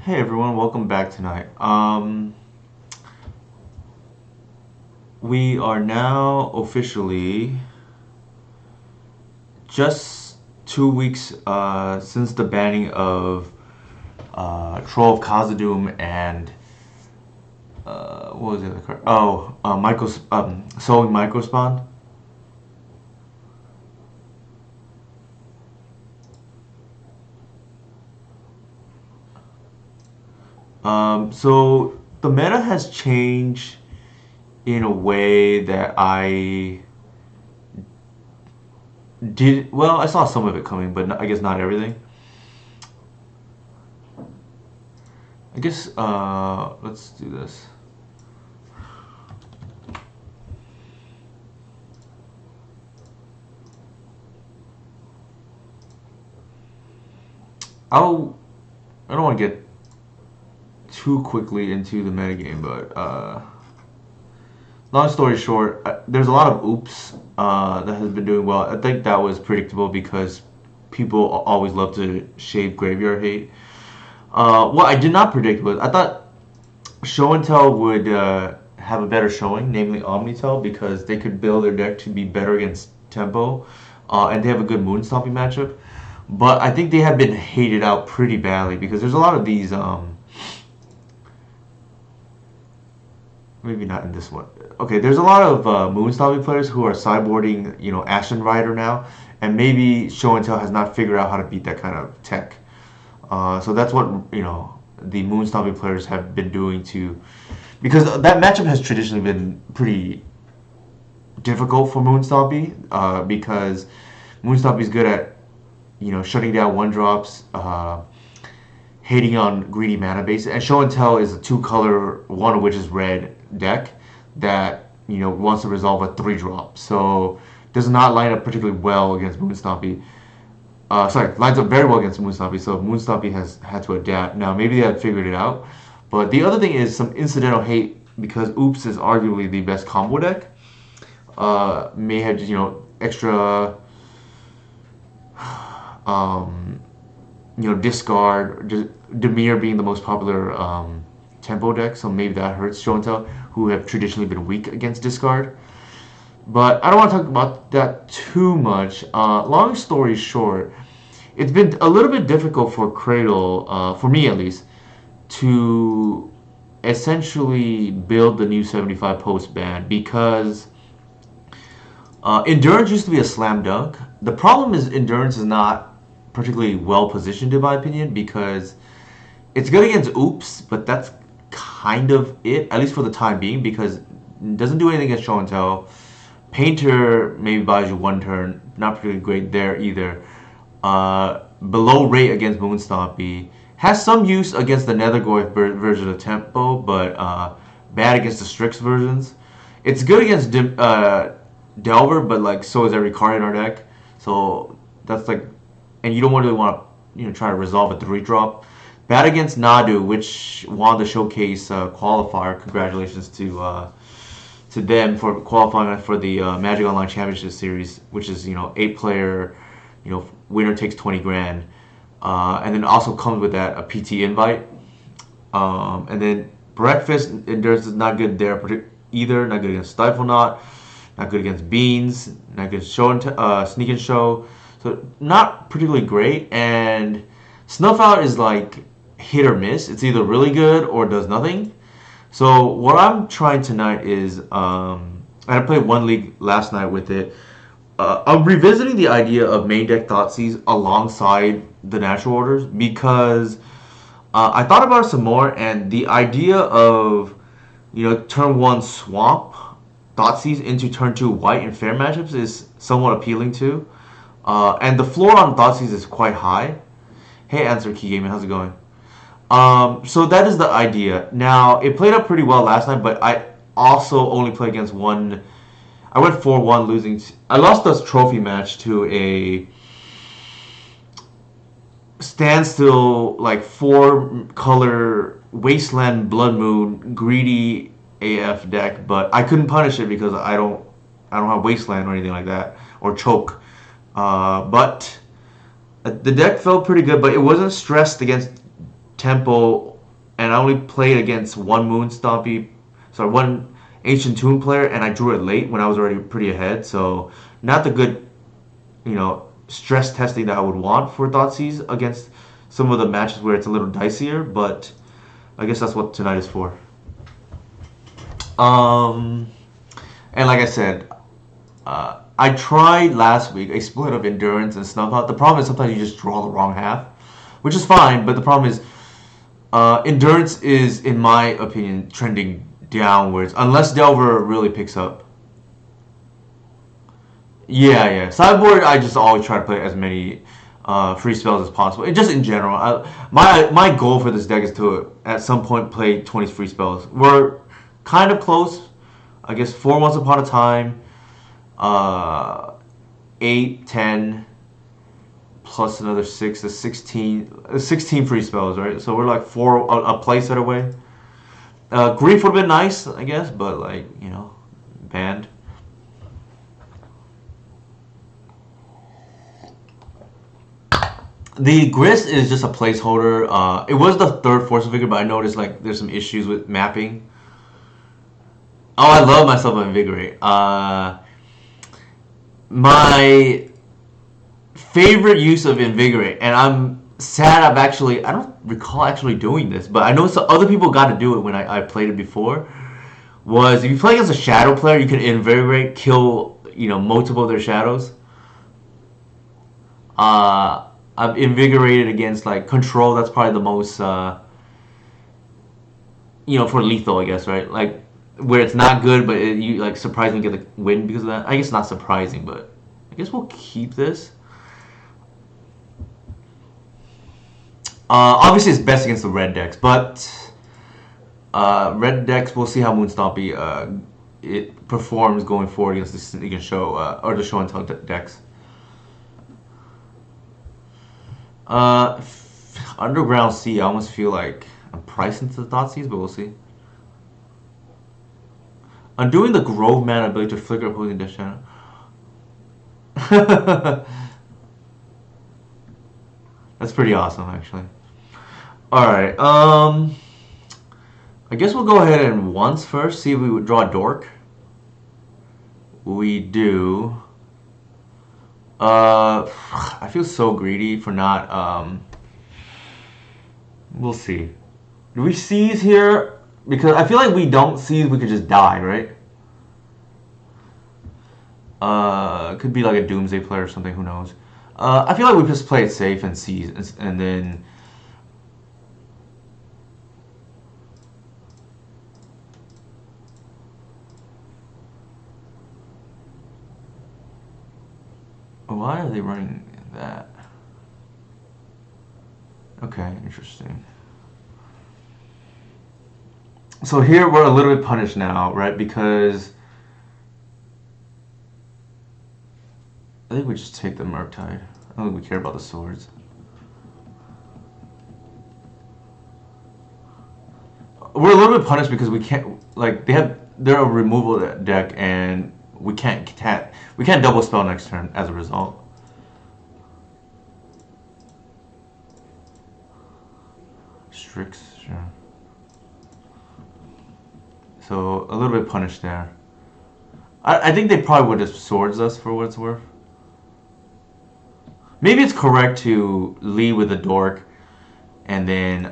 Hey everyone, welcome back tonight. We are now officially just 2 weeks since the banning of Troll of Khazad-dûm and what was the other card? Oh, Sowing Microspawn. So the meta has changed in a way that I did. Well, I saw some of it coming, but I guess not everything. I guess let's do this. I'll. I don't want to get too quickly into the metagame, but long story short, there's a lot of oops that has been doing well. I think that was predictable because people always love to shade graveyard hate. What I did not predict was I thought Show and Tell would have a better showing, namely Omnitel, because they could build their deck to be better against Tempo, and they have a good Moon Stomping matchup. But I think they have been hated out pretty badly because there's a lot of these. Maybe not in this one. Okay, there's a lot of Moonstomping players who are sideboarding, Ashen Rider now, and maybe Show and Tell has not figured out how to beat that kind of tech. So that's what the Moonstomping players have been doing to, because that matchup has traditionally been pretty difficult for Moonstompy, because Moonstompy is good at shutting down one drops, hating on greedy mana base, and Show and Tell is a two-color, one of which is red deck that wants to resolve a 3-drop. So does not line up particularly well against Moonstompy. Lines up very well against Moonstompy, so Moonstompy has had to adapt. Now maybe they have figured it out, but the other thing is some incidental hate because Oops is arguably the best combo deck. May have just extra discard, Dimir being the most popular tempo deck, so maybe that hurts Show and Tell, who have traditionally been weak against discard. But I don't want to talk about that too much. Long story short, it's been a little bit difficult for Cradle, for me at least, to essentially build the new 75 post band because Endurance used to be a slam dunk. The problem is Endurance is not particularly well positioned in my opinion because it's good against Oops, but that's kind of it, at least for the time being, because it doesn't do anything against Show and Tell. Painter maybe buys you one turn, not particularly great there either. Below rate against Moonstompy. Has some use against the Nethergoyf version of Tempo, but bad against the Strix versions. It's good against Delver, but so is every card in our deck. So that's and you don't really want to try to resolve a 3-drop. Bad against Nadu, which won the showcase qualifier. Congratulations to them for qualifying for the Magic Online Championship Series, which is 8-player, winner takes 20 grand, and then also comes with that a PT invite, and then Breakfast Endurance is not good there either. Not good against Stifle Knot, not good against Beans, not good Show and Sneak and Show, so not particularly great. And Snuff Out is hit or miss. It's either really good or does nothing. So what I'm trying tonight is, I played one league last night with it. I'm revisiting the idea of main deck Thoughtseize alongside the natural orders because I thought about it some more, and the idea of turn 1 swamp Thoughtseize into turn 2 white in fair matchups is somewhat appealing too. And the floor on Thoughtseize is quite high. Hey, Answer Key Gaming, how's it going? So that is the idea. Now, it played out pretty well last night, but I also only played against one. I went 4-1 losing. I lost this trophy match to a standstill, 4-color Wasteland Blood Moon greedy AF deck, but I couldn't punish it because I don't have Wasteland or anything like that, or Choke. But the deck felt pretty good, but it wasn't stressed against Tempo and I only played against one one Ancient Tomb player, and I drew it late when I was already pretty ahead. So not the good, stress testing that I would want for Thoughtseize against some of the matches where it's a little dicier. But I guess that's what tonight is for. Um, and like I said, I tried last week a split of endurance and snuff out. The problem is sometimes you just draw the wrong half, which is fine. But the problem is endurance is, in my opinion, trending downwards unless Delver really picks up. Yeah. Sideboard, I just always try to play as many free spells as possible. And just in general, my goal for this deck is to at some point play 20 free spells. We're kind of close. I guess 4 Once Upon a Time, 8, 10, plus another 6, that's 16 free spells, right? So we're like 4 a play set away. Grief would have been nice, I guess, but like, banned. The Grist is just a placeholder. It was the third Force Figure, but I noticed like there's some issues with mapping. Oh, I love myself on Invigorate. My favorite use of Invigorate, and I'm sad I don't recall actually doing this, but I know some other people got to do it when I played it before, was if you play against a shadow player, you can Invigorate, kill, multiple of their shadows. I've invigorated against like control. That's probably the most, for lethal, I guess, right? Like where it's not good, but you like surprisingly get the win because of that. I guess not surprising, but I guess we'll keep this. Obviously, it's best against the red decks, but red decks, we'll see how Moonstompy it performs going forward against the show or the show and tell decks. Underground Sea, I almost feel like I'm priced into the Thoughtseize, but we'll see. Undoing the Grove mana ability to flicker opposing death channel. That's pretty awesome, actually. Alright, I guess we'll go ahead and once first, see if we would draw a Dork. We do. I feel so greedy for not, we'll see. Do we seize here? Because I feel like we don't seize, we could just die, right? It could be like a Doomsday player or something, who knows. I feel like we just play it safe and seize, and then... Why are they running that? Okay, interesting. So here we're a little bit punished now, right? Because I think we just take the Murktide. I don't think we care about the swords. We're a little bit punished because we can't, like, they're a removal deck, and we can't double spell next turn as a result. Strix, sure. So a little bit punished there. I think they probably would have swords us for what it's worth. Maybe it's correct to lead with a Dork and then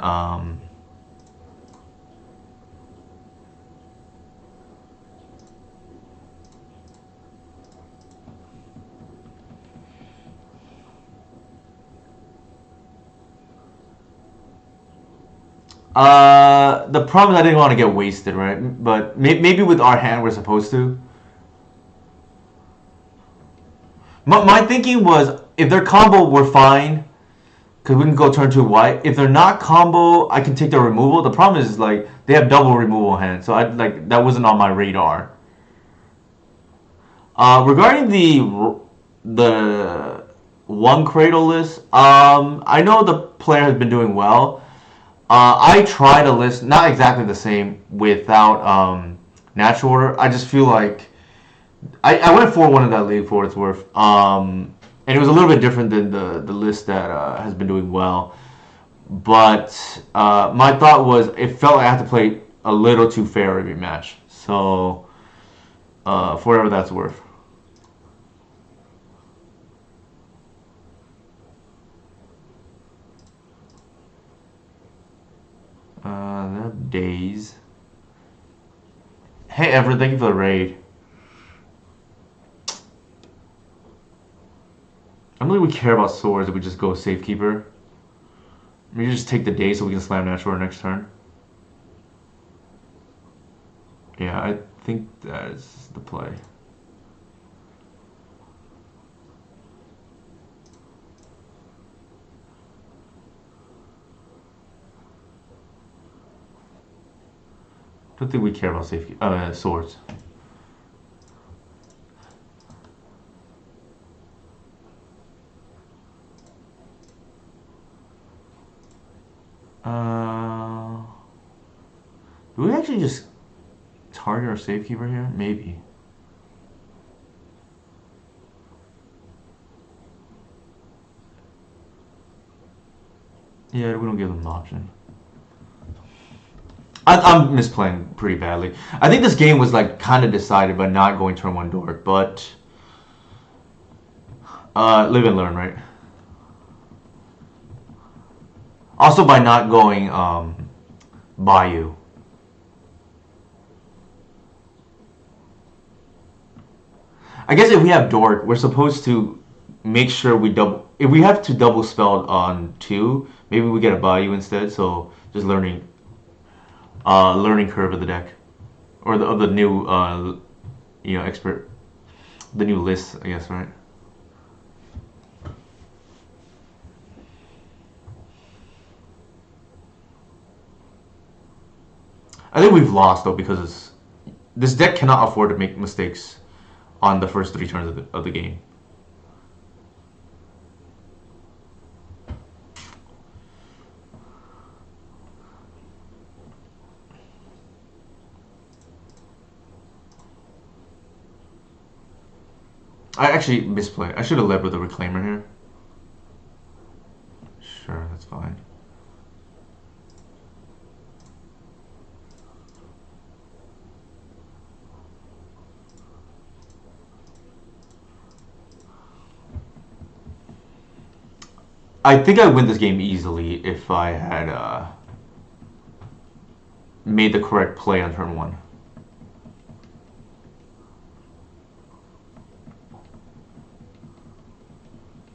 the problem is I didn't want to get wasted, right? But maybe with our hand we're supposed to. My thinking was, if they're combo, we're fine, because we can go turn 2 white. If they're not combo, I can take their removal. The problem is, like, they have double removal hand, so that wasn't on my radar. Regarding the one Cradle list, I know the player has been doing well. I tried a list, not exactly the same, without natural order. I just feel like I went 4-1 in that league for what it's worth. And it was a little bit different than the list that has been doing well. But my thought was it felt like I had to play a little too fair every match. So for whatever that's worth. Days. Hey Everett, thank you for the raid. I don't think we care about swords if we just go Safekeeper. Maybe just take the day so we can slam natural our next turn. Yeah, I think that is the play. Don't think we care about swords. Do we actually just target our Safekeeper here? Maybe. Yeah, we don't give them an option. I'm misplaying pretty badly. I think this game was like kind of decided by not going turn 1 Dork, but live and learn, right? Also by not going Bayou. I guess if we have Dork, we're supposed to make sure we double. If we have to double spell on 2, maybe we get a Bayou instead. So just learning curve of the deck, or of the new expert, the new list, I guess, right? I think we've lost though because this deck cannot afford to make mistakes on the first 3 turns of the game. I actually misplayed. I should have led with a Reclaimer here. Sure, that's fine. I think I win this game easily if I had made the correct play on turn 1.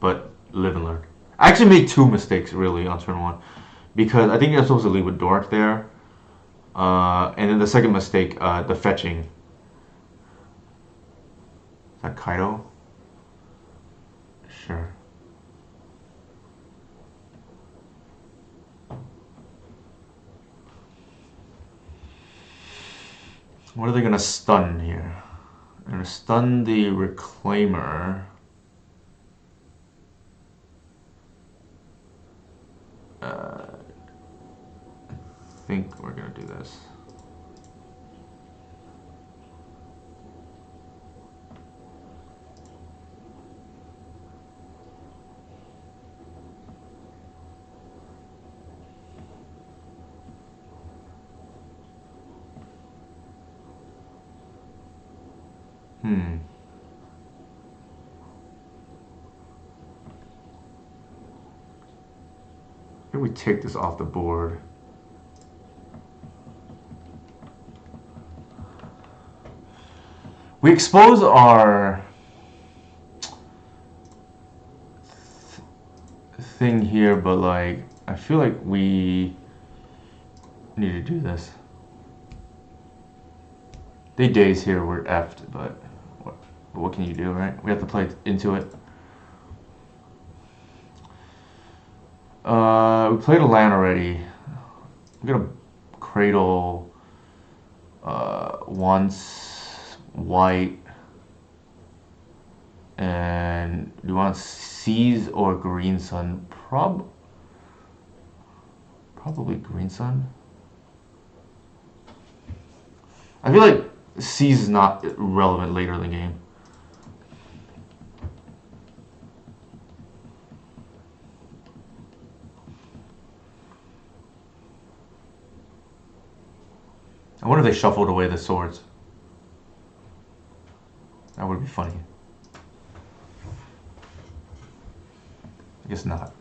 But live and learn. I actually made 2 mistakes really on turn 1 because I think you're supposed to lead with Dork there, and then the second mistake, the fetching. Is that Kaido? Sure. What are they gonna stun here? They're gonna stun the Reclaimer. I think we're gonna do this. Maybe we take this off the board. We expose our thing here, but like I feel like we need to do this. The days here were effed, but what can you do, right? We have to play into it. We played a land already. We're gonna Cradle once, white, and do you want Seize or Green Sun? Probably Green Sun. I feel like Seize is not relevant later in the game. I wonder if they shuffled away the swords. That would be funny. I guess not.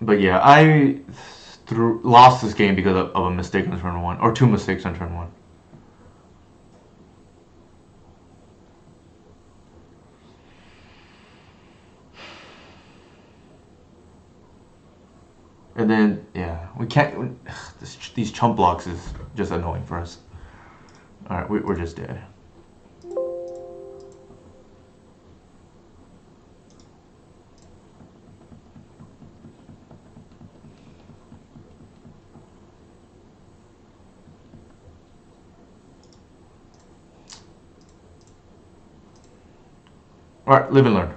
But yeah, I lost this game because of a mistake on turn one, or two mistakes on turn one. And then, yeah, we can't. These chump blocks is just annoying for us. Alright, we're just dead. Alright, live and learn.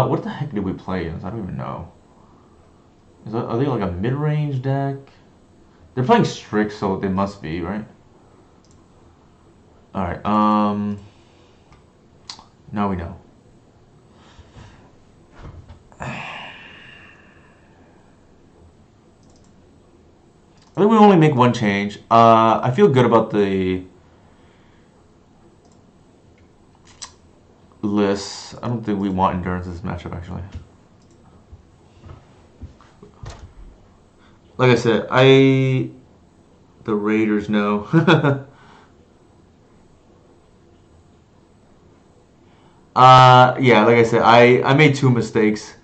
What the heck did we play? I don't even know. Are they like a mid-range deck? They're playing Strict, so they must be, right? Alright, now we know. I think we only make one change. I feel good about the list. I don't think we want Endurance in this matchup, actually. Like I said, the Raiders know. Yeah, like I said, I made two mistakes,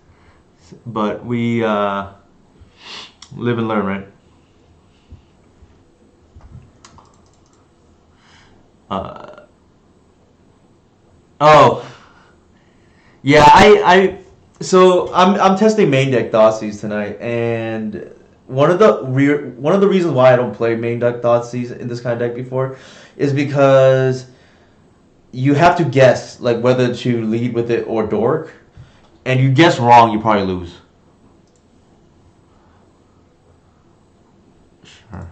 but we live and learn, right? Oh, yeah, so I'm testing main deck Thoughtseize tonight, and one of the reasons why I don't play main deck Thoughtseize in this kind of deck before is because you have to guess like whether to lead with it or dork, and you guess wrong, you probably lose. Sure.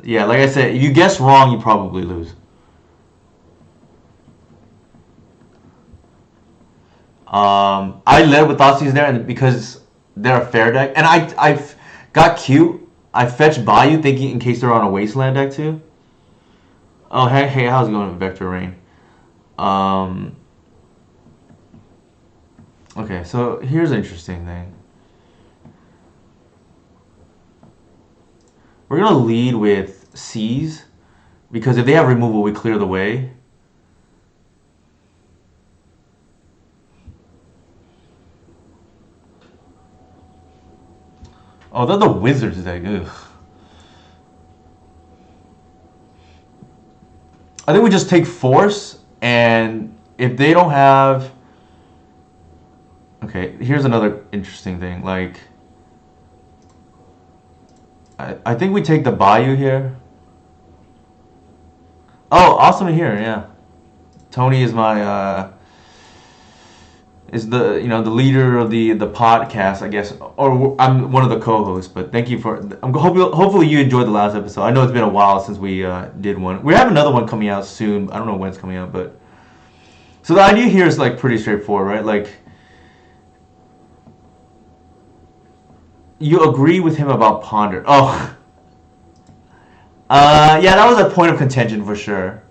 Yeah, like I said, if you guess wrong, you probably lose. I led with Thoughtseize there, and because they're a fair deck, and I got cute. I fetched Bayou thinking in case they're on a wasteland deck too. Oh hey, how's it going with Vector Rain? Um, okay, so here's an interesting thing. We're gonna lead with Seize because if they have removal, we clear the way. Oh, they're the Wizards deck. Ugh. I think we just take Force, and if they don't have... Okay, here's another interesting thing. Like, I think we take the Bayou here. Oh, awesome to hear, yeah. Tony is my... is the the leader of the podcast, I guess, or I'm one of the co-hosts. But thank you for. Hopefully you enjoyed the last episode. I know it's been a while since we did one. We have another one coming out soon. I don't know when it's coming out, but so the idea here is like pretty straightforward, right? Like you agree with him about Ponder. Oh, yeah, that was a point of contention for sure.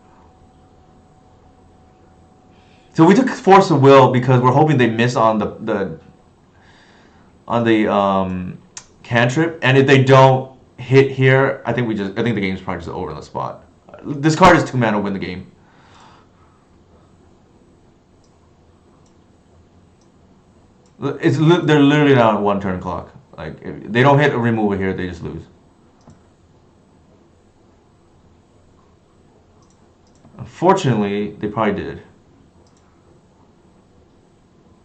So we took Force of Will because we're hoping they miss on the cantrip, and if they don't hit here, I think the game's probably just over on the spot. This card is 2 mana to win the game. They're literally not on 1 turn clock. Like if they don't hit a removal here, they just lose. Unfortunately, they probably did.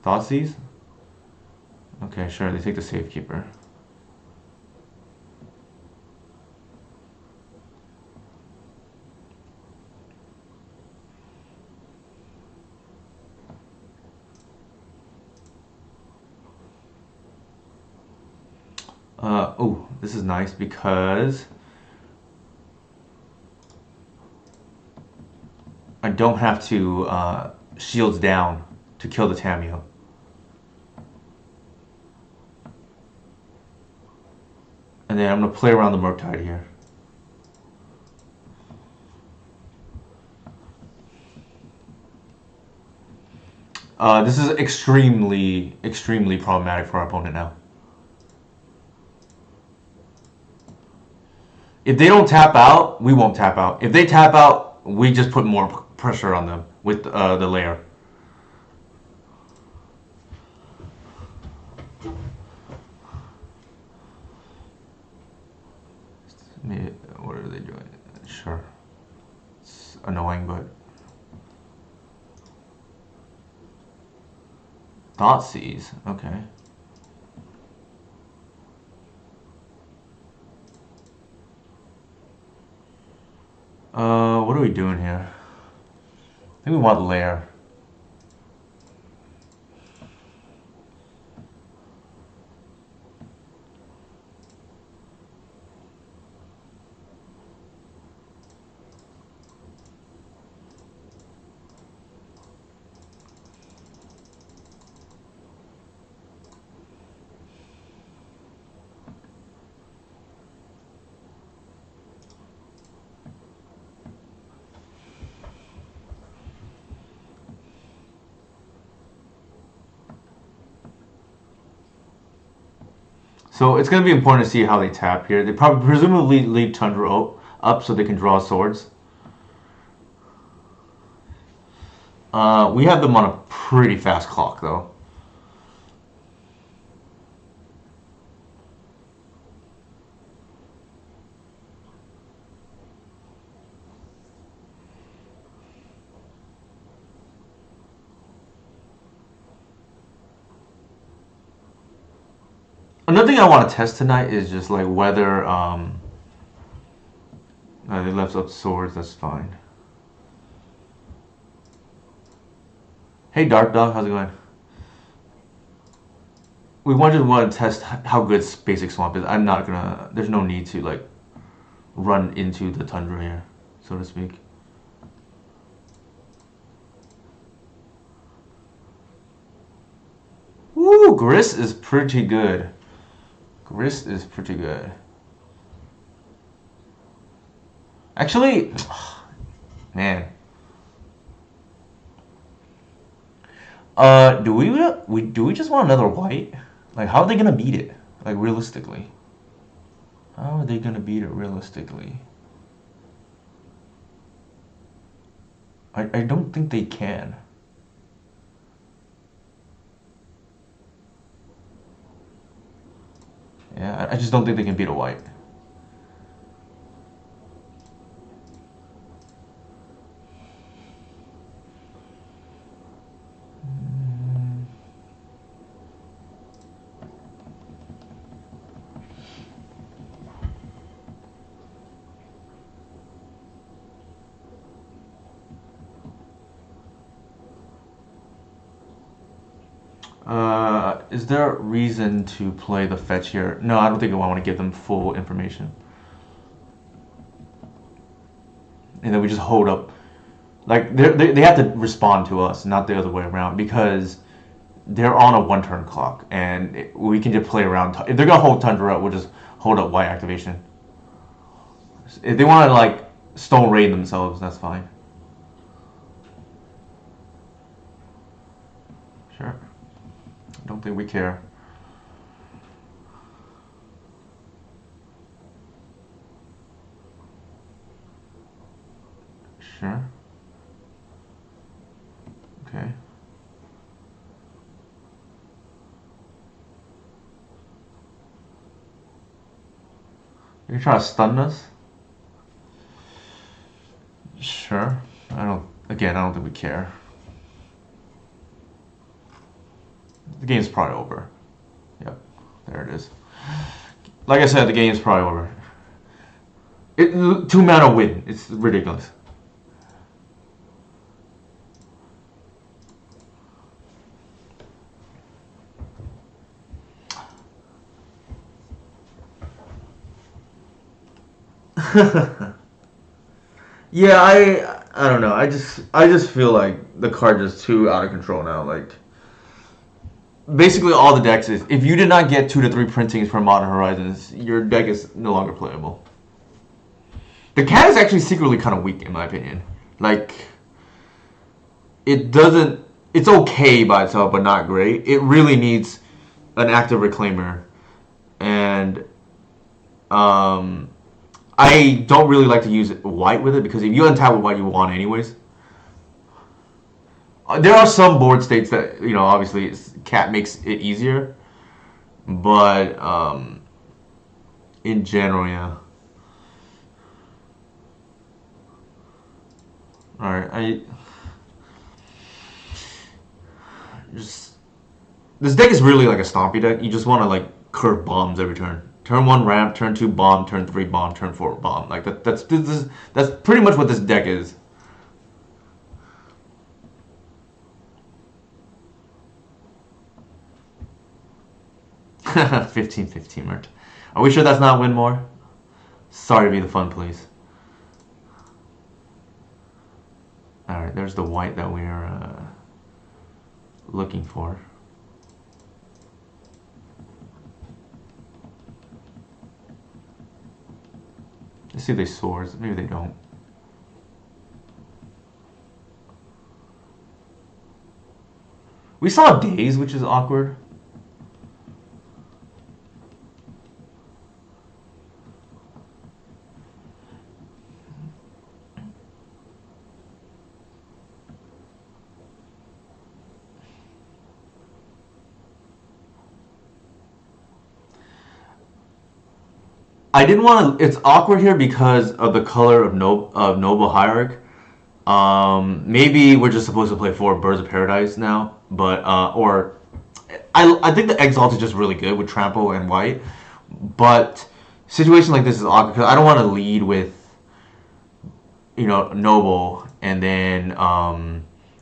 Thoughtseize? Okay, sure, they take the Safekeeper. Oh, this is nice because I don't have to shields down to kill the Tamio. And then I'm going to play around the Murktide here. This is extremely, extremely problematic for our opponent now. If they don't tap out, we won't tap out. If they tap out, we just put more pressure on them with the lair. What are they doing? Sure. It's annoying, but... Thoughtseize, okay. What are we doing here? I think we want lair. So it's going to be important to see how they tap here. They probably presumably leave Tundra up so they can draw swords. We have them on a pretty fast clock, though. Another thing I want to test tonight is just like whether they left up swords. That's fine. Hey, Dark Dog, how's it going? We just want to test how good Basic Swamp is. I'm not gonna. There's no need to like run into the Tundra here, so to speak. Woo, Grist is pretty good. Grist is pretty good. Actually, man. Do we just want another white? Like, how are they gonna beat it? Like, realistically, how are they gonna beat it realistically? I don't think they can. Yeah, I just don't think they can beat a white. Is there a reason to play the fetch here? No, I don't think I want to give them full information. And then we just hold up. Like, they have to respond to us, not the other way around, because they're on a one-turn clock, and we can just play around. If they're going to hold Tundra up, we'll just hold up white activation. If they want to, like, stone raid themselves, that's fine. Sure. I don't think we care. Sure. Okay. You're trying to stun us? Sure. Again, I don't think we care. The game's probably over. Yep. There it is. Like I said, the game's probably over. 2 mana win. It's ridiculous. Yeah, I don't know. I just feel like the card is too out of control now. Like basically all the decks is if you did not get 2 to 3 printings from Modern Horizons, your deck is no longer playable. The cat is actually secretly kind of weak in my opinion. Like it doesn't. It's okay by itself, but not great. It really needs an active reclaimer, and I don't really like to use white with it because if you untap with white, you want anyways. There are some board states that obviously cat makes it easier, but in general, yeah. All right, I just this deck is really like a stompy deck. You just want to like curve bombs every turn. Turn 1 ramp, turn 2 bomb, turn 3 bomb, turn 4 bomb. Like that's pretty much what this deck is. $15.15 Mert. Are we sure that's not win more? Sorry to be the fun police. Alright, there's the white that we're looking for. Let's see if they soars. Maybe they don't. We saw days, which is awkward. I didn't want to. It's awkward here because of the color of Noble Hierarch. Maybe we're just supposed to play 4 Birds of Paradise now, but or I think the Exalt is just really good with Trample and White, but situation like this is awkward because I don't want to lead with Noble and then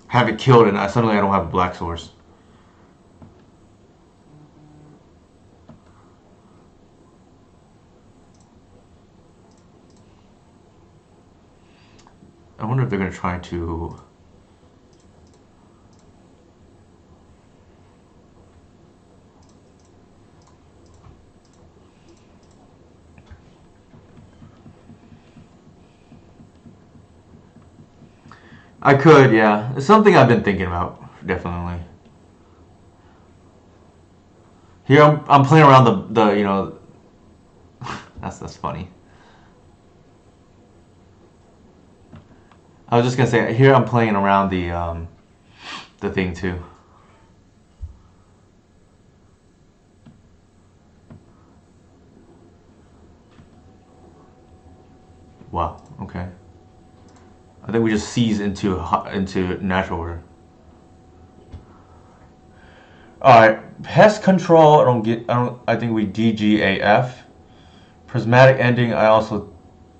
have it killed and suddenly I don't have a black source. I wonder if they're going to try to... I could, yeah. It's something I've been thinking about, definitely. Here I'm playing around the that's funny. I was just gonna say here I'm playing around the thing too. Wow. Okay. I think we just seize into natural order. All right. Pest control. I think we DGAF. Prismatic ending. I also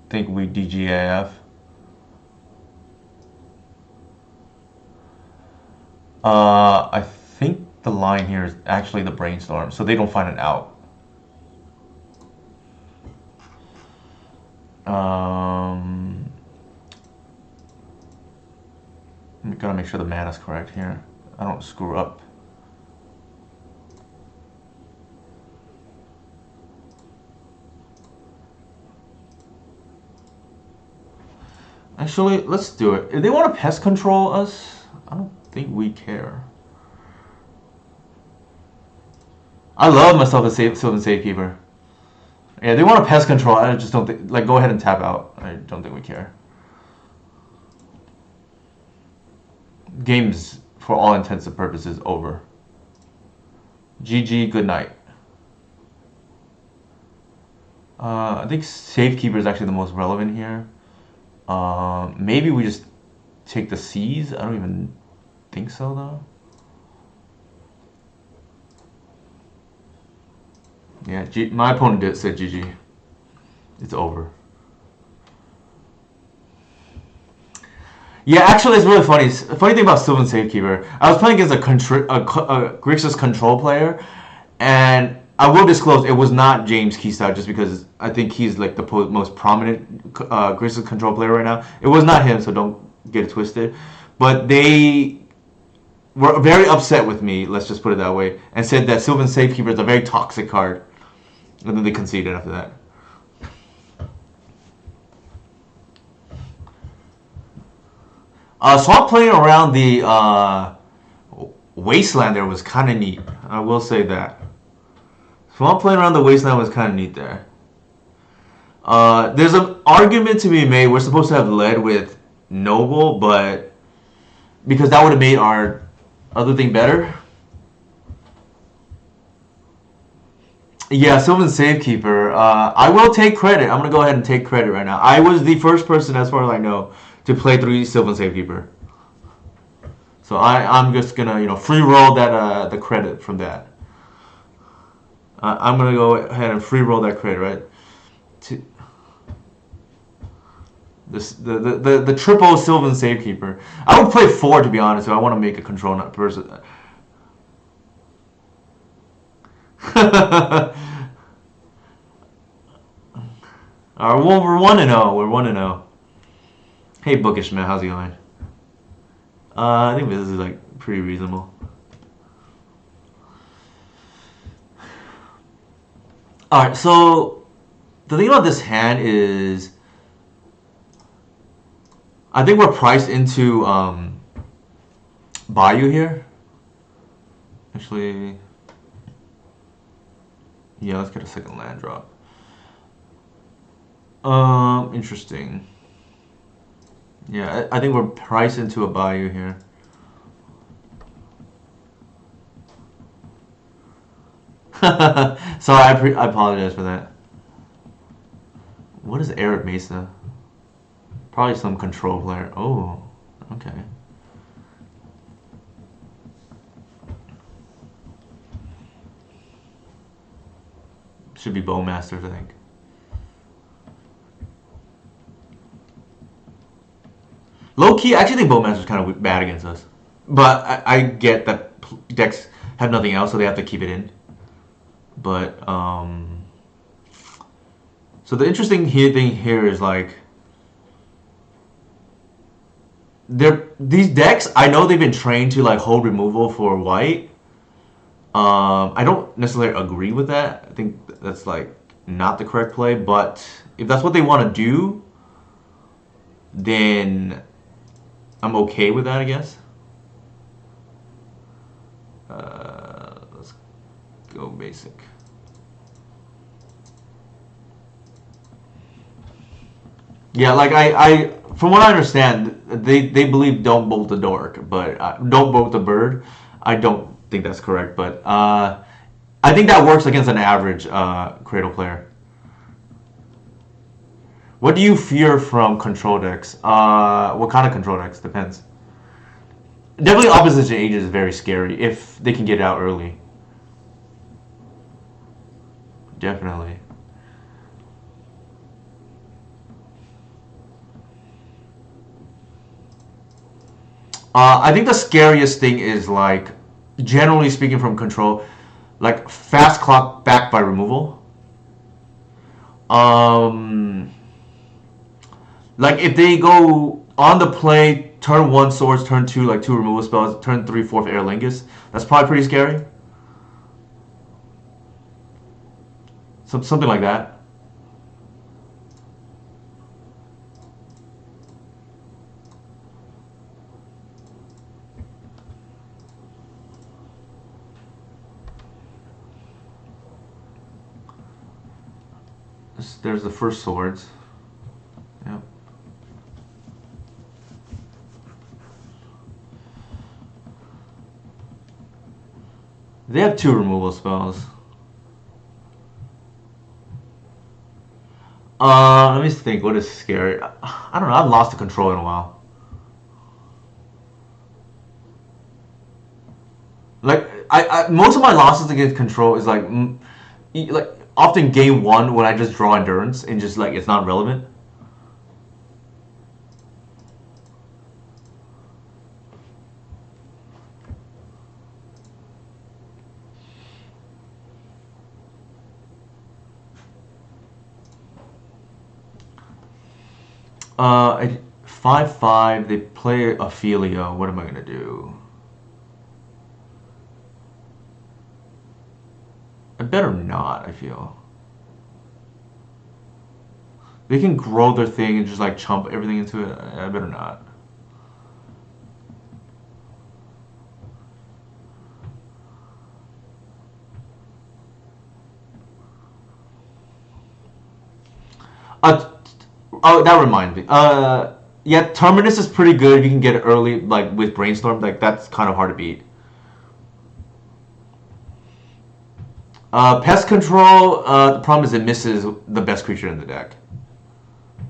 think we DGAF. I think the line here is actually the brainstorm, so they don't find it out. I gotta make sure the mana's correct here. I don't screw up. Actually, let's do it. If they want to pest control us, I don't think we care. I love myself as Sylvan Safekeeper. Yeah, they want to pest control. I just don't think. Like, go ahead and tap out. I don't think we care. Game's, for all intents and purposes, over. GG, good night. I think Safekeeper is actually the most relevant here. Maybe we just take the C's. I don't even think so, though. Yeah, my opponent said GG. It's over. Yeah, actually, it's really funny. The funny thing about Sylvan Safekeeper, I was playing against a Grixis control player, and I will disclose it was not James Keystyle just because I think he's like the most prominent Grizzlies control player right now. It was not him, so don't get it twisted. But they were very upset with me, let's just put it that way, and said that Sylvan Safekeeper is a very toxic card. And then they conceded after that. Swamp playing around the Wasteland there was kind of neat. I will say that. Swamp playing around the Wasteland was kind of neat there. There's an argument to be made. We're supposed to have led with Noble, but because that would have made our other thing better. Yeah, Sylvan Safekeeper. I will take credit. I'm gonna go ahead and take credit right now. I was the first person, as far as I know, to play 3 Sylvan Safekeeper. So I'm just gonna free roll that the credit from that. I'm gonna go ahead and free roll that credit, right? The triple Sylvan Safekeeper. I would play 4 to be honest if I want to make a control person. Well, we're 1-0. We're 1-0. Hey, Bookish man, how's it going? I think this is like pretty reasonable. All right, so the thing about this hand is, I think we're priced into Bayou here. Actually, yeah, let's get a second land drop. Interesting. Yeah, I think we're priced into a Bayou here. Sorry, I apologize for that. What is Arid Mesa? Probably some control player. Oh, okay. Should be Bowmasters, I think. Low key, I actually think Bowmaster's kind of bad against us. But I get that decks have nothing else, so they have to keep it in. But, so the interesting thing here is like, these decks, I know they've been trained to like hold removal for white. I don't necessarily agree with that. I think that's like not the correct play, but if that's what they want to do, then I'm okay with that, I guess. Let's go basic. Yeah, like I from what I understand, they believe don't bolt the dork, but don't bolt the bird. I don't think that's correct, but I think that works against an average Cradle player. What do you fear from control decks? What kind of control decks? Depends. Definitely Opposition Ages is very scary if they can get out early. Definitely. I think the scariest thing is like, generally speaking from control, like fast clock backed by removal. Like if they go on the play, turn 1 swords, turn 2 like 2 removal spells, turn 3 4th Air Lingus. That's probably pretty scary. Something like that. There's the first swords. Yep. They have 2 removal spells. Let me think. What is scary? I don't know. I've lost the control in a while. Like most of my losses against control is like often game 1 when I just draw endurance and just like it's not relevant. I 5/5. They play Ophelia. What am I gonna do? I better not. I feel they can grow their thing and just like chump everything into it. I better not. Uh, oh, that reminds me. Yeah, Terminus is pretty good if you can get it early, like with Brainstorm. Like that's kind of hard to beat. Pest Control. The problem is it misses the best creature in the deck.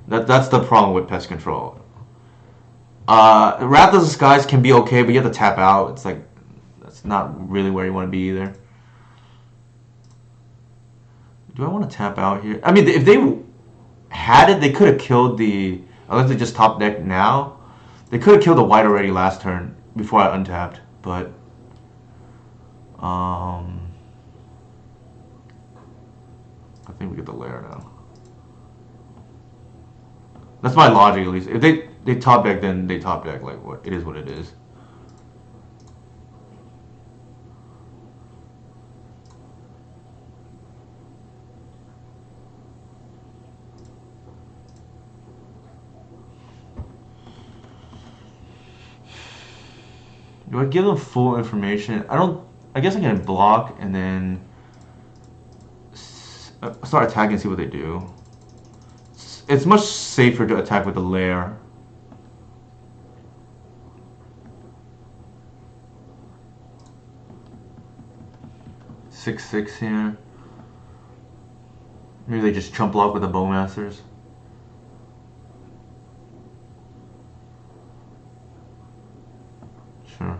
That's the problem with Pest Control. Wrath of the Skies can be okay, but you have to tap out. It's like that's not really where you want to be either. Do I want to tap out here? I mean, if they had it, they could have killed the. Unless they just top deck now, they could have killed the white already last turn before I untapped. But I think we get the lair now. That's my logic at least. If they top deck, then they top deck. Like what it is, what it is. Do I give them full information? I don't. I guess I can block and then start attacking and see what they do. It's much safer to attack with the lair. Six here. Maybe they just chump block with the Bowmasters. Sure.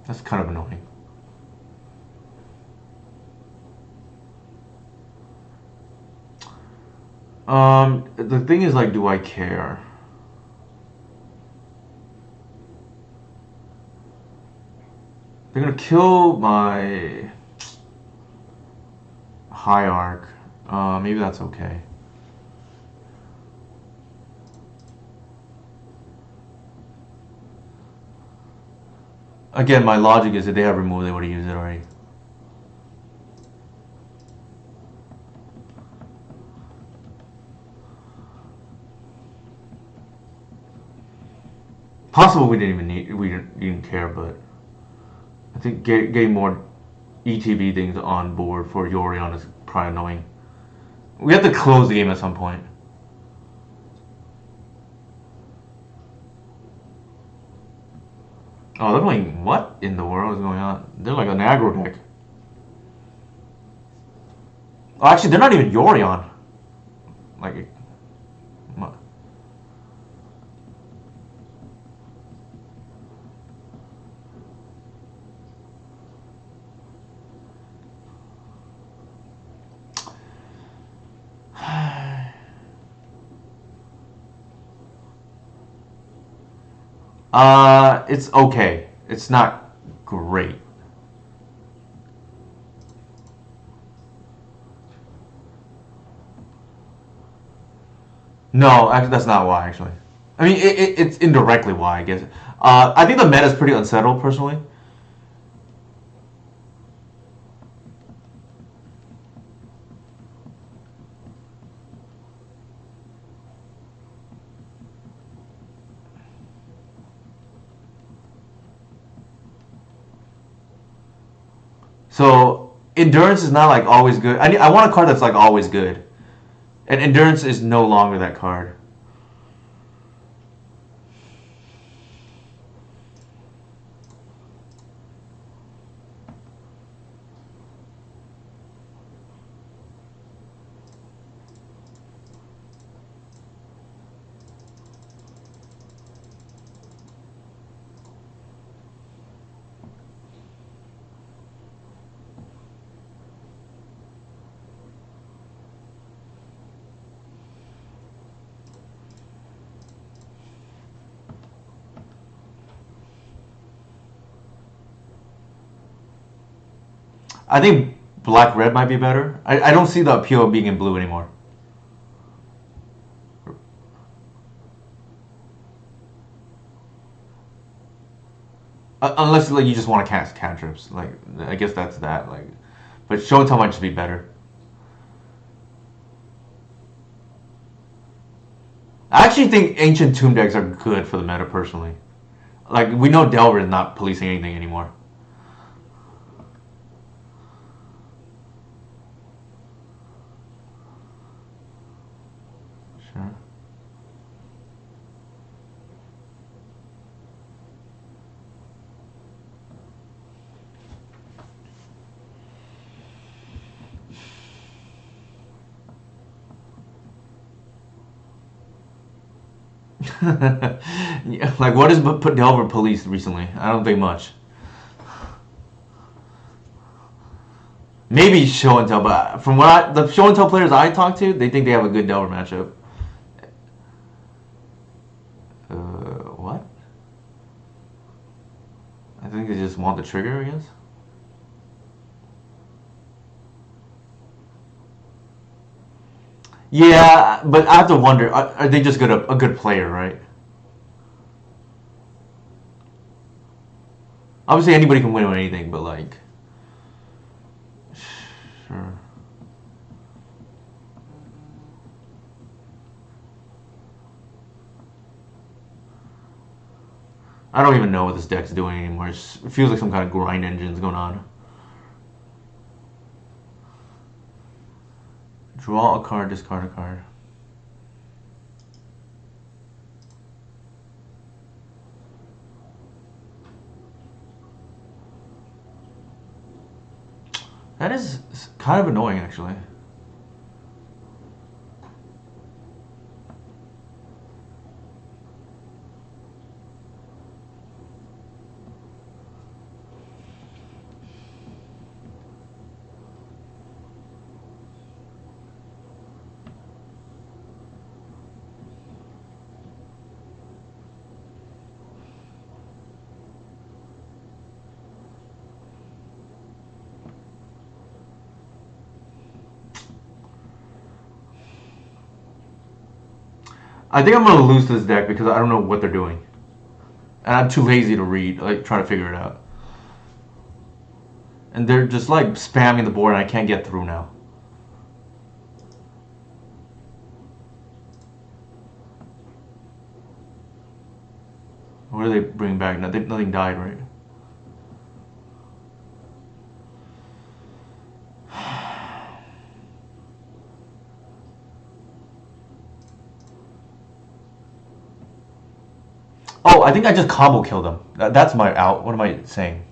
That's kind of annoying. The thing is, like, do I care? They're gonna kill my Hierarch. Maybe that's okay. Again, my logic is if they have removed, they would have used it already. Possible we didn't even need, we didn't care, but I think getting more ETB things on board for Yorion is probably annoying. We have to close the game at some point. Oh, they're playing what in the world is going on? They're like an aggro deck. Oh, actually, they're not even Yorion. Like, it's okay. It's not great. No, actually, that's not why. Actually, I mean, it's indirectly why, I guess. I think the meta is pretty unsettled, personally. So endurance is not like always good. I want a card that's like always good, and endurance is no longer that card. I think black red might be better. I don't see the appeal of being in blue anymore. Unless like you just want to cast cantrips, like I guess that's that. Like, but show and tell might just be better. I actually think ancient tomb decks are good for the meta personally. Like we know Delver is not policing anything anymore. Sure. Yeah, like what has put Delver policed recently? I don't think much. Maybe show and tell, but from the show and tell players I talk to, they think they have a good Delver matchup. What? I think they just want the trigger, I guess. Yeah, but I have to wonder: are they just a good player, right? Obviously, anybody can win with anything, but like, sure. I don't even know what this deck's doing anymore. It feels like some kind of grind engine's going on. Draw a card, discard a card. That is kind of annoying, actually. I think I'm gonna lose this deck because I don't know what they're doing, and I'm too lazy to read, like try to figure it out. And they're just like spamming the board, and I can't get through now. What do they bring back? Nothing died, right? Oh, I think I just combo killed them. That's my out. What am I saying?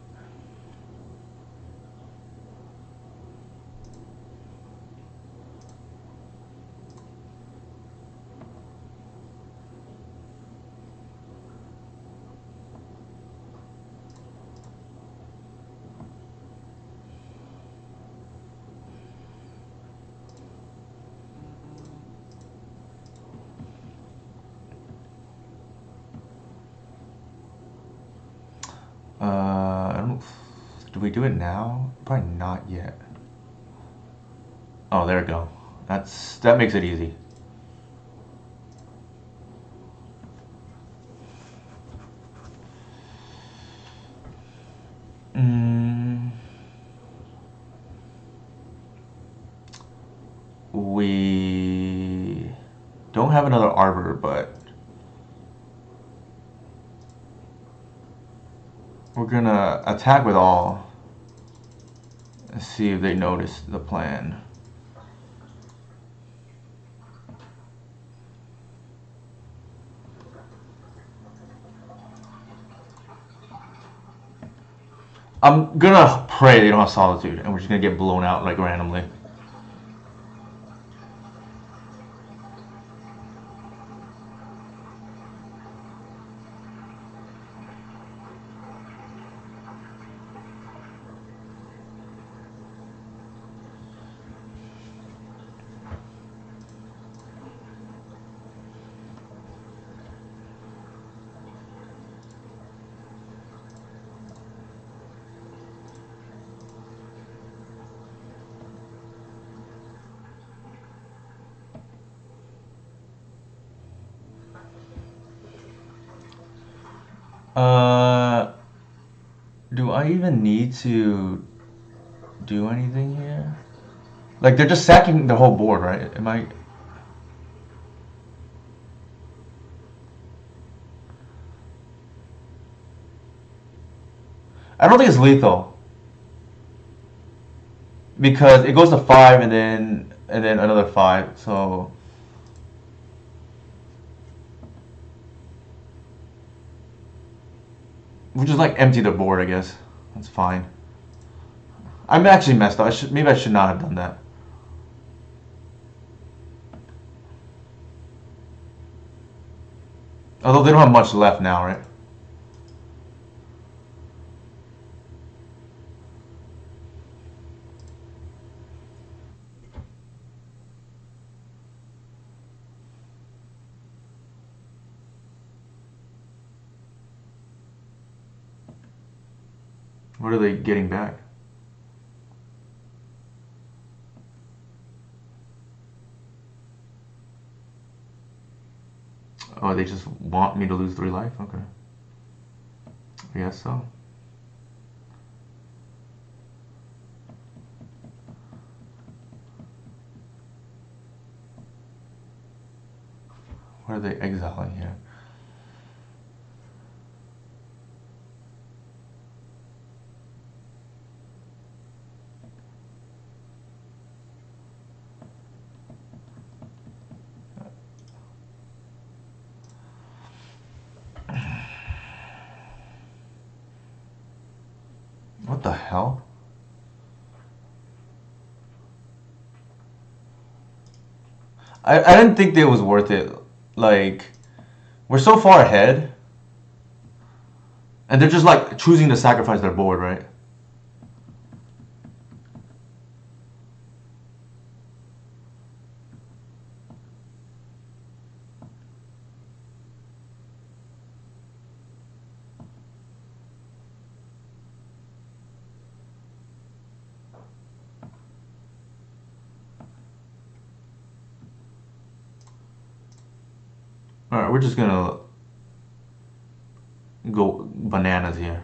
I don't. Do we do it now? Probably not yet. Oh, there we go. That makes it easy. Mm, we don't have another arbor, but we're gonna attack with all. Let's see if they notice the plan. I'm gonna pray they don't have solitude, and we're just gonna get blown out like randomly. Uh, do I even need to do anything here? Like they're just sacking the whole board, right? Am I? I don't think it's lethal because it goes to 5 and then another 5. So we just like empty the board, I guess. That's fine. I'm actually messed up. Maybe I should not have done that. Although they don't have much left now, right? What are they getting back? Oh, they just want me to lose 3 life? Okay. I guess so. What are they exiling here? What the hell? I didn't think that it was worth it. Like, we're so far ahead, and they're just like choosing to sacrifice their board, right? Alright, we're just gonna go bananas here.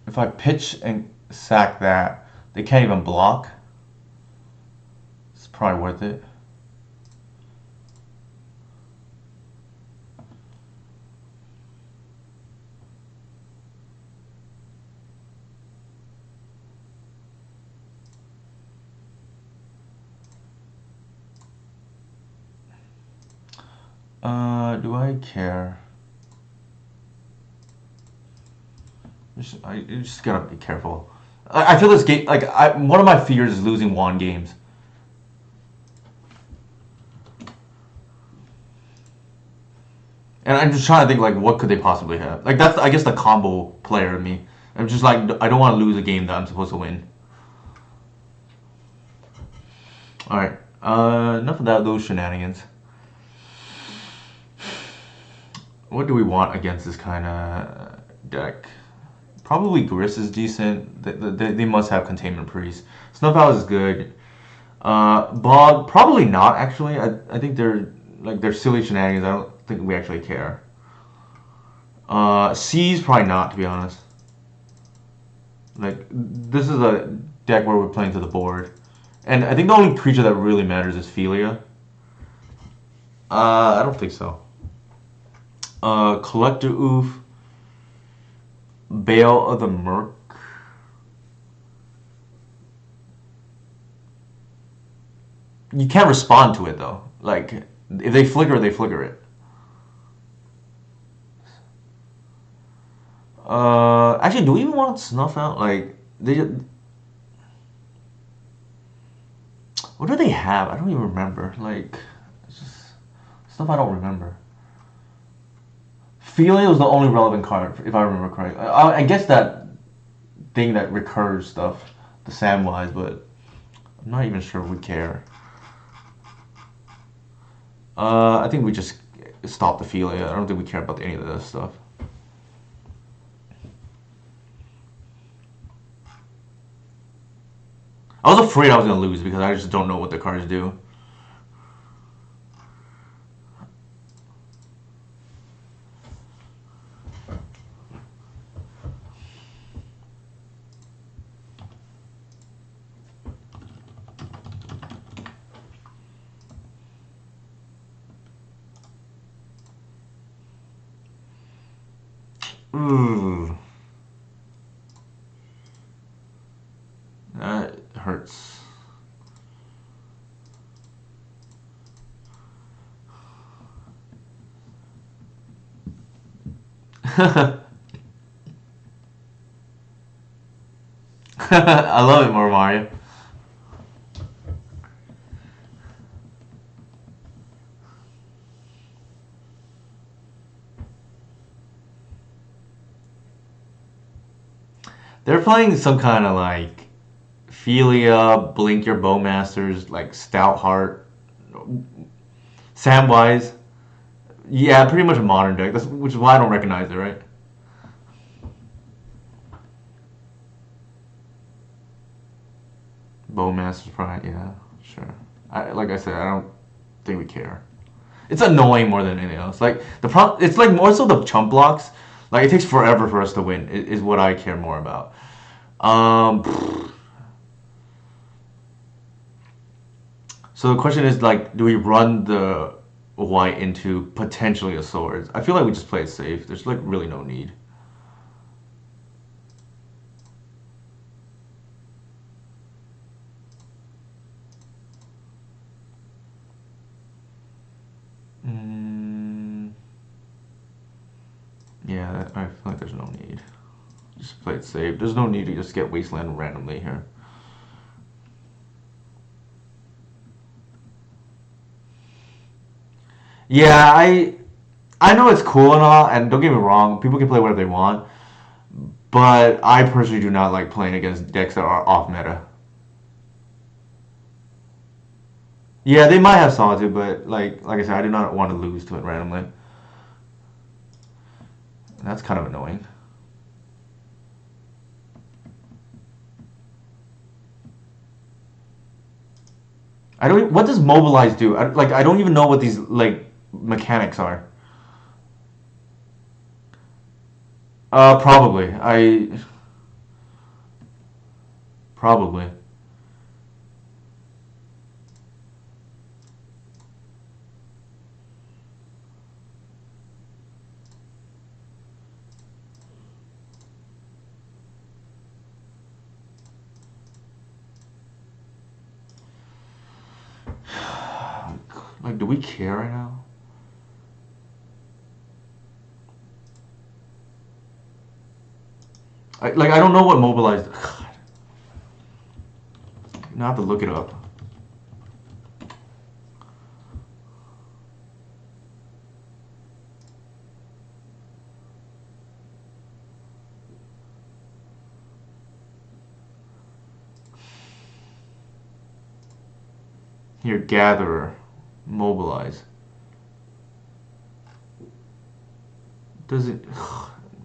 If I pitch and sack that, they can't even block. It's probably worth it. Do I care? You just gotta be careful. I feel this game, like, one of my fears is losing one games. And I'm just trying to think, like, what could they possibly have? Like, that's, I guess, the combo player in me. I'm just like, I don't want to lose a game that I'm supposed to win. Alright, enough of those shenanigans. What do we want against this kind of deck? Probably Gris is decent. They must have Containment Priest. Snuff Out is good. Bog, probably not, actually. I think they're silly shenanigans. I don't think we actually care. Seize, probably not, to be honest. Like, this is a deck where we're playing to the board. And I think the only creature that really matters is Philia. I don't think so. Collector Oof. Bale of the Merc. You can't respond to it, though. Like, if they flicker, they flicker it. Actually, do we even want to snuff out? Like, what do they have? I don't even remember. Like, it's just stuff I don't remember. Philia was the only relevant card, if I remember correctly. I guess that thing that recurs stuff, the Samwise, but I'm not even sure if we care. I think we just stop the Philia. I don't think we care about any of this stuff. I was afraid I was gonna lose because I just don't know what the cards do. Ooh. That hurts. I love it more, Mario. They're playing some kind of like Philia, Blink Your Bowmasters, like Stout Heart, Samwise. Yeah, pretty much a modern deck. That's which is why I don't recognize it, right? Bowmasters, probably. Yeah, sure. Like I said, I don't think we care. It's annoying more than anything else. Like it's like more so the chump blocks. Like it takes forever for us to win. Is what I care more about. So the question is like, do we run the white into potentially a swords? I feel like we just play it safe. There's like really no need. Yeah, I feel like there's no need. Just play it safe. There's no need to just get Wasteland randomly here. Yeah, I know it's cool and all, and don't get me wrong, people can play whatever they want, but I personally do not like playing against decks that are off meta. Yeah, they might have Solitude, but like I said, I do not want to lose to it randomly. That's kind of annoying. I don't. What does mobilize do? I don't even know what these like mechanics are. Probably. Probably. Like, do we care right now? I don't know what mobilized. God. Now I have to look it up. Here, gatherer, mobilize. Does it?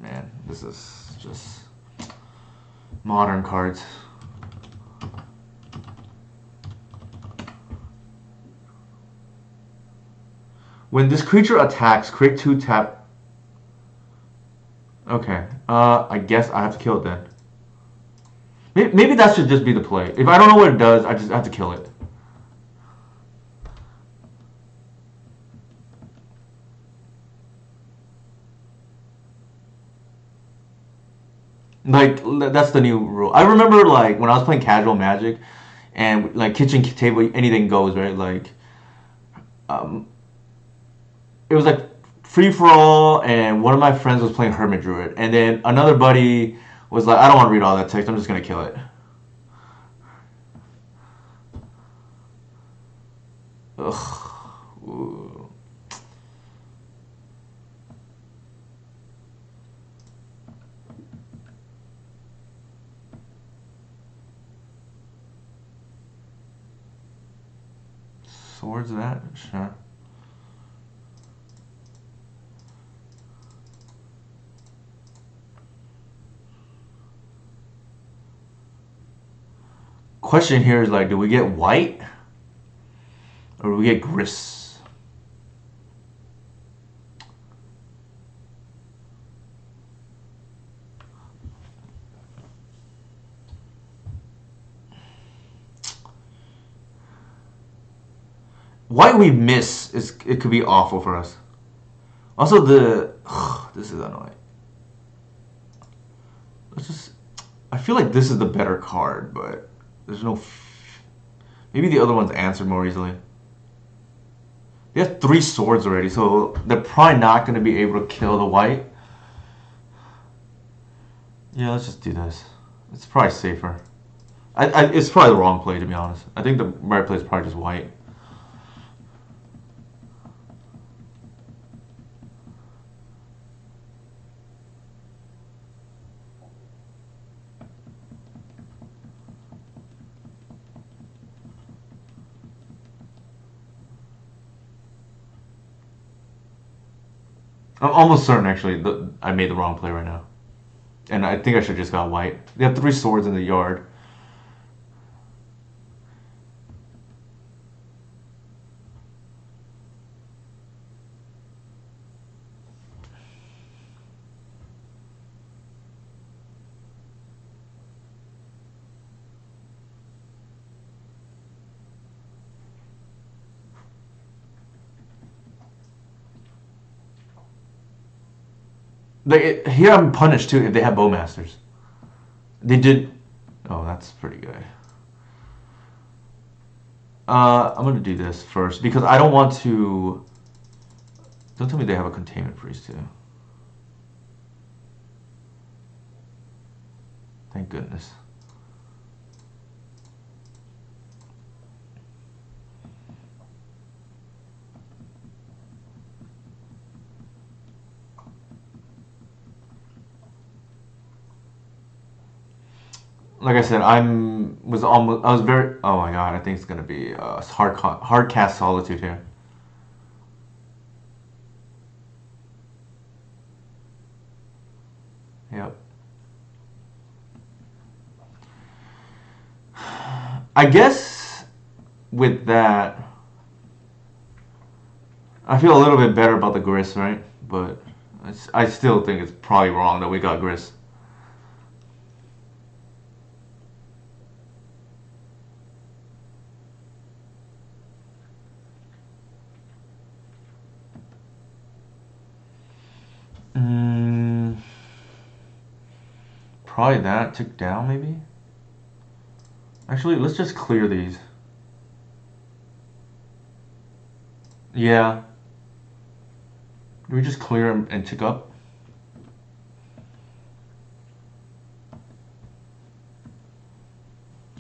Man, this is just modern cards. When this creature attacks, create 2 tap. Okay. I guess I have to kill it then. Maybe that should just be the play. If I don't know what it does, I just have to kill it. Like that's the new rule. I remember like when I was playing casual Magic, and like kitchen table, anything goes, right? Like, um, it was like free for all, and one of my friends was playing Hermit Druid, and then another buddy was like, I don't want to read all that text. I'm just gonna kill it. Ugh. Ooh. swords that? Sure. Question here is like, do we get white? Or do we get Gris? White we miss is it could be awful for us. Also this is annoying. Let's just I feel like this is the better card, but there's no maybe the other one's answered more easily. They have 3 swords already, so they're probably not going to be able to kill the white. Yeah, let's just do this. It's probably safer. It's probably the wrong play, to be honest. I think the right play is probably just white. I'm almost certain, actually, that I made the wrong play right now. And I think I should have just got white. They have 3 swords in the yard. Here I'm punished too if they have bowmasters. They did. Oh, that's pretty good. I'm gonna do this first because I don't want to. Don't tell me they have a containment priest too. Thank goodness. Like I said, I was very. Oh my god, I think it's gonna be hard cast solitude here. Yep. I guess with that, I feel a little bit better about the Gris, right? But I still think it's probably wrong that we got Gris. Probably that tick down, maybe. Actually, let's just clear these. Yeah. Do we just clear them and tick up?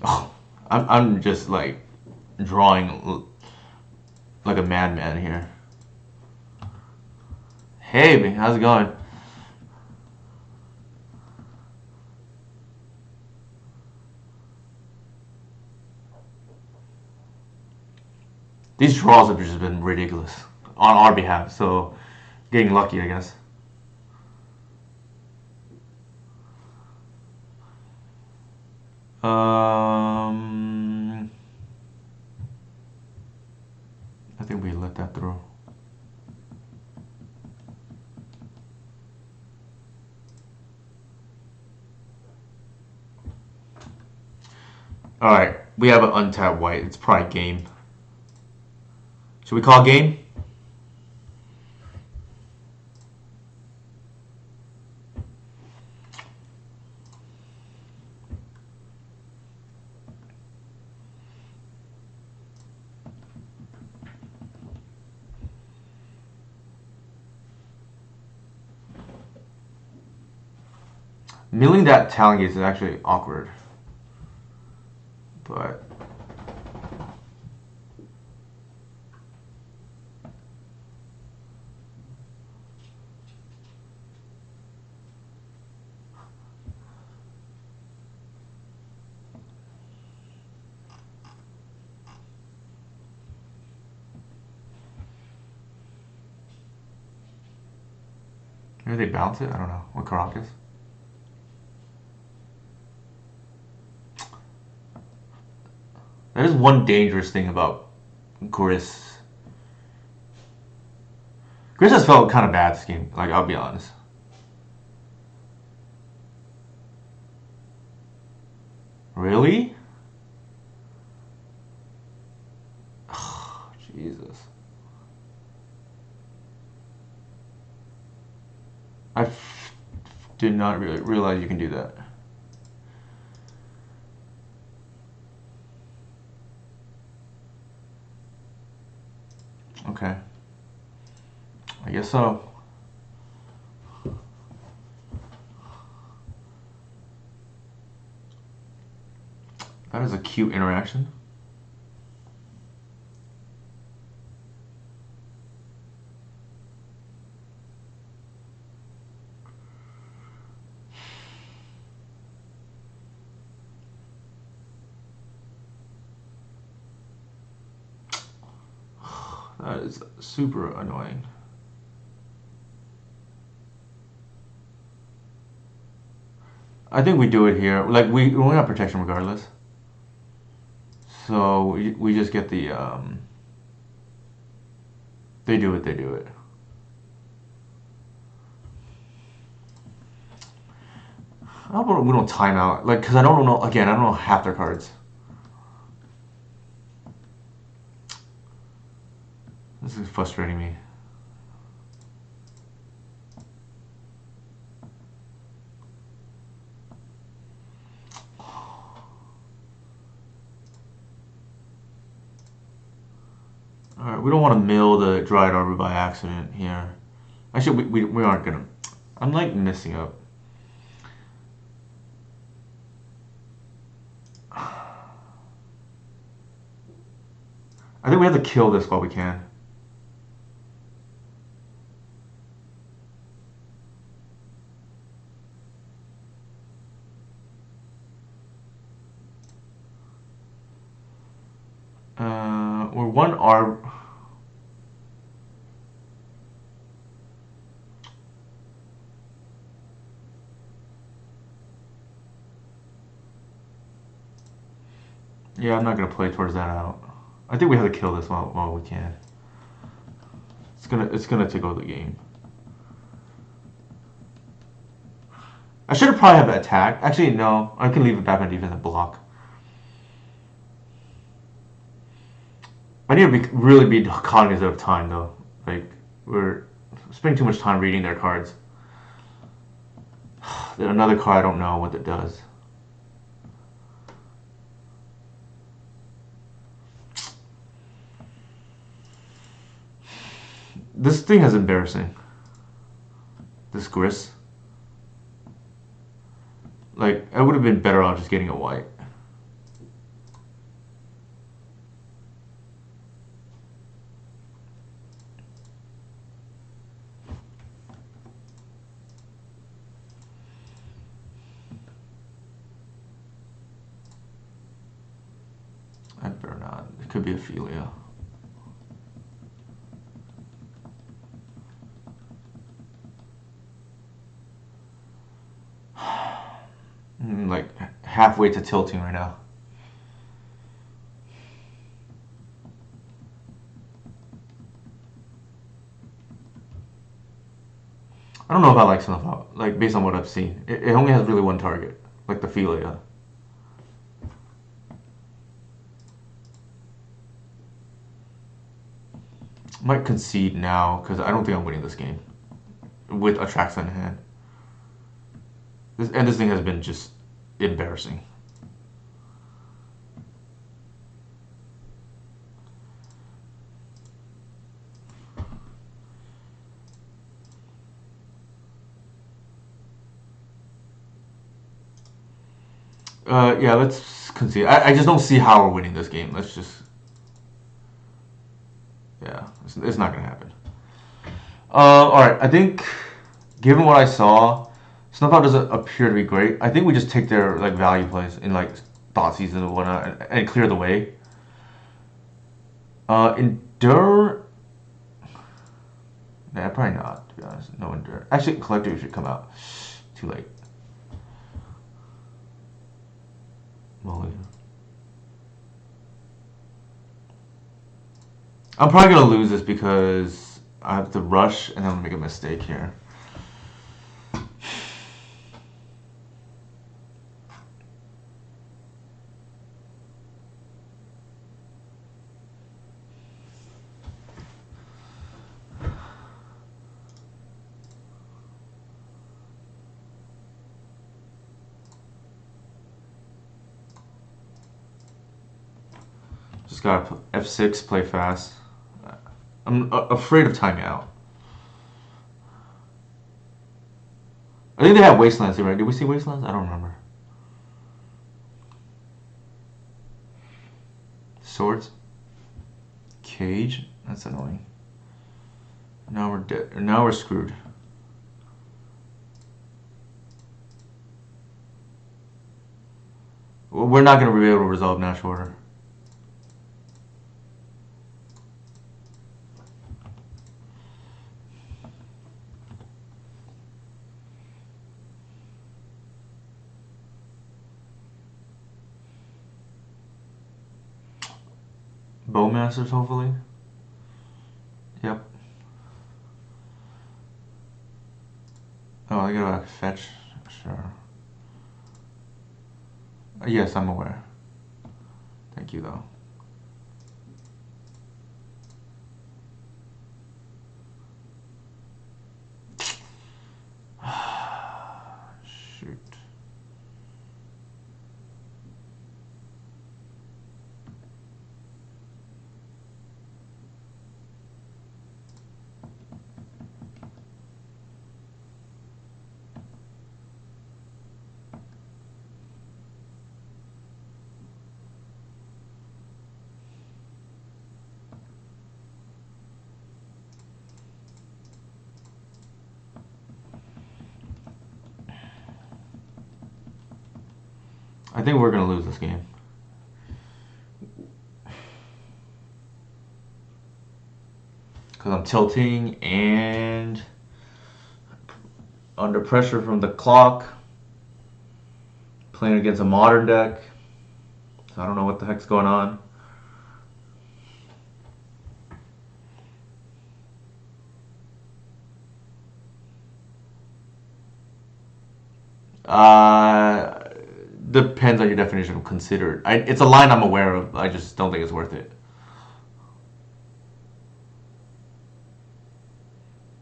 Oh, I'm just like drawing like a madman here. Hey, how's it going? These draws have just been ridiculous on our behalf, so getting lucky, I guess. I think we let that through. All right, we have an untapped white. It's probably game. Should we call game? Milling that talent gate is actually awkward. But Maybe they bounce it? I don't know. With Caracas. That is one dangerous thing about Gris. Gris has felt kind of bad this game, like, I'll be honest. Really? Jesus. Did not really realize you can do that. Okay. I guess so. That is a cute interaction. That is super annoying. I think we do it here. Like, we have protection regardless. So we just get the they do it. How about we don't time out? Like, because I don't know, again, I don't know half their cards. This is frustrating me. Alright, we don't want to mill the Dried Arbor by accident here. Actually, we aren't gonna. I'm like missing up. I think we have to kill this while we can. We're one arb. Yeah, I'm not gonna play towards that out. I think we have to kill this while we can. It's gonna take over the game. I should have probably have the attack. Actually, no. I can leave it back on defense and block. I need to really be cognizant of time, though. Like, we're spending too much time reading their cards. Another card, I don't know what it does. This thing is embarrassing. This Gris. Like, I would have been better off just getting a white. I better not. It could be Ophelia. Like halfway to tilting right now. I don't know if I like Snuff like based on what I've seen. It only has really one target, like the Ophelia. Might concede now because I don't think I'm winning this game with Atraxa in hand. This thing has been just embarrassing. Yeah, let's concede. I just don't see how we're winning this game. Let's just... Yeah, it's not going to happen. Alright, I think, given what I saw, Snuff Out doesn't appear to be great. I think we just take their like value plays in like Thoughtseize and whatnot and clear the way. Endure... Yeah, probably not, to be honest. No endurance. Actually, Collector should come out. Too late. Mulligan. I'm probably gonna lose this because I have to rush and I'm gonna make a mistake here. Just gotta F6, play fast. I'm afraid of timing out. I think they have Wastelands here, right? Did we see Wastelands? I don't remember. Swords. Cage. That's annoying. Now we're dead. Now we're screwed. We're not going to be able to resolve Nash Order. Bowmasters, hopefully. Yep. Oh, I gotta fetch. Sure. Yes, I'm aware. Thank you, though. Shoot. I think we're gonna lose this game. Because I'm tilting and under pressure from the clock. Playing against a modern deck. So I don't know what the heck's going on. Depends on your definition of considered. It's a line I'm aware of. I just don't think it's worth it.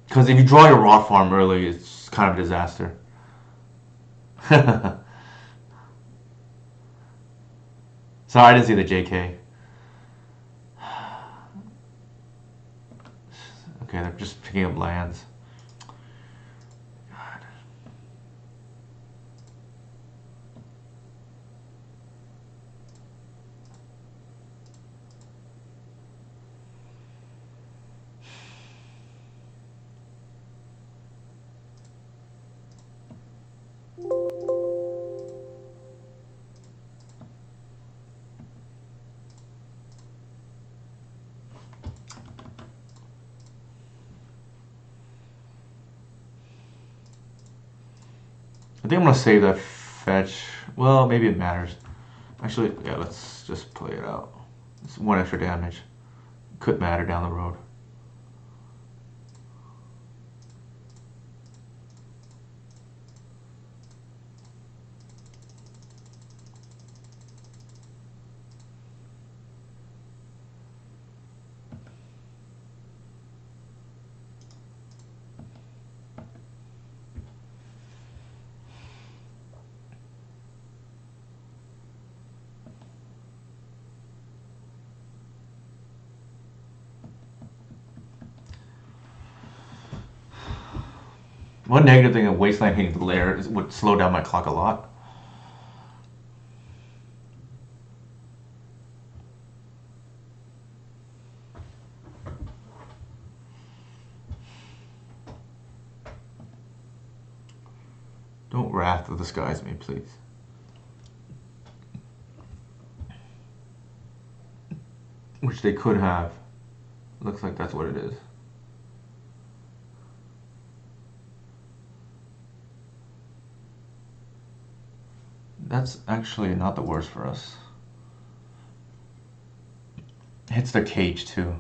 Because if you draw your raw farm early, it's kind of a disaster. Sorry, I didn't see the JK. Okay, they're just picking up lands. God. I think I'm gonna save that fetch. Well, maybe it matters. Actually, yeah, let's just play it out. It's one extra damage. Could matter down the road. One negative thing of Wasteland hitting the lair is would slow down my clock a lot. Don't Wrath of the Skies me, please. Which they could have. Looks like that's what it is. That's actually not the worst for us. Hits the cage too.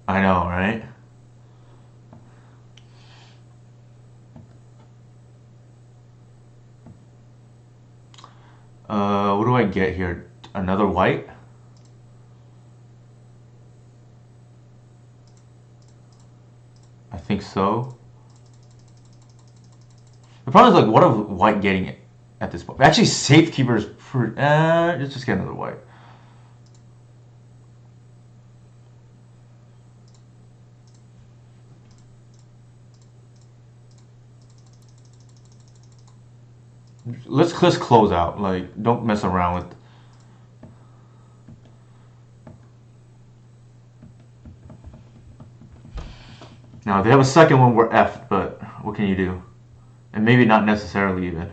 I know, right? What do I get here? Another white? I think so. The problem is, like, what are white getting it at this point? Actually, safekeeper is pretty... let's just get another white. Let's close out. Like, don't mess around with... Now, if they have a second one, we're effed, but what can you do? And maybe not necessarily even.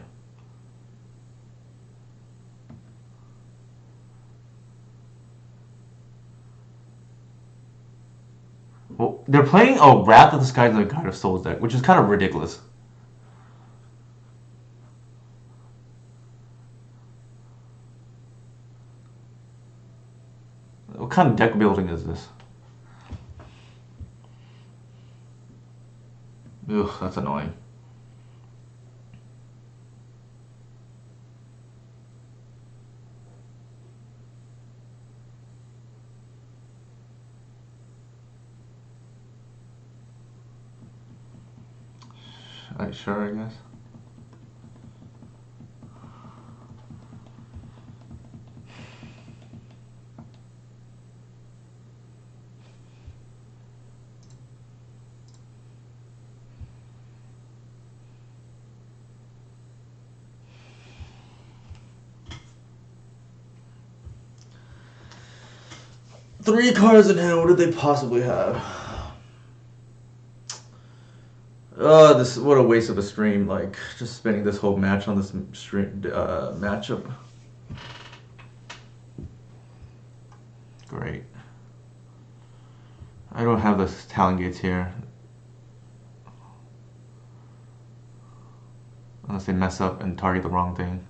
Well, they're playing a Wrath of the Skies and the God of Souls deck, which is kind of ridiculous. What kind of deck building is this? Ugh, that's annoying. Sure, I guess. Three cards in hand. What did they possibly have? This, what a waste of a stream. Like, just spending this whole match on this stream matchup. Great. I don't have the talent gates here. Unless they mess up and target the wrong thing.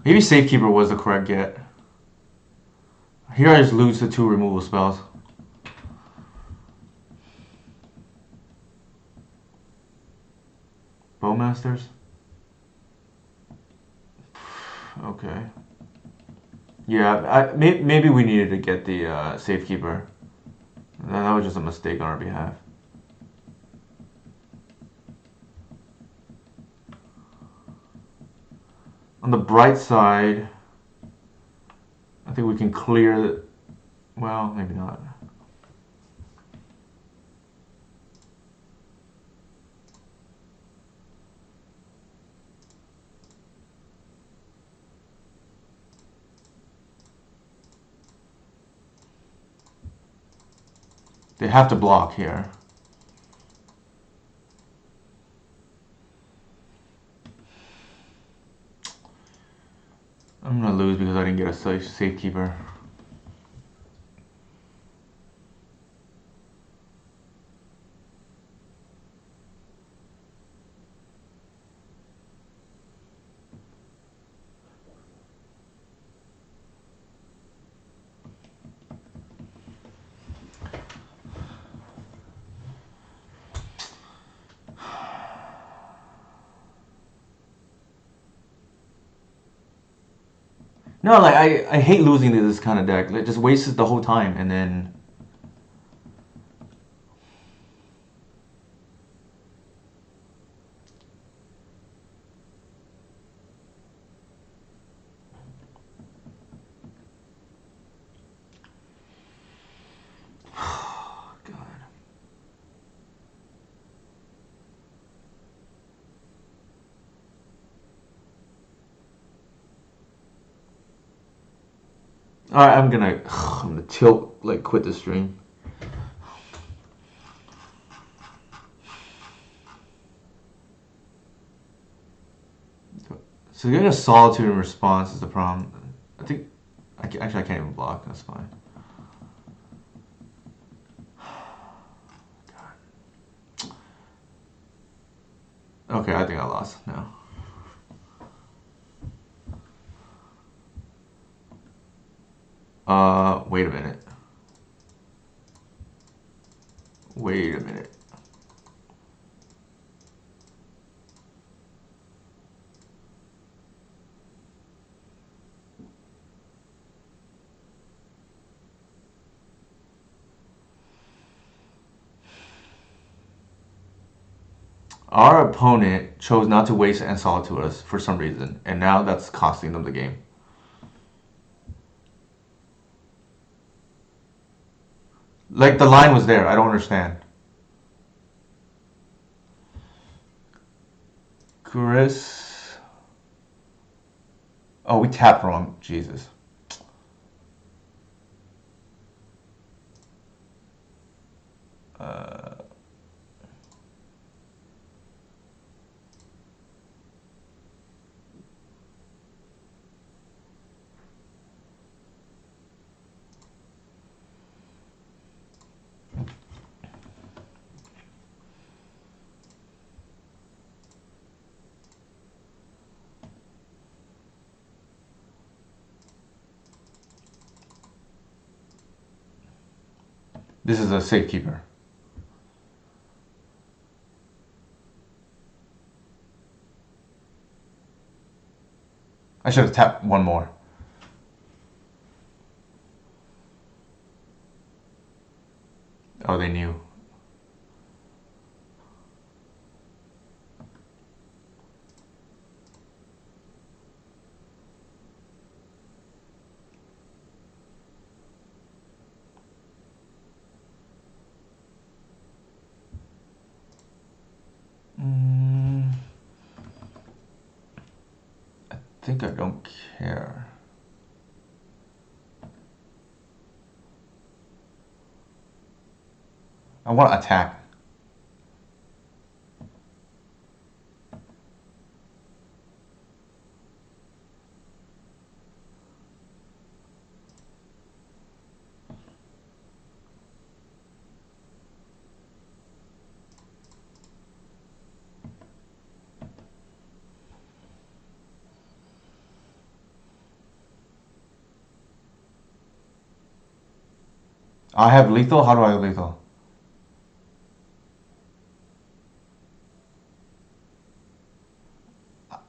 Maybe Safekeeper was the correct get. Here I just lose the 2 removal spells. Bowmasters? Okay. Yeah, maybe we needed to get the Safekeeper. That was just a mistake on our behalf. On the bright side, I think we can clear... Well, maybe not. They have to block here. I'm gonna lose because I didn't get a Safekeeper. No, like I hate losing to this kind of deck. It just wastes the whole time and then... Alright, I'm gonna tilt, like, quit the stream. So getting a solitude in response is the problem. I think, actually I can't even block, that's fine. Okay, I think I lost now. Wait a minute. Wait a minute. Our opponent chose not to waste and solitude us for some reason, and now that's costing them the game. Like, the line was there, I don't understand. Chris... Oh, we tapped wrong, Jesus. This is a safekeeper. I should have tapped one more. Oh, they knew. I think I don't care. I want to attack. I have lethal? How do I have lethal?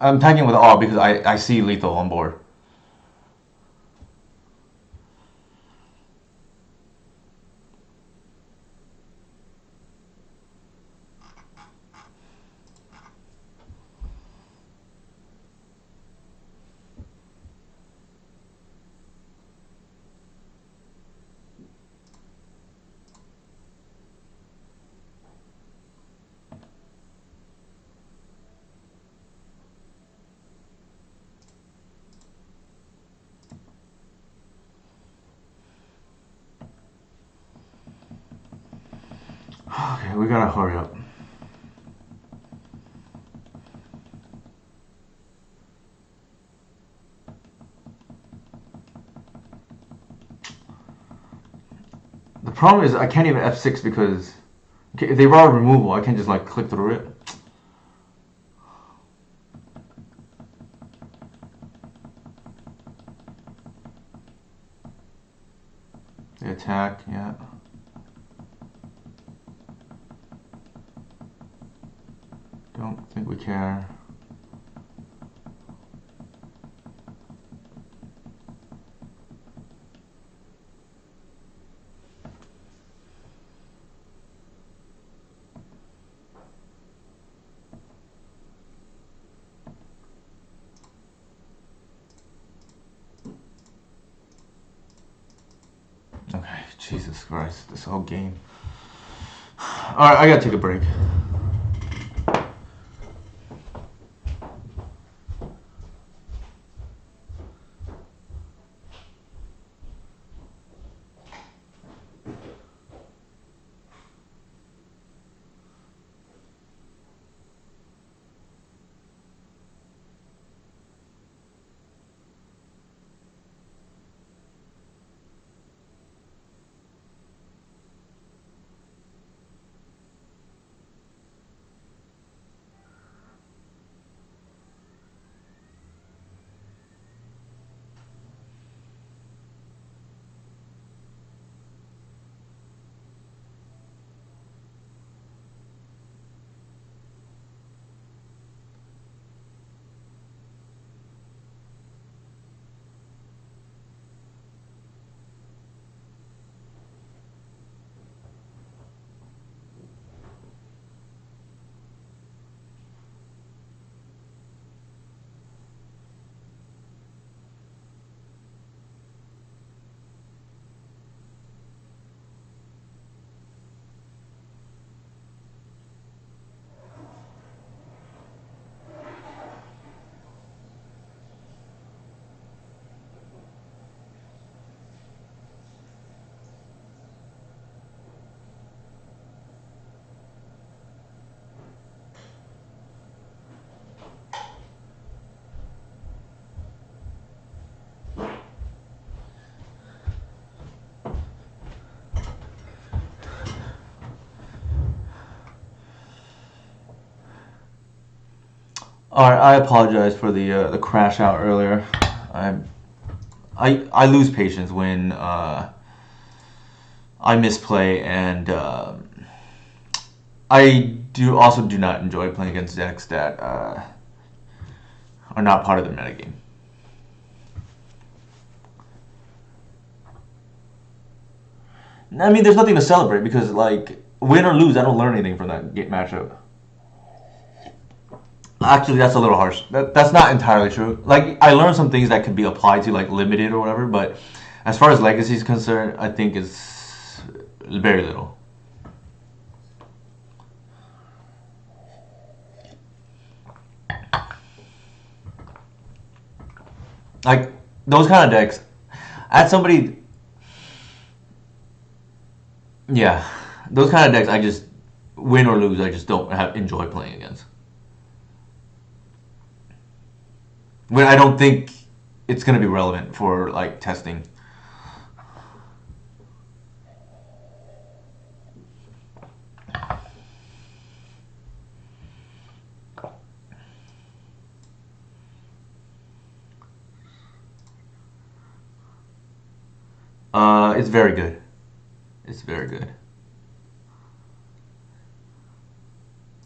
I'm tagging with all because I see lethal on board. Okay, we gotta hurry up. The problem is I can't even F6 because if they route removal, I can just like click through it. They attack, yeah. Don't think we care. Okay, Jesus Christ, this whole game. Alright, I gotta take a break. All right, I apologize for the crash out earlier. I'm I lose patience when I misplay, and I do not enjoy playing against decks that are not part of the metagame. I mean, there's nothing to celebrate because, like, win or lose, I don't learn anything from that matchup. Actually, that's a little harsh. That's not entirely true. Like, I learned some things that could be applied to, like, limited or whatever, but as far as legacy is concerned, I think it's very little. Like, those kind of decks, I had somebody, yeah, those kind of decks, I just, win or lose, I just don't enjoy playing against. When I don't think it's going to be relevant for, like, testing. It's very good. It's very good.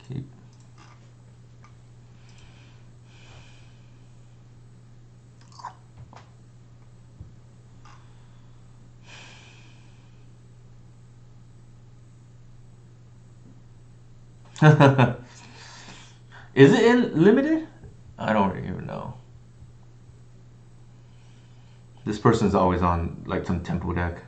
Keep. Is it in limited? I don't even know. This person's always on like some tempo deck.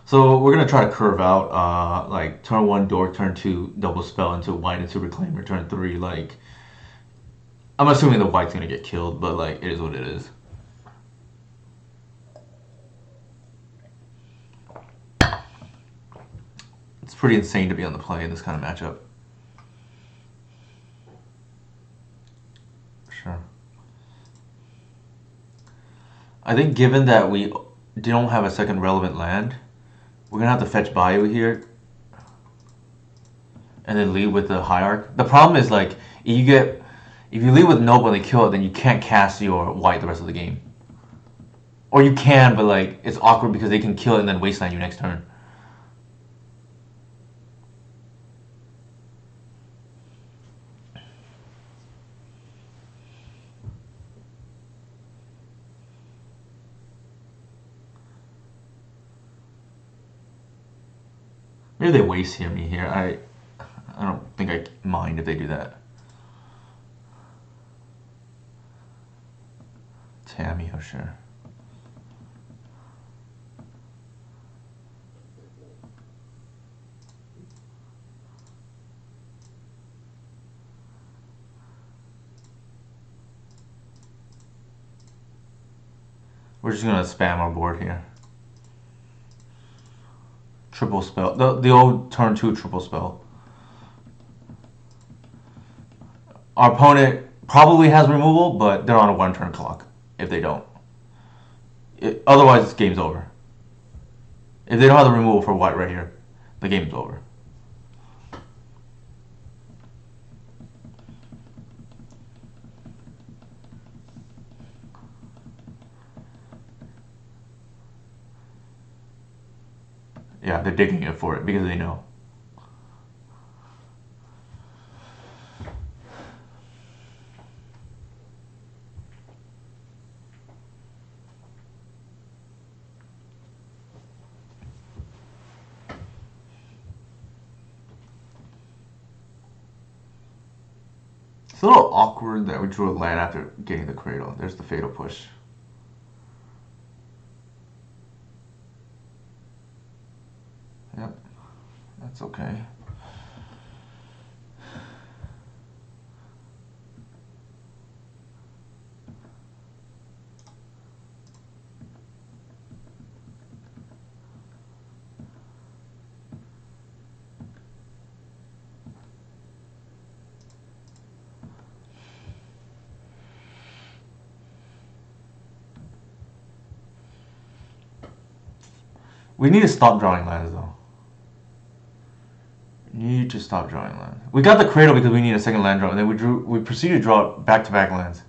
So we're gonna try to curve out like turn 1 dork, turn 2 double spell into white into reclaimer, turn 3 like I'm assuming the white's gonna get killed, but like it is what it is. It's pretty insane to be on the play in this kind of matchup. Sure. I think given that we don't have a second relevant land, we're gonna have to fetch Bayou here and then lead with the Hierarch. The problem is like if you lead with Noble and they kill it, then you can't cast your white the rest of the game. Or you can, but like it's awkward because they can kill it and then wasteland you next turn. Maybe they waste me here. I don't think I mind if they do that. Tammy, oh sure. We're just gonna spam our board here. Triple spell. The old turn 2 triple spell. Our opponent probably has removal, but they're on a 1 turn clock if they don't. Otherwise, game's over. If they don't have the removal for white right here, the game's over. Yeah, they're digging it for it because they know. It's a little awkward that we drew a land after getting the Cradle. There's the Fatal Push. Yep, that's okay. We need to stop drawing lands, though. Need to stop drawing lands. We got the Cradle because we need a second land draw, and then we proceeded to draw back-to-back lands.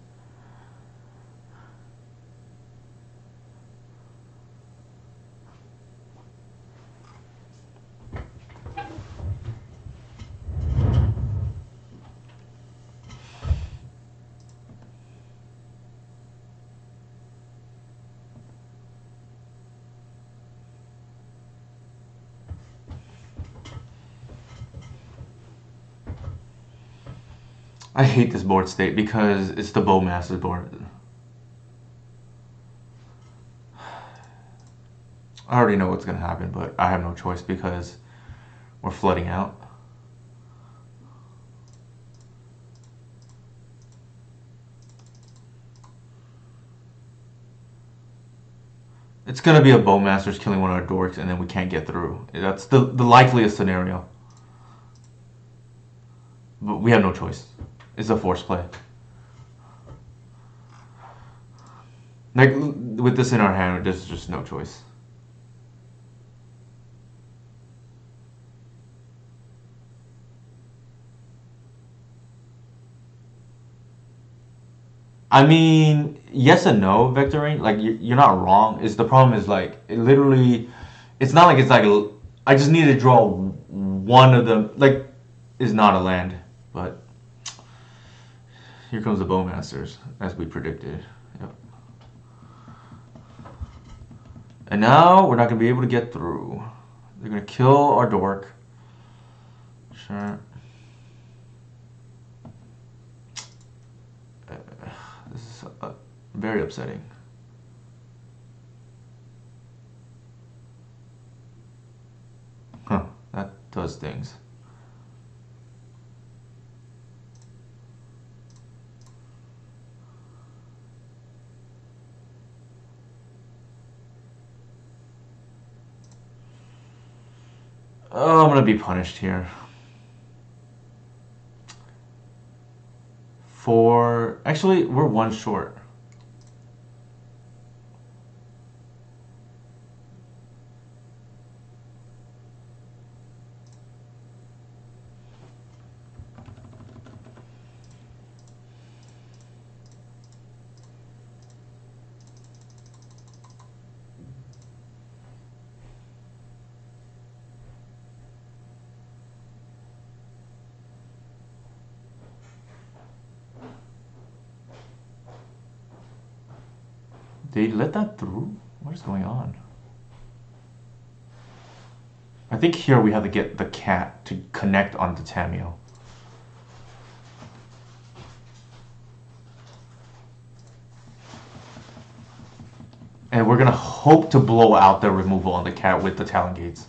I hate this board state because it's the Bowmaster's board. I already know what's going to happen, but I have no choice because we're flooding out. It's going to be a Bowmaster's killing one of our dorks and then we can't get through. That's the likeliest scenario. But we have no choice. It's a force play. Like, with this in our hand, there's just no choice. I mean, yes and no, Vector Rain. Like, you're not wrong. The problem is, like, it literally, it's not like it's like, I just need to draw one of them. Like, is not a land, but here comes the Bowmasters, as we predicted. Yep. And now we're not going to be able to get through. They're going to kill our dork. Sure. This is very upsetting. Huh, that does things. Oh, I'm gonna be punished here. Actually, we're one short. They let that through? What is going on? I think here we have to get the cat to connect onto Tamiyo. And we're gonna hope to blow out the removal on the cat with the Talon Gates.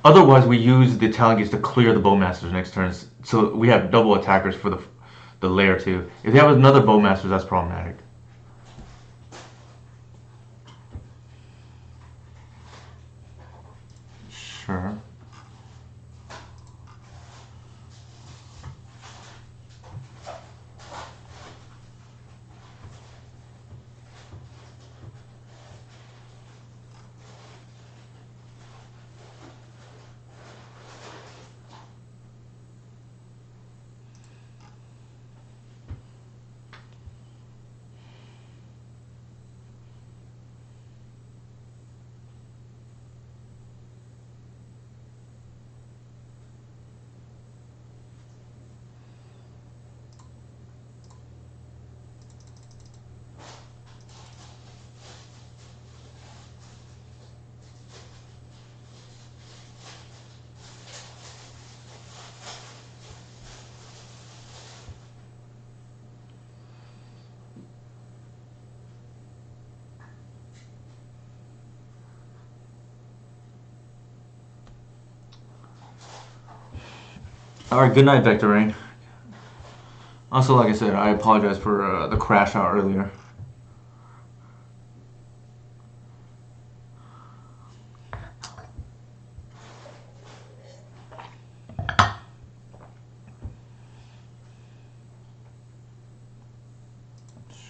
Otherwise, we use the Talon Gates to clear the Bowmasters next turn, so we have double attackers for the layer 2. If they have another Bowmasters, that's problematic. Sure. Alright, good night, Vector Rain. Also, like I said, I apologize for the crash out earlier.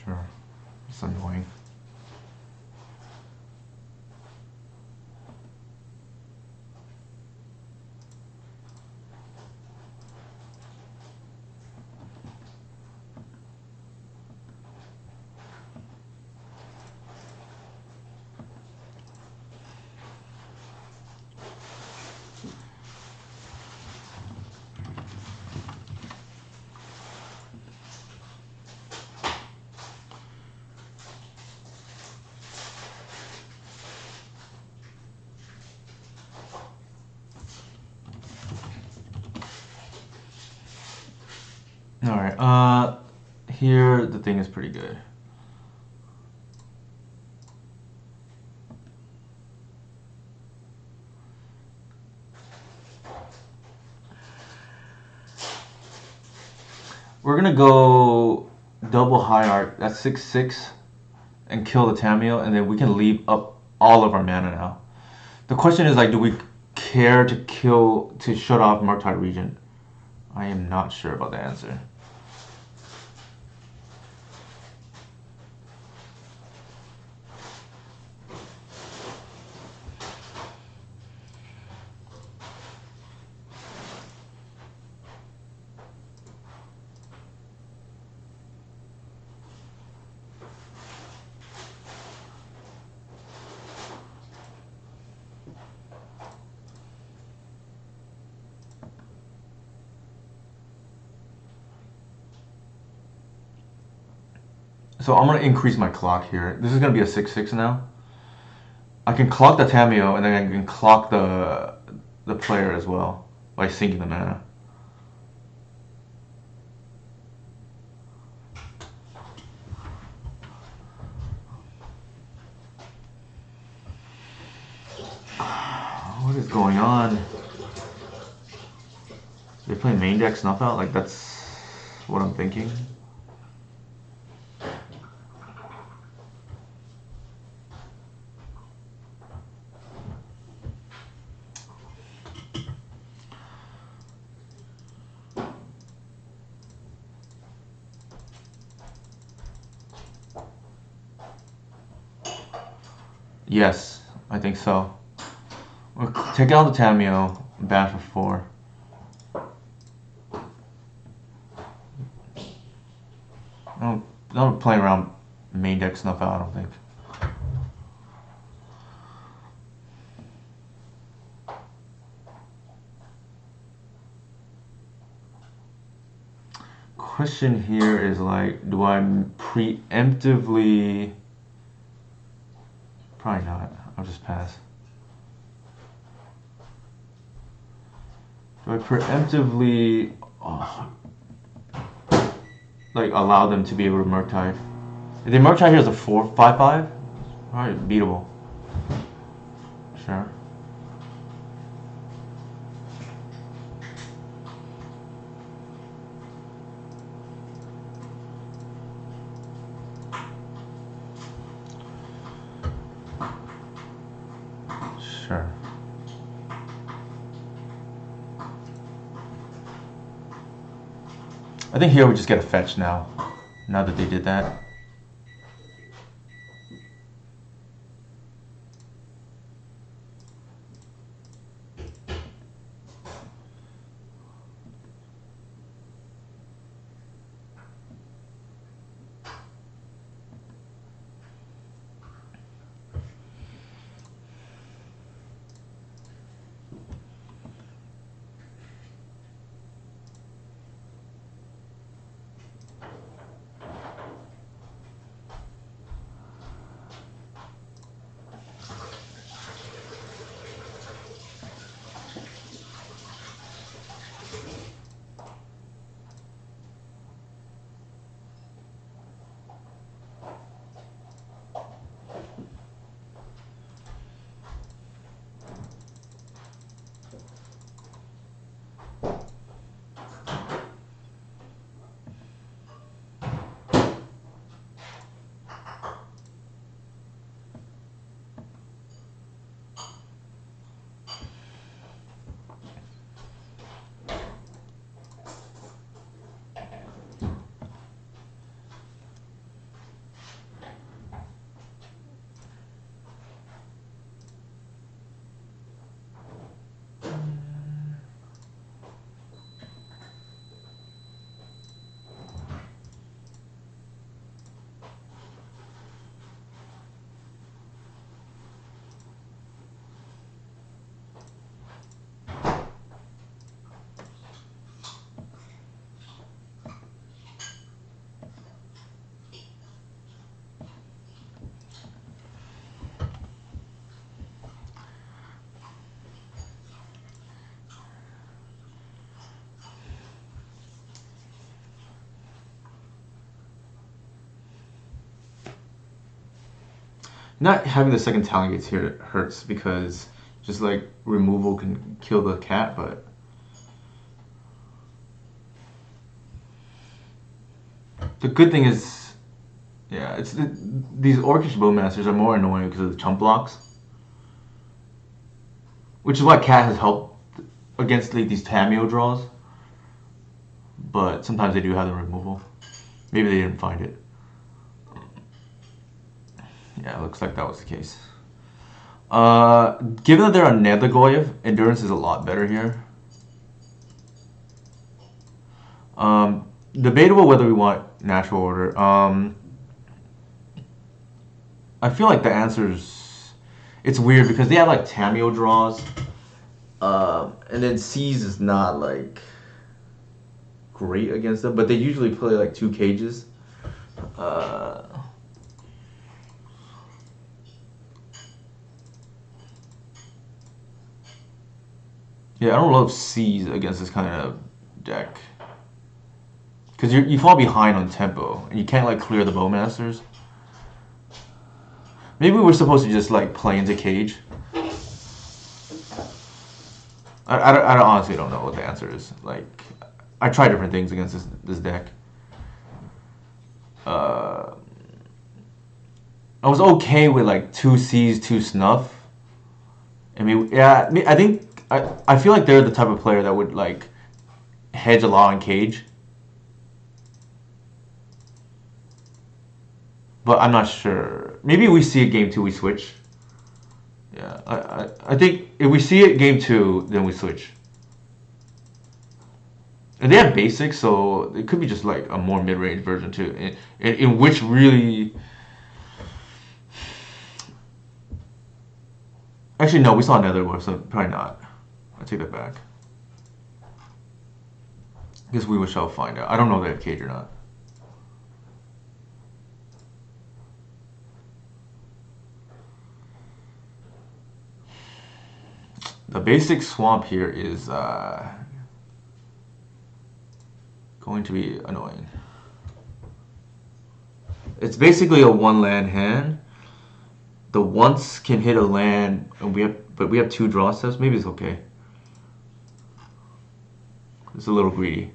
Sure. It's annoying. Alright, here the thing is pretty good. We're gonna go double high art, that's 6/6, and kill the Tamio, and then we can leave up all of our mana now. The question is, like, do we care to kill, to shut off Murktide Regent? I am not sure about the answer. So I'm gonna increase my clock here. This is gonna be a 6/6 now. I can clock the Tamio, and then I can clock the player as well by sinking the mana. What is going on? They play main deck snuff out? Like, that's what I'm thinking. Yes, I think so. We'll take out the Tamio, ban for 4. I don't play around main deck snuff out, I don't think. Question here is, like, do I preemptively... Probably not. I'll just pass. Do I preemptively like allow them to be able to Murktide? If they Murktide here as a 4/5/5, alright, beatable. Sure. Sure. I think here we just get a fetch now that they did that. Not having the second Talon Gates here hurts because just like removal can kill the cat, but the good thing is, yeah, these Orcish Bowmasters are more annoying because of the chump blocks, which is why cat has helped against like these Tamio draws. But sometimes they do have the removal. Maybe they didn't find it. Yeah, it looks like that was the case. Given that they're on Nethergoyev, endurance is a lot better here. Debatable whether we want natural order. I feel like the answer's... It's weird because they have like Tamio draws. And then Seize is not like great against them, but they usually play like 2 cages. Yeah, I don't love Seize against this kind of deck. Because you fall behind on tempo, and you can't like clear the Bowmasters. Maybe we're supposed to just like play into cage. I honestly don't know what the answer is. Like, I tried different things against this deck. I was okay with like 2 C's, 2 Snuff. I mean, yeah, I think I feel like they're the type of player that would like hedge a lot on cage. But I'm not sure. Maybe we see it game 2, we switch. Yeah, I think if we see it game 2, then we switch. And they have basics, so it could be just like a more mid-range version too, in which really... Actually, no, we saw another one, so probably not. I take that back. I guess we shall find out. I don't know if they have cage or not. The basic swamp here is going to be annoying. It's basically a 1-land hand. The once can hit a land, and we have 2 draw steps. Maybe it's okay. It's a little greedy.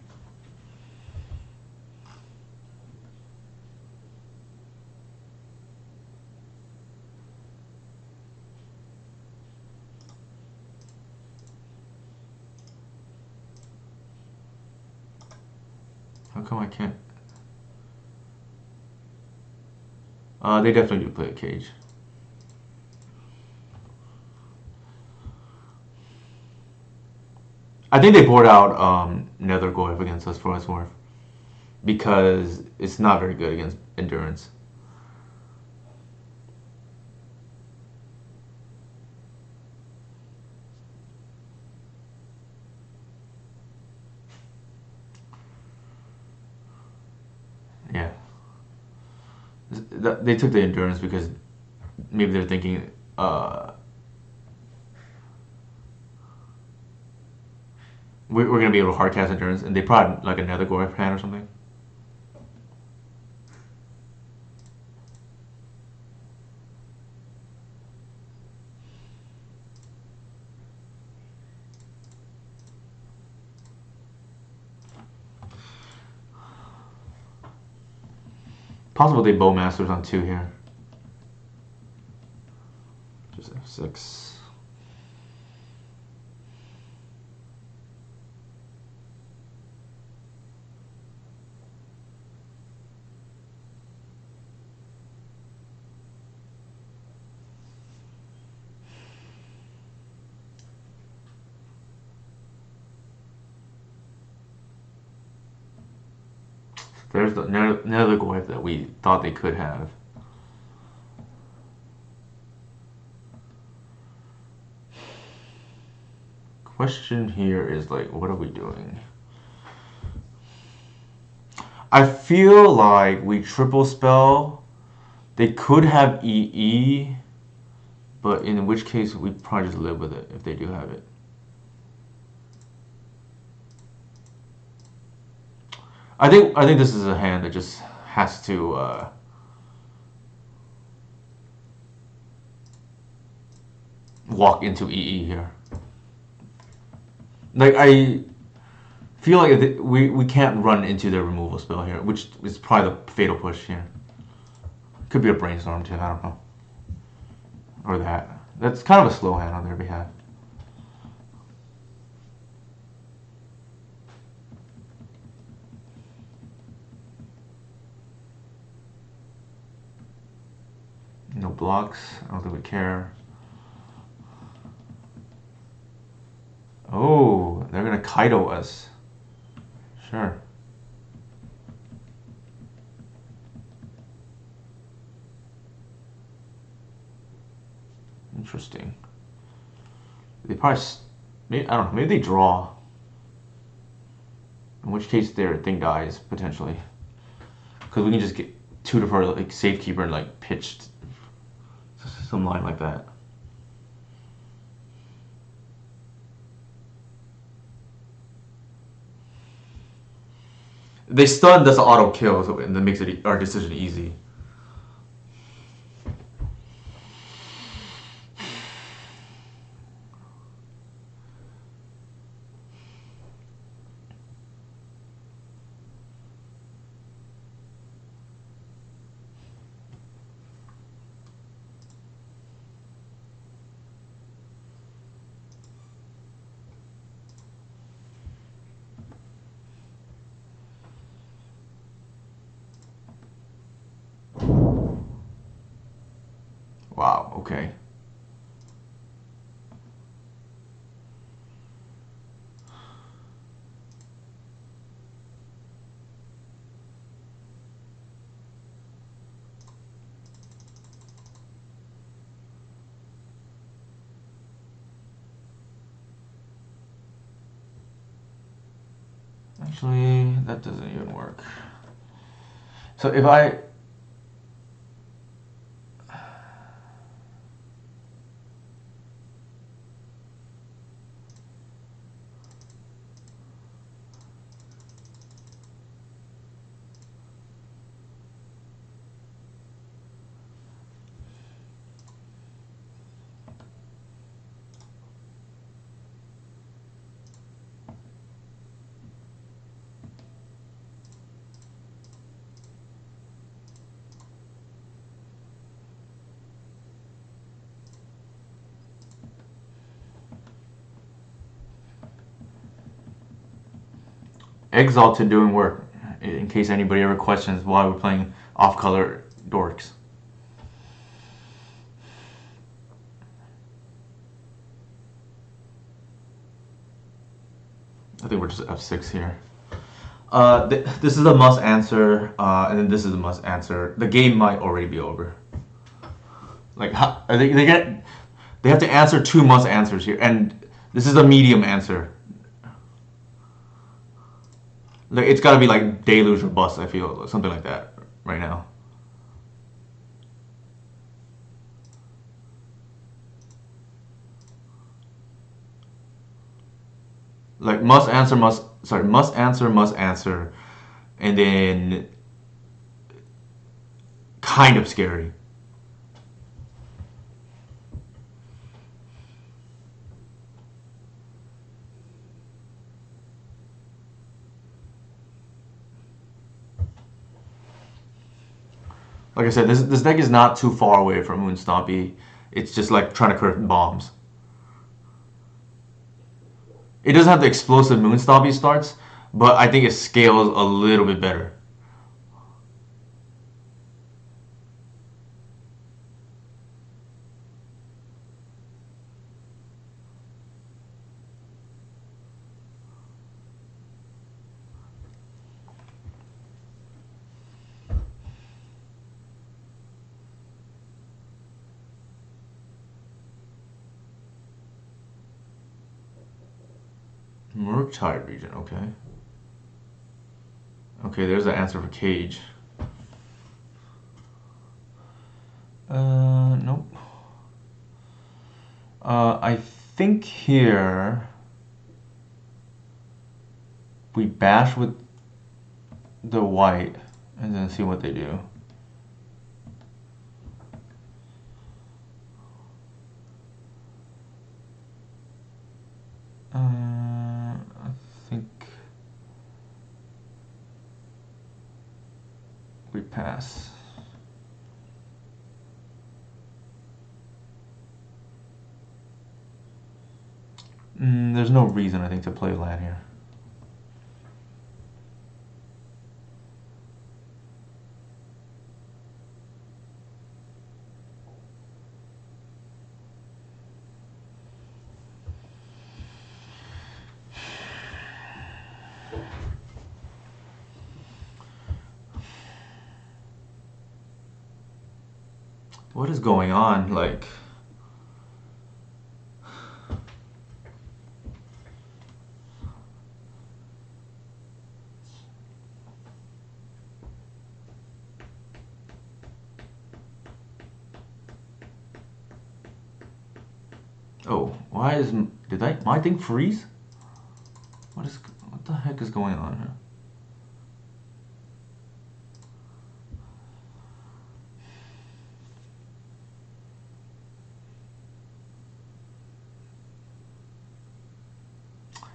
How come I can't? They definitely do play a cage. I think they board out Nethergoyev against us for Westworth because it's not very good against endurance. Yeah. They took the endurance because maybe they're thinking we're going to be able to hardcast endurance, and they probably like another Nethergoyev hand or something. Possible they Bowmasters on 2 here. Just F6. There's the Nethergoyev that we thought they could have. Question here is like, what are we doing? I feel like we triple spell. They could have EE, but in which case we probably just live with it if they do have it. I think this is a hand that just has to walk into EE here. Like, I feel like we can't run into the removal spell here, which is probably the fatal push here. Could be a brainstorm too, I don't know. Or that. That's kind of a slow hand on their behalf. No blocks. I don't think we care. Oh, they're gonna Kaido us. Sure. Interesting. They probably, maybe, I don't know, maybe they draw. In which case their thing dies, potentially. Because we can just get tutor for like safekeeper and like pitched some line like that. They stun, that's an auto kill, so, and that makes it our decision easy. Wow, okay. Actually, that doesn't even work. So if I... Exalted doing work, in case anybody ever questions why we're playing off-color dorks. I think we're just F6 here. This is a must answer, and then this is a must answer. The game might already be over. Like, they have to answer two must answers here, and this is a medium answer. Like, it's got to be like deluge or bust. I feel something like that right now. Like must answer, must answer, and then kind of scary. Like I said, this deck is not too far away from Moonstompy. It's just like trying to curve bombs. It doesn't have the explosive Moonstompy starts, but I think it scales a little bit better. Murktide region, okay. Okay, there's the answer for Cage. Nope. I think here we bash with the white and then see what they do. I think we pass. There's no reason, I think, to play land here. What is going on? Like, oh, why is my thing freeze? What the heck is going on here?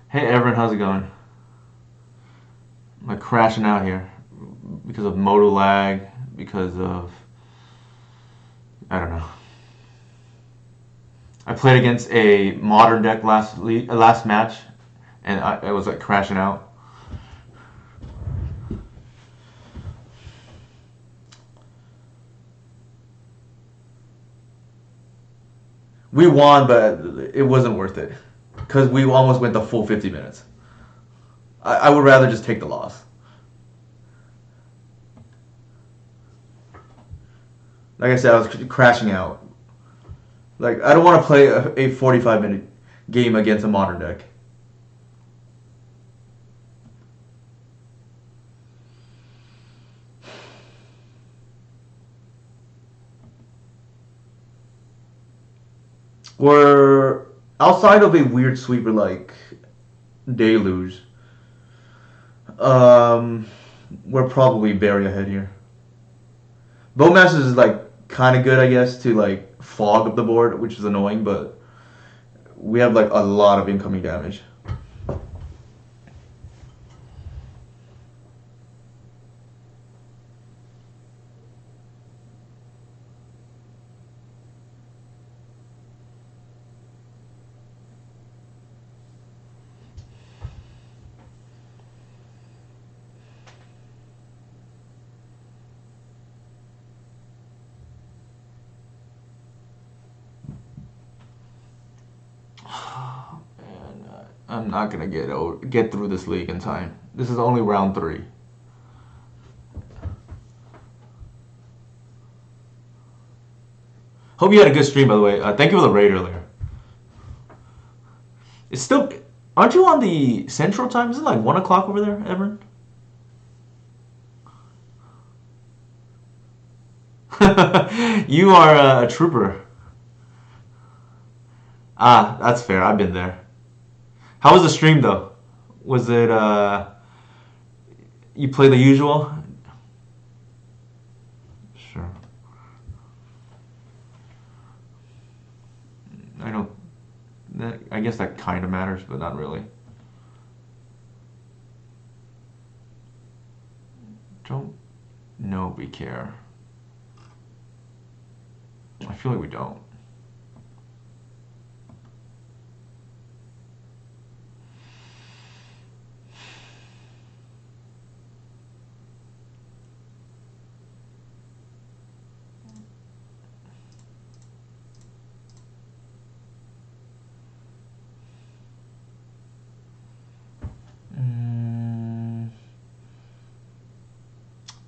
Hey Everett, how's it going? I'm like crashing out here because of modal lag, because of I don't know. I played against a modern deck last match, and I was like crashing out. We won, but it wasn't worth it because we almost went the full 50 minutes. I would rather just take the loss. Like I said, I was crashing out. Like, I don't want to play a 45-minute game against a modern deck. We're outside of a weird sweeper like Deluge. We're probably very ahead here. Bowmasters is like kind of good, I guess, to like fog up the board, which is annoying, but we have like a lot of incoming damage. I'm not gonna get through this league in time. This is only round 3. Hope you had a good stream, by the way. Thank you for the raid earlier. It's still. Aren't you on the Central Time? Is it like 1 o'clock over there, Everett? You are a trooper. Ah, that's fair. I've been there. How was the stream though? Was it you play the usual? Sure. I don't I guess that kind of matters, but not really. Don't know we care. I feel like we don't.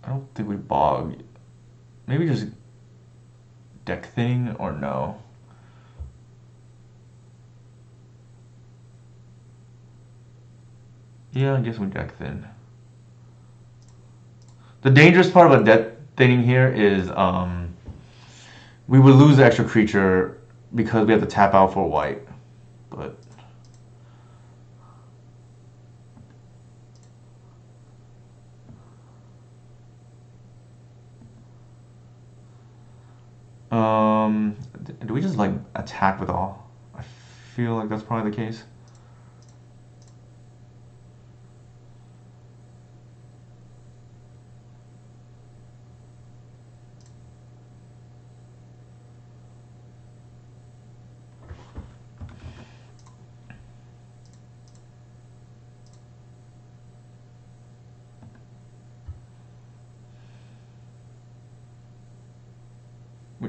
I don't think we bog. Maybe just deck thing or no. Yeah, I guess we deck thin. The dangerous part about deck thinning here is we would lose the extra creature because we have to tap out for white. But do we just like attack with all? I feel like that's probably the case.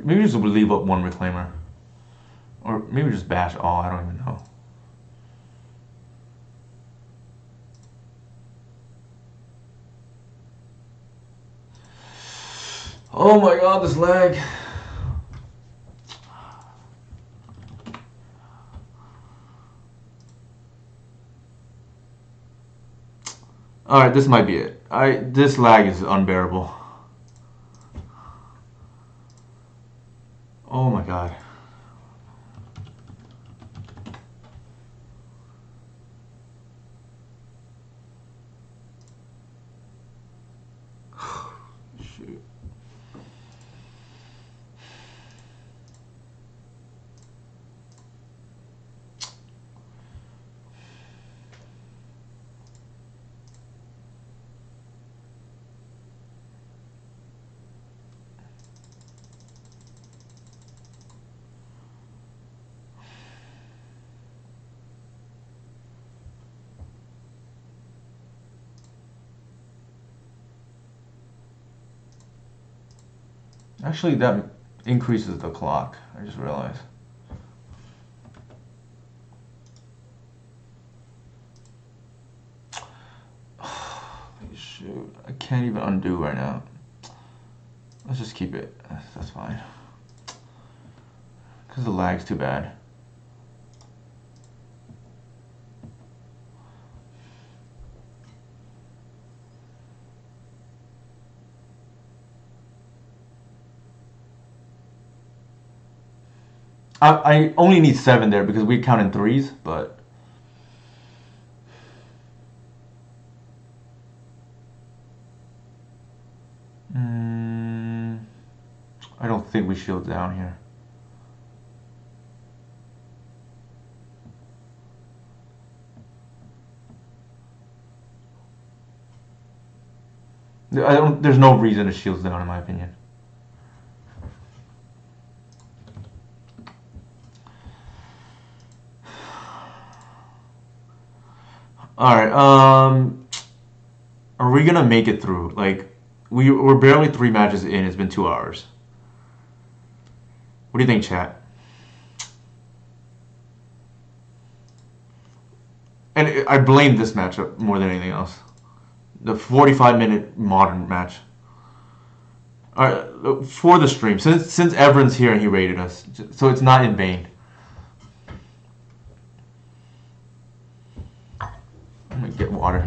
Maybe just leave up one Reclaimer. Or maybe just bash all, I don't even know. Oh my god, this lag. Alright, this might be it. This lag is unbearable. Oh my god. Shoot. Actually, that increases the clock. I just realized. Shoot, I can't even undo right now. Let's just keep it. That's fine. Because the lag's too bad. I only need 7 there because we count in 3s, but I don't think we shield down here. There's no reason to shield down in my opinion. Alright, are we gonna make it through? Like, we're barely 3 matches in, it's been 2 hours. What do you think, chat? And I blame this matchup more than anything else. The 45-minute modern match. Alright, for the stream, since Everon's here and he rated us, so it's not in vain. I'm gonna get water.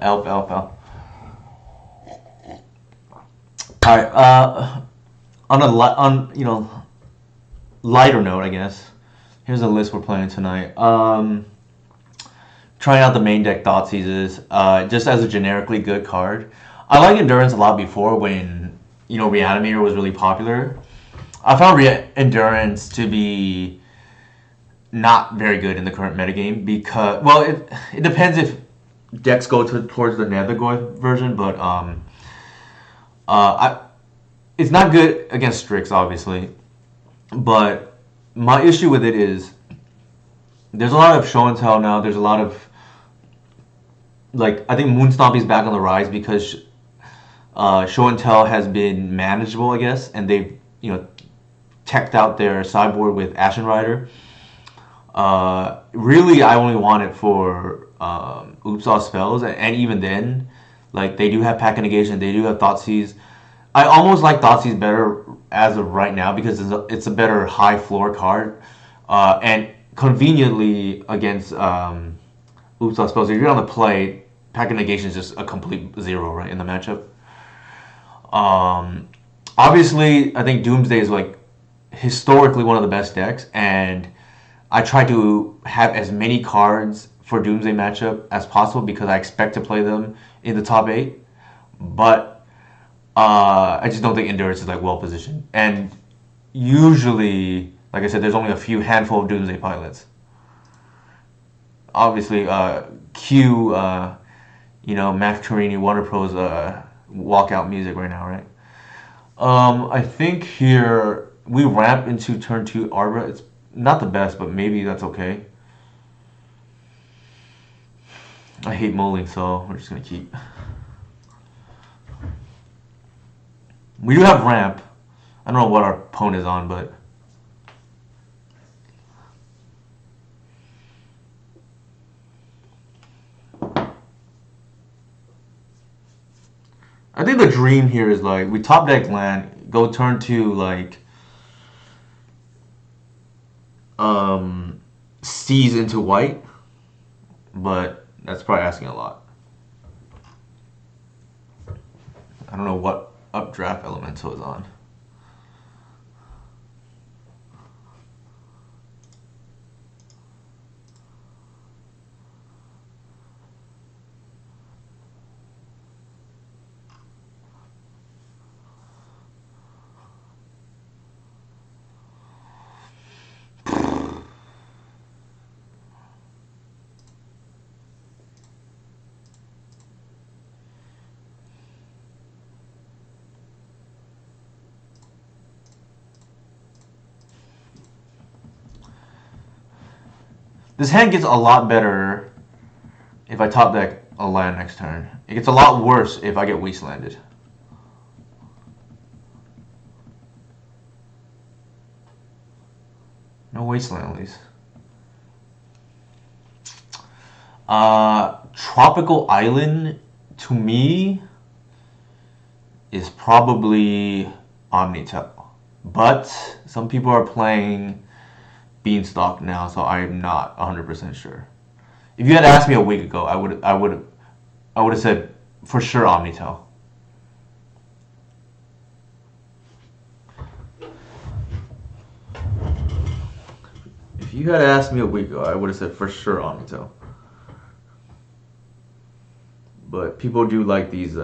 Help. Alright, on lighter note, I guess. Here's a list we're playing tonight. Trying out the main deck Thoughtseizes, just as a generically good card. I like Endurance a lot before when Reanimator was really popular. I found Endurance to be not very good in the current metagame because, well, it depends if decks go towards the Nethergoyf version, but it's not good against Strix, obviously. But my issue with it is there's a lot of show and tell now. There's a lot of, like, I think Moonstompy's back on the rise because show and tell has been manageable, I guess, and they've teched out their sideboard with Ashen Rider. Really, I only want it for Orzhov spells, and even then, like, they do have Pack and Negation, they do have Thoughtseize. I almost like Thoughtseize better as of right now because it's a better high floor card, and conveniently against Orzhov spells. If you're on the play, Pack and Negation is just a complete 0, right, in the matchup. Obviously, I think Doomsday is like historically one of the best decks, and I try to have as many cards for Doomsday matchup as possible because I expect to play them in the top 8. But I just don't think Endurance is like well positioned. And usually, like I said, there's only a few handful of Doomsday pilots. Obviously, Q Max Carini, Wonder Pro's walkout music right now, right? I think here we ramp into turn 2 Arbor. It's not the best, but maybe that's okay. I hate mulling, so we're just gonna keep. We do have ramp. I don't know what our pawn is on, but I think the dream here is like we top deck land, go turn 2 like seize into white, but that's probably asking a lot. I don't know what updraft elemental is on. This hand gets a lot better if I top deck a land next turn. It gets a lot worse if I get wastelanded. No wasteland, at least. Tropical Island, to me, is probably Omnitel. But some people are playing Beanstalk now, so I'm not 100% sure. If you had asked me a week ago, I would have said for sure Omnitel. If you had asked me a week ago, I would have said for sure Omnitel. But people do like these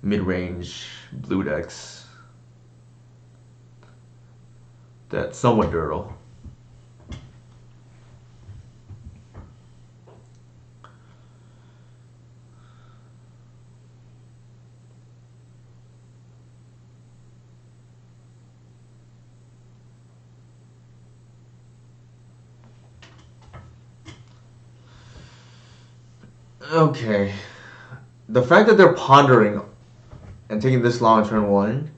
mid-range blue decks that's somewhat durable. Okay. The fact that they're pondering and taking this long on turn 1,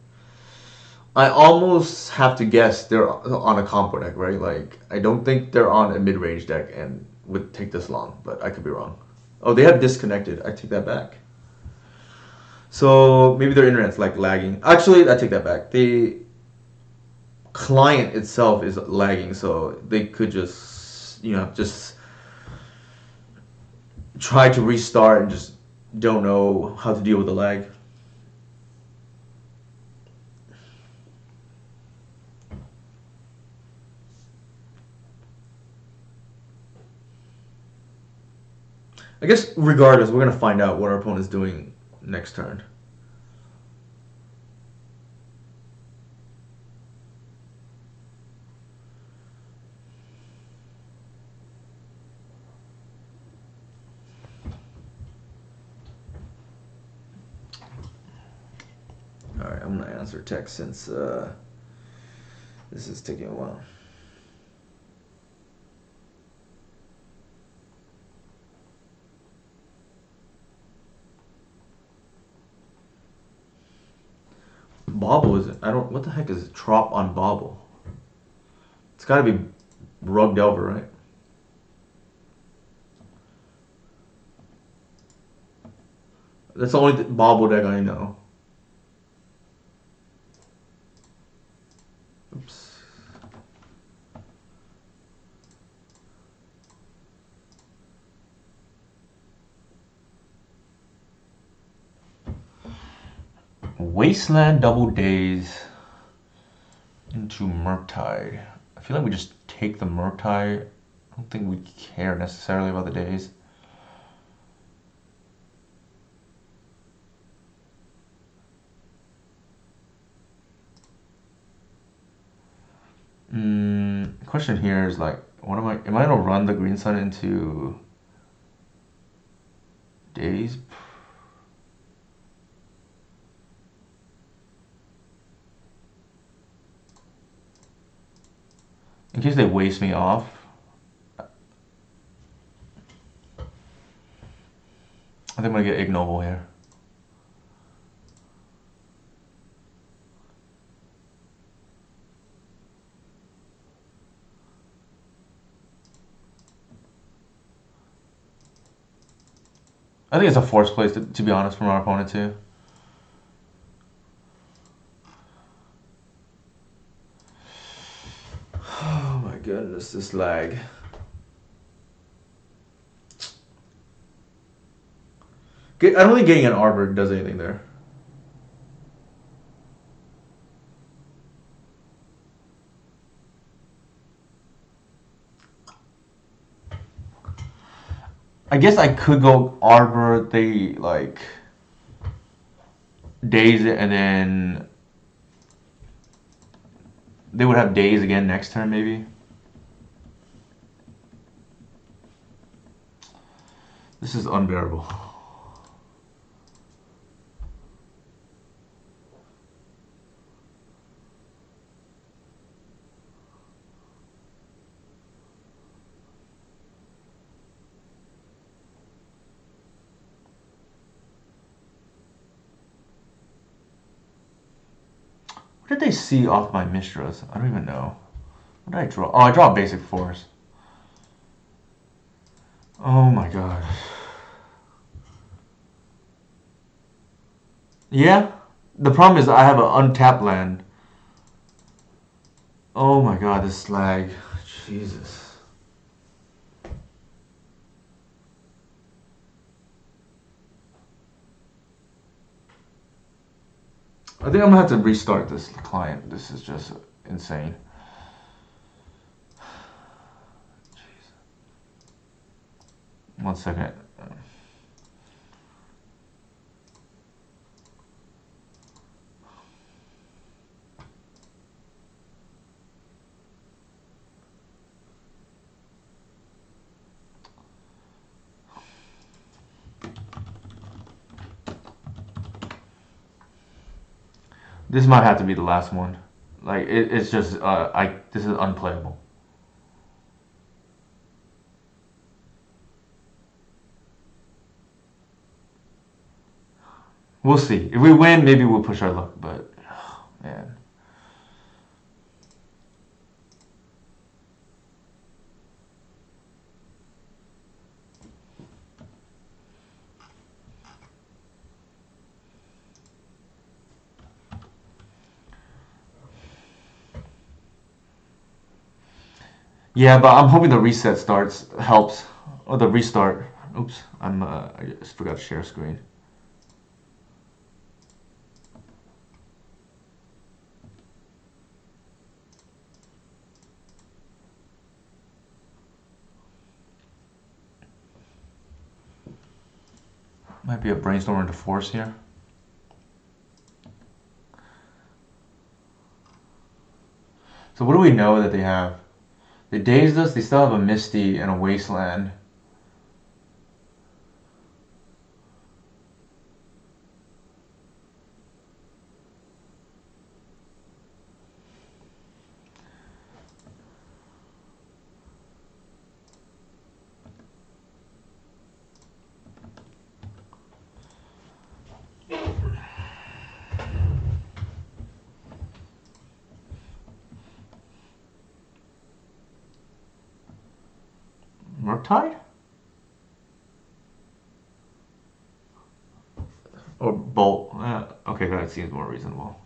I almost have to guess they're on a combo deck, right? Like, I don't think they're on a mid-range deck and would take this long, but I could be wrong. Oh, they have disconnected. I take that back. So maybe their internet's like lagging. Actually, I take that back. The client itself is lagging, so they could just, just try to restart and just don't know how to deal with the lag. I guess regardless, we're going to find out what our opponent is doing next turn. Alright, I'm going to answer text since this is taking a while. Bobble is it? What the heck is Trop on Bobble? It's got to be Rug Delver, right? That's the only Bobble deck I know. Oops. Wasteland Double Days into Murktide. I feel like we just take the Murktide. I don't think we care necessarily about the days. Question here is like, am I gonna run the Green Sun into Days. In case they waste me off. I think I'm gonna get ignoble here. I think it's a forced place, to be honest, from our opponent too. Oh my goodness, this lag. I don't think getting an arbor does anything there. I guess I could go arbor, they like daze it, and then they would have daze again next turn maybe. This is unbearable. What did they see off my Mistras? I don't even know. What did I draw? Oh, I draw a basic force. Oh my god. Yeah? The problem is I have an untapped land. Oh my god, this lag. Jesus. I think I'm gonna have to restart this client. This is just insane. Jeez. 1 second. This might have to be the last one. Like it's just this is unplayable. We'll see. If we win, maybe we'll push our luck. But oh, man. Yeah, but I'm hoping the reset helps, or the restart. Oops, I just forgot to share screen. Might be a brainstorm into force here. So what do we know that they have? They dazed us. They still have a Misty and a Wasteland. Murktide? Or Bolt? Okay, that seems more reasonable.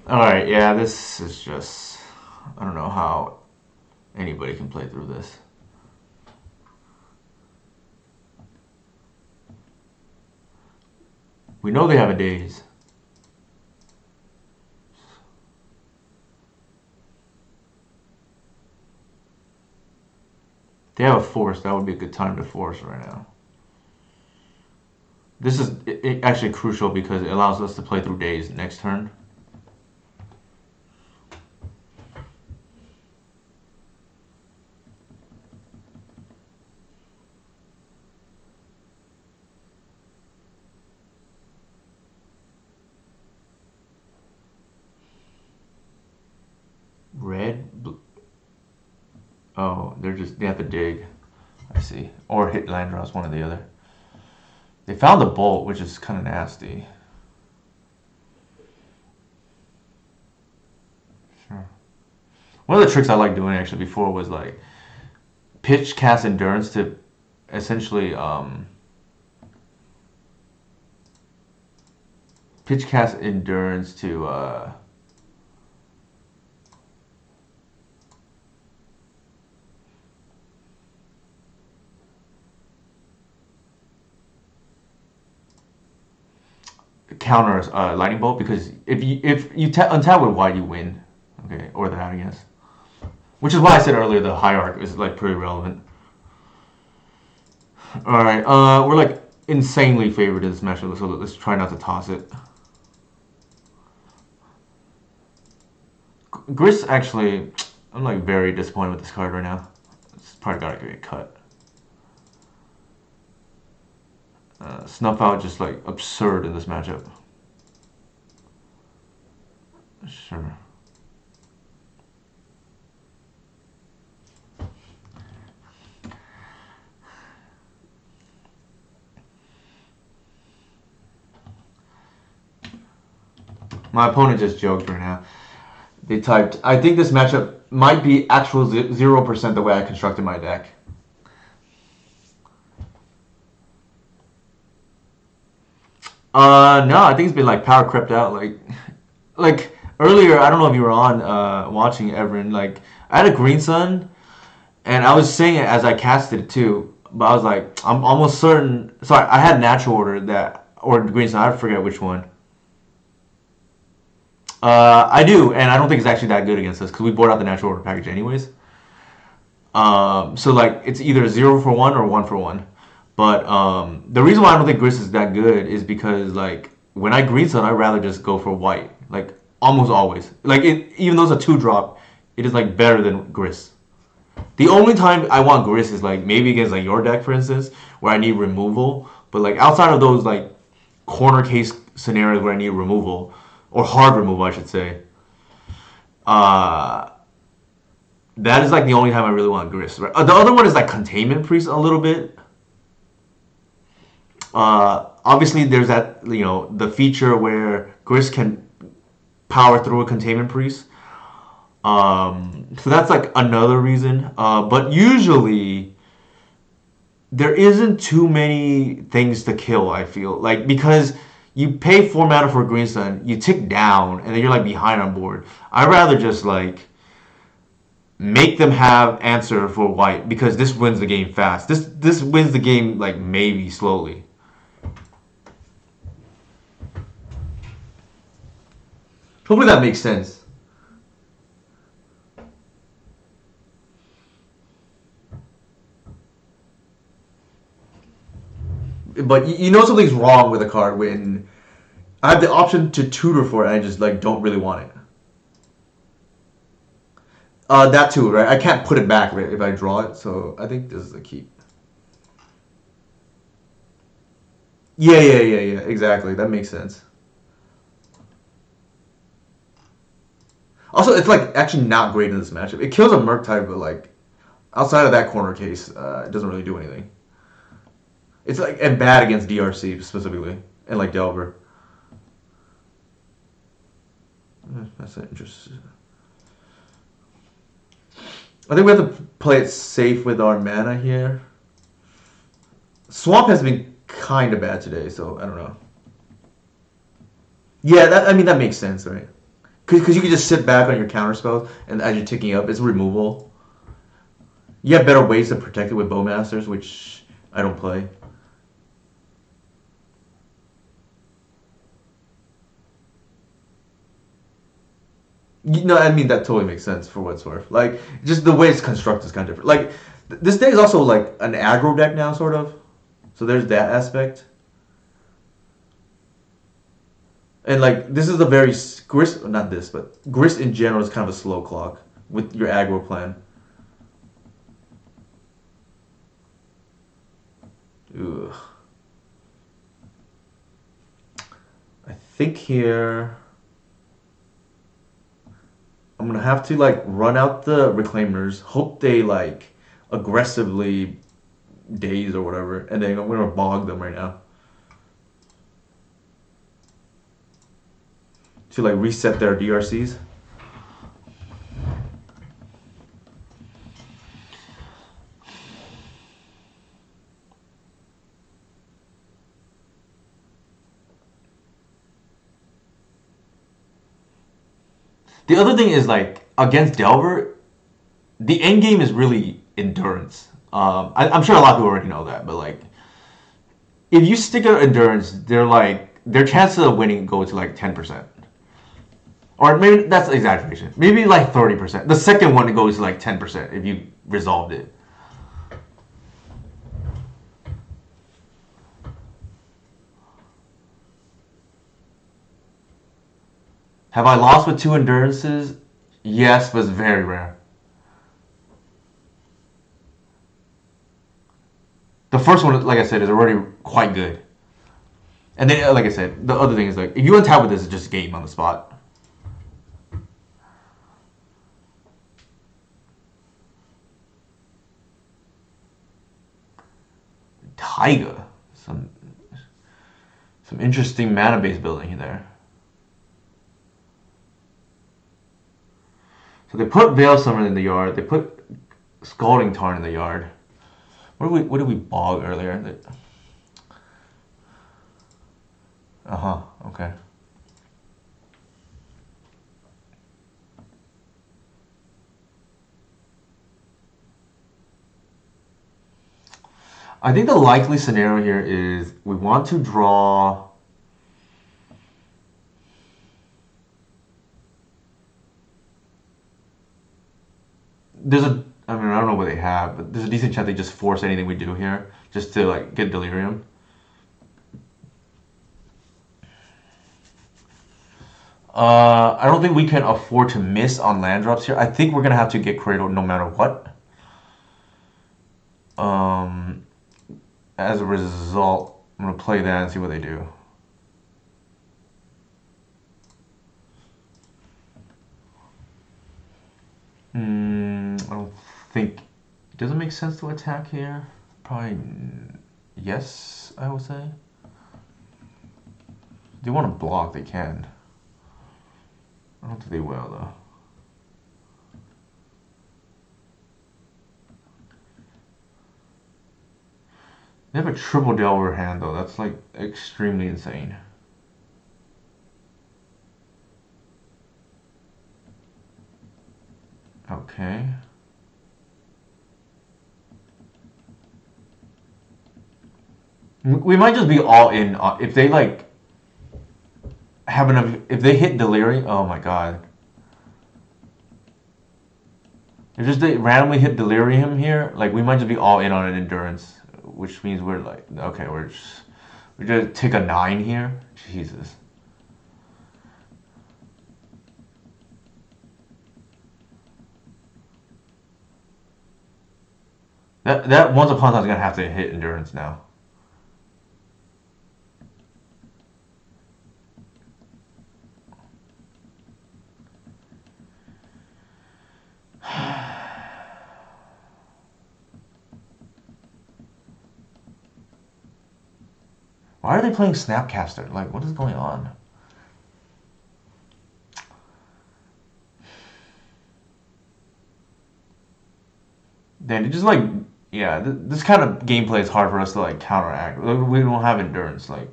Alright, yeah, this is just... I don't know how anybody can play through this. We know they have a daze. They have a force. That would be a good time to force right now. This is actually crucial because it allows us to play through daze next turn. Oh, they have to dig. I see. Or hit land draws, one or the other. They found the bolt, which is kind of nasty. Sure. One of the tricks I liked doing actually before was like pitch cast endurance to essentially pitch cast endurance to counter lightning bolt, because if you untap with white, you win. Okay, or that, I guess. Which is why I said earlier the hierarch is like pretty relevant. All right, we're like insanely favored in this matchup, so let's try not to toss it. Gris, actually, I'm like very disappointed with this card right now. It's probably gotta get cut. Snuff out just like absurd in this matchup. Sure. My opponent just joked right now. They typed, I think this matchup might be actual 0% the way I constructed my deck. No, I think it's been like power crept out. Like earlier, I don't know if you were on watching Everin. Like I had a green sun, and I was saying it as I casted it too. But I was like, I'm almost certain. Sorry, I had natural order that or green sun. I forget which one. I do, and I don't think it's actually that good against us because we bought out the natural order package anyways. So like it's either 0 for 1 or 1 for 1. But the reason why I don't think Gris is that good is because like when I green sun, I'd rather just go for white. Like almost always. Like even though it's a 2 drop, it is like better than Gris. The only time I want Gris is like maybe against like your deck, for instance, where I need removal. But like outside of those like corner case scenarios where I need removal or hard removal, I should say. Uh, that is like the only time I really want Gris. Right? The other one is like Containment Priest a little bit. Obviously, there's that the feature where Gris can power through a Containment Priest. So that's like another reason. But usually there isn't too many things to kill. I feel like because you pay 4 mana for a Green Sun, you tick down, and then you're like behind on board. I'd rather just like make them have answer for white because this wins the game fast. This wins the game like maybe slowly. Hopefully that makes sense. But you know something's wrong with a card when I have the option to tutor for it and I just like don't really want it. That too, right? I can't put it back if I draw it, so I think this is a keep. Yeah. Exactly. That makes sense. Also, it's like actually not great in this matchup. It kills a Merc type, but like outside of that corner case, it doesn't really do anything. It's like and bad against DRC specifically and like Delver. That's interesting. I think we have to play it safe with our mana here. Swamp has been kind of bad today, so I don't know. Yeah, I mean that makes sense, right? Because you can just sit back on your counter spells, and as you're ticking up, it's removal. You have better ways to protect it with Bowmasters, which I don't play. No, I mean that totally makes sense for what it's worth. Like just the way it's constructed is kind of different. Like this deck is also like an aggro deck now, sort of. So there's that aspect. And like this is a very Gris, not this, but Gris in general is kind of a slow clock with your aggro plan. Ugh. I think here. I'm gonna have to like run out the reclaimers, hope they like aggressively daze or whatever, and then I'm gonna bog them right now to like reset their DRCs. The other thing is like against Delver, the end game is really endurance. I'm sure a lot of people already know that, but like if you stick out endurance, they're like their chances of winning go to like 10%. Or maybe that's exaggeration. Maybe like 30%. The second one goes to like 10% if you resolved it. Have I lost with 2 endurances? Yes, but it's very rare. The first one, like I said, is already quite good. And then, like I said, the other thing is like if you untap with this, it's just game on the spot. Taiga, some interesting mana base building there. So they put Veil Summon in the yard. They put Scalding Tarn in the yard. What did we bog earlier? Okay. I think the likely scenario here is we want to draw. I mean, I don't know what they have, but there's a decent chance they just force anything we do here just to like get Delirium. I don't think we can afford to miss on land drops here. I think we're gonna have to get Cradle no matter what. As a result, I'm gonna play that and see what they do. I don't think it doesn't make sense to attack here. Probably yes, I would say. If they want to block, they can. I don't think they will though. They have a triple Delver hand though. That's like extremely insane. Okay. We might just be all in if they like have enough. If they hit Delirium, oh my god. If just they randomly hit Delirium here, like we might just be all in on an Endurance, which means we're like, okay, we're just take a 9 here. Jesus. That Once Upon a Time is gonna have to hit Endurance now. Why are they playing Snapcaster? Like, what is going on? Then it just like, yeah, this kind of gameplay is hard for us to like counteract. We don't have endurance. Like,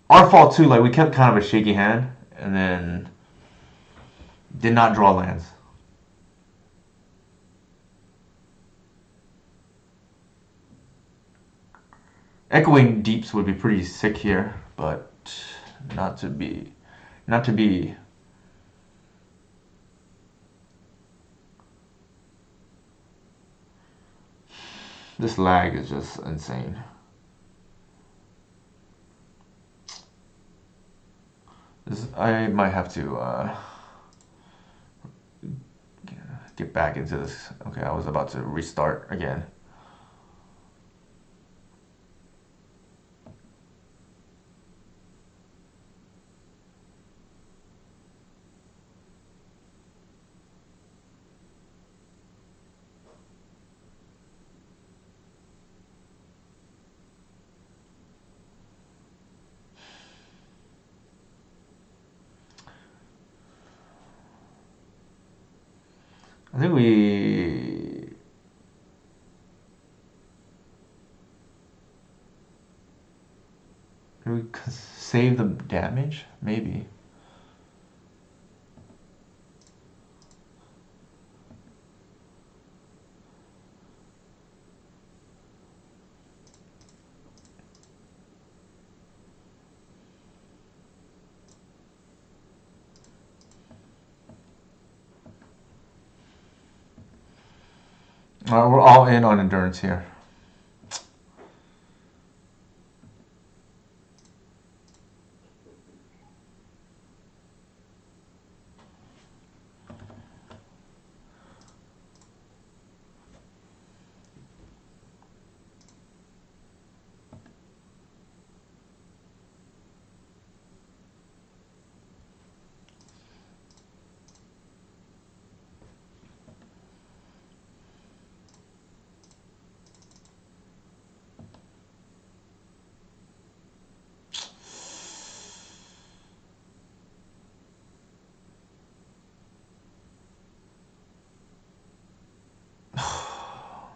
our fault too. Like, we kept kind of a shaky hand, and then did not draw lands. Echoing Deeps would be pretty sick here, but not to be. This lag is just insane. I might have to get back into this. Okay, I was about to restart again. I think we save the damage, maybe. We're all in on endurance here.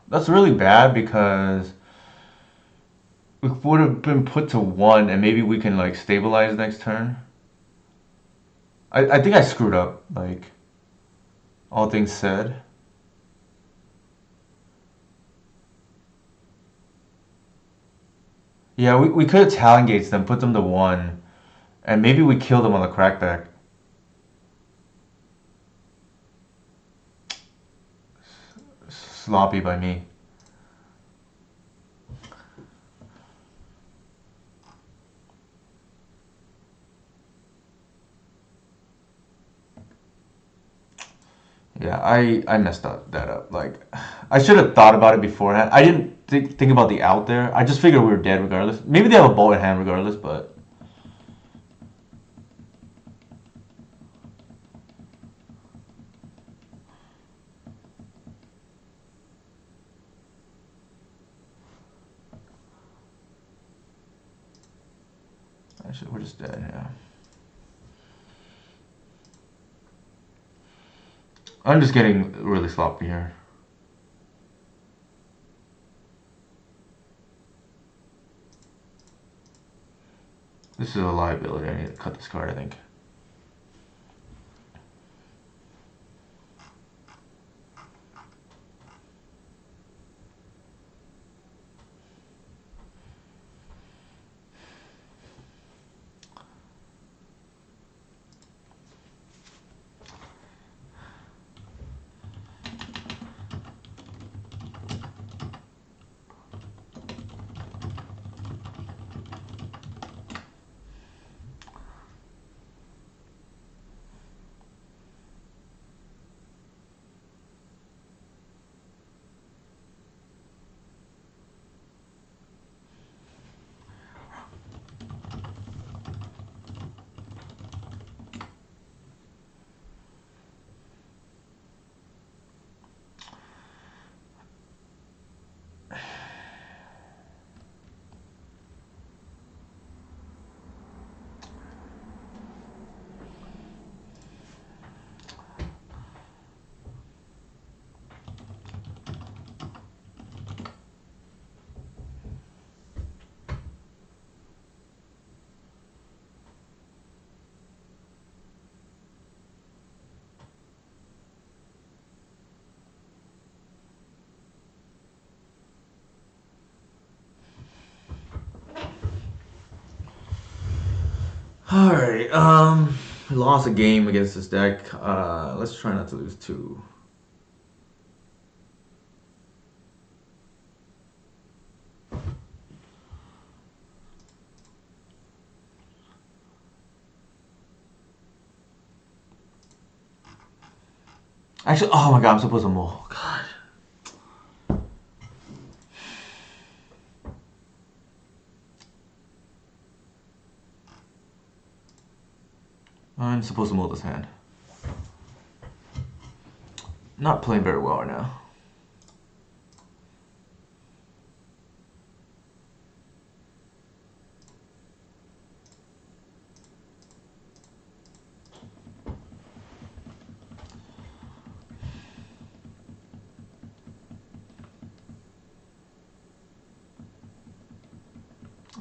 That's really bad because we would have been put to 1 and maybe we can like stabilize next turn. I think I screwed up, like, all things said. Yeah, we could have Talon Gates them, put them to 1, and maybe we kill them on the crackback. Sloppy by me. Yeah, I messed that up. Like, I should have thought about it beforehand. I didn't think about the out there. I just figured we were dead regardless. Maybe they have a bolt in hand regardless, but... Actually, we're just dead, yeah. I'm just getting really sloppy here. This is a liability. I need to cut this card, I think. Alright, we lost a game against this deck. Let's try not to lose 2. Actually, oh my god, I'm supposed to mull. God. I'm supposed to mull this hand. Not playing very well right now.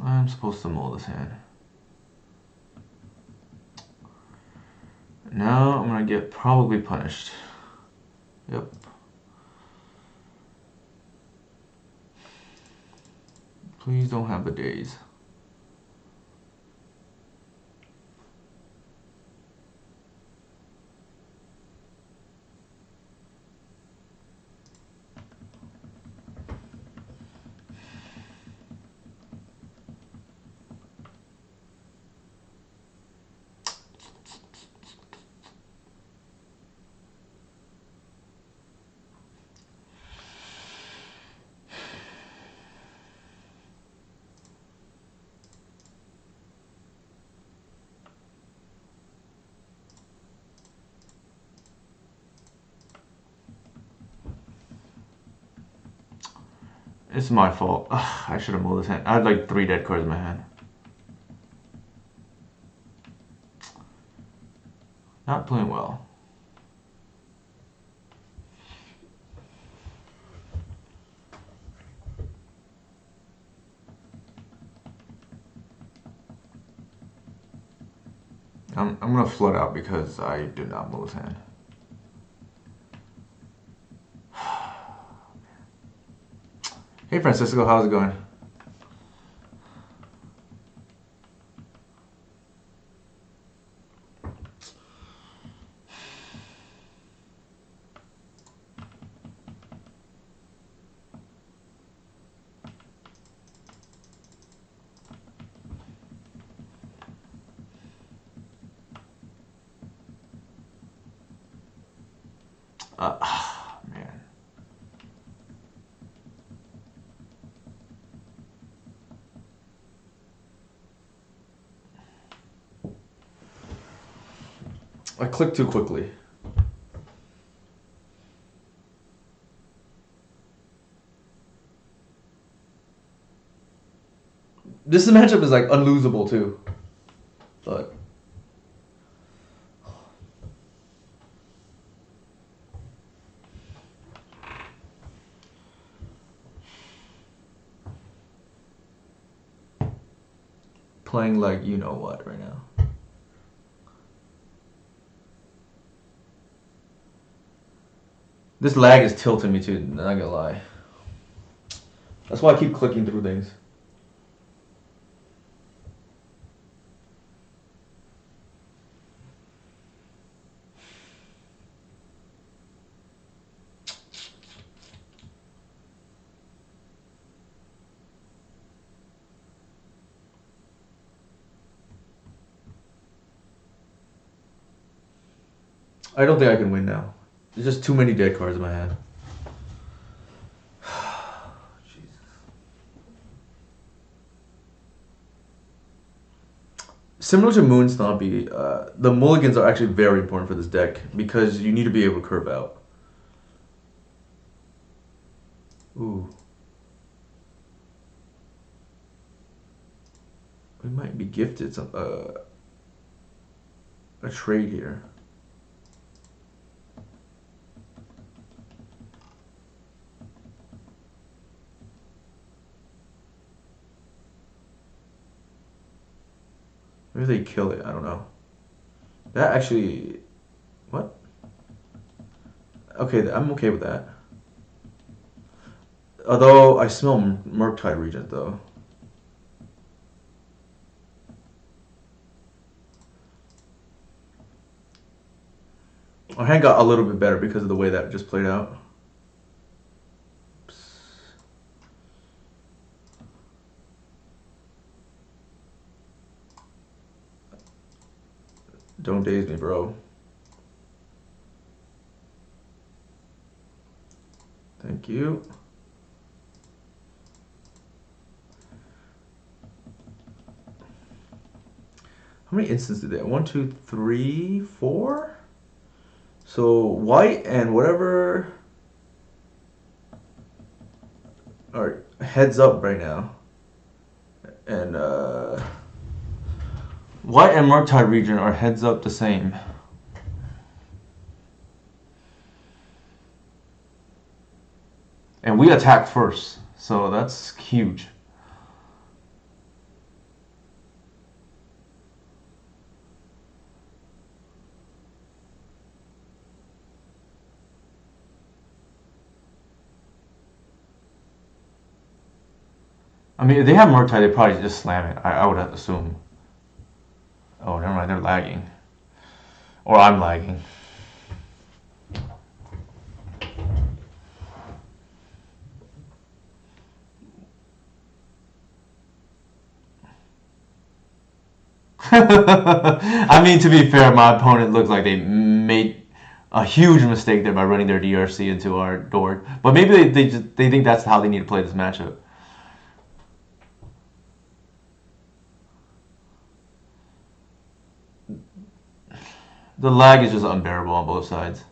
I'm supposed to mull this hand. Now I'm gonna get probably punished. Yep. Please don't have the days. It's my fault. Ugh, I should have moved this hand. I had like 3 dead cards in my hand. Not playing well. I'm gonna flood out because I did not move his hand. Hey Francisco, how's it going? Man. I clicked too quickly. This matchup is like unlosable too. But playing like you know what right now. This lag is tilting me too, not gonna lie. That's why I keep clicking through things. I don't think I can win now. There's just too many dead cards in my hand. Jesus. Similar to Moon Stompy, the mulligans are actually very important for this deck because you need to be able to curve out. Ooh. We might be gifted some a trade here. Maybe they kill it. I don't know. That actually, what? Okay, I'm okay with that. Although I smell Murktide Regent though. Our hand got a little bit better because of the way that just played out. Oops. Don't daze me, bro. Thank you. How many instances did they have? 1, 2, 3, 4? So white and whatever are heads up right now. And white and Murktide Regent are heads up the same. And we attacked first, so that's huge. I mean, if they have Murktide, they probably just slam it. I would assume. Oh, never mind. They're lagging. Or I'm lagging. I mean, to be fair, my opponent looks like they made a huge mistake there by running their DRC into our door. But maybe they think that's how they need to play this matchup. The lag is just unbearable on both sides.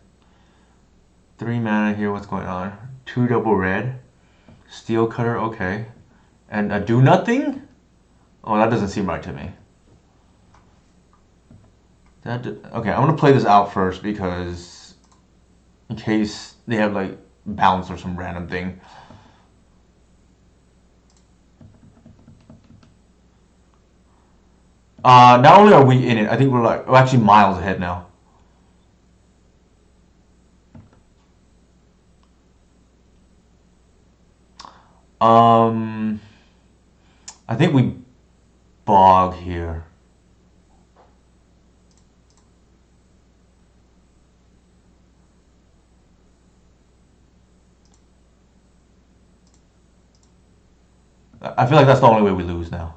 3 mana here, what's going on? 2 double red. Steel Cutter, okay. And a do nothing? Oh, that doesn't seem right to me. Okay, I'm gonna play this out first because in case they have like bounce or some random thing. Not only are we in it, I think we're actually miles ahead now. Um, I think we bog here. I feel like that's the only way we lose now.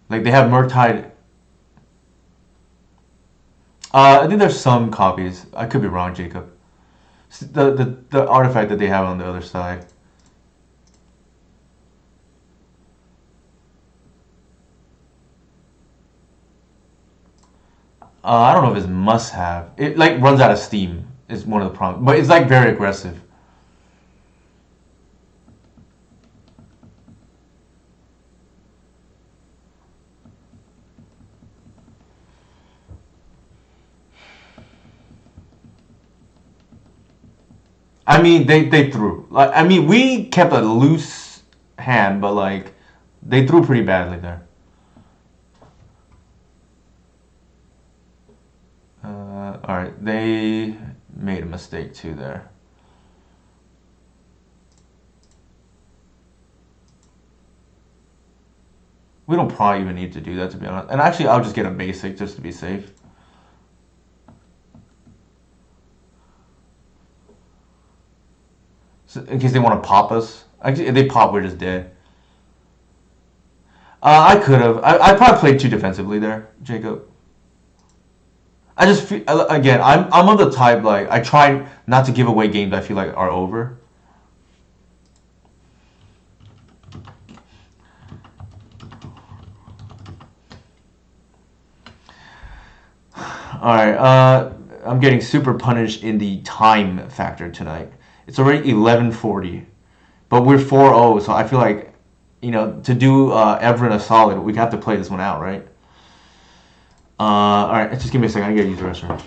Like they have Murktide. I think there's some copies. I could be wrong, Jacob. The artifact that they have on the other side. I don't know if it's must have. It like runs out of steam is one of the problems, but it's like very aggressive. I mean, they threw. Like, I mean, we kept a loose hand, but like they threw pretty badly there. All right, they made a mistake too there. We don't probably even need to do that, to be honest. And actually, I'll just get a basic just to be safe. So, in case they want to pop us. Actually, if they pop, we're just dead. I could have. I probably played too defensively there, Jacob. I just feel, again, I'm of the type like I try not to give away games I feel like are over. All right, I'm getting super punished in the time factor tonight. It's already 11:40, but we're 4-0, so I feel like to do Everin a solid, we have to play this one out, right? All right, just give me a second. I gotta use the restroom.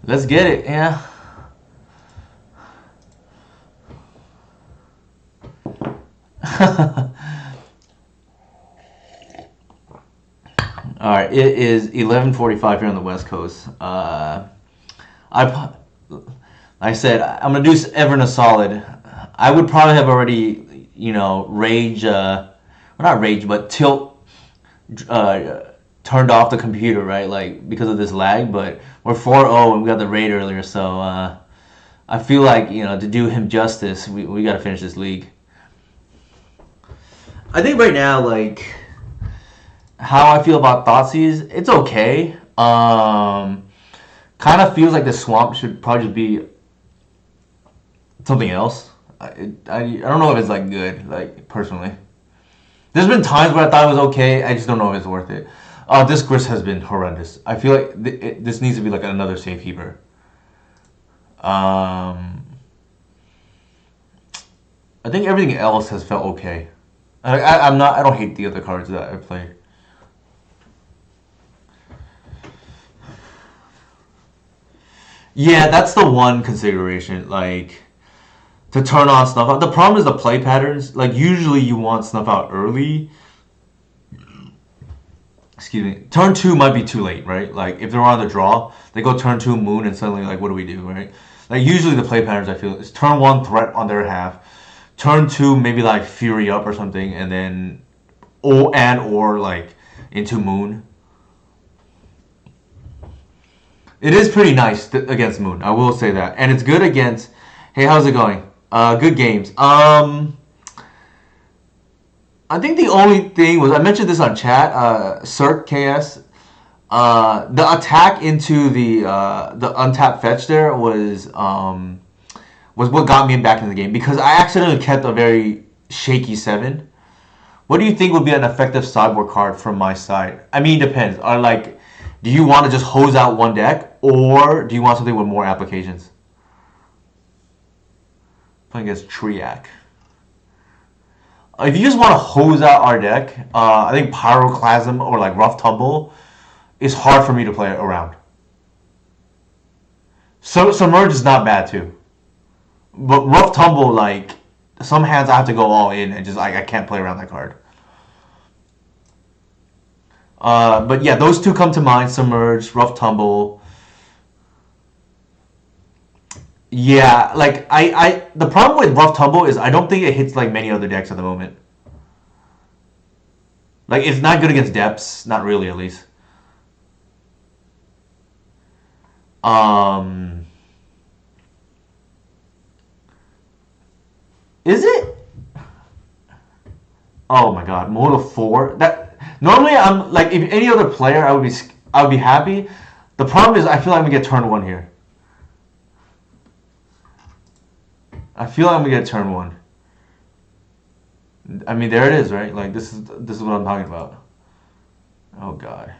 Let's get it, yeah. All right, it is 11:45 here on the West Coast. Like I said, I'm gonna do Everton a solid. I would probably have already, rage, well, not rage, but tilt, turned off the computer, right? Like because of this lag. But we're 4-0 and we got the raid earlier, so I feel like to do him justice, we got to finish this league. I think right now, like how I feel about Thoughtseizes, it's okay. Kind of feels like the swamp should probably just be something else. I don't know if it's like good, like personally. There's been times where I thought it was okay. I just don't know if it's worth it. This grist has been horrendous. I feel like this needs to be like another safekeeper. I think everything else has felt okay. I'm not. I don't hate the other cards that I played. Yeah, that's the one consideration. Like to turn on snuff out. The problem is the play patterns. Like usually you want snuff out early. Excuse me. Turn two might be too late, right? Like if they're on the draw, they go turn two moon and suddenly like what do we do, right? Like usually the play patterns I feel is turn one threat on their half, turn two maybe like fury up or something, and then or like into moon. It is pretty nice against moon. I will say that, and it's good against. Hey, how's it going? Good games. I think the only thing was I mentioned this on chat. Cirque KS. The attack into the untapped fetch there was what got me back in the game because I accidentally kept a very shaky 7. What do you think would be an effective sideboard card from my side? I mean, it depends. Do you want to just hose out one deck, or do you want something with more applications? Playing against Triac. If you just want to hose out our deck, I think Pyroclasm or like Rough Tumble is hard for me to play around. So Submerge is not bad too. But Rough Tumble, like some hands I have to go all in and just I can't play around that card. But yeah, those two come to mind: Submerge, Rough Tumble. Yeah, like the problem with Rough Tumble is I don't think it hits like many other decks at the moment. Like it's not good against depths, not really at least. Is it? Oh my god, mode of 4. That normally I'm like if any other player I would be happy. The problem is I feel like I'm gonna get turn 1 here. I feel like I'm gonna get turn 1. I mean there it is, right? Like this is what I'm talking about. Oh god.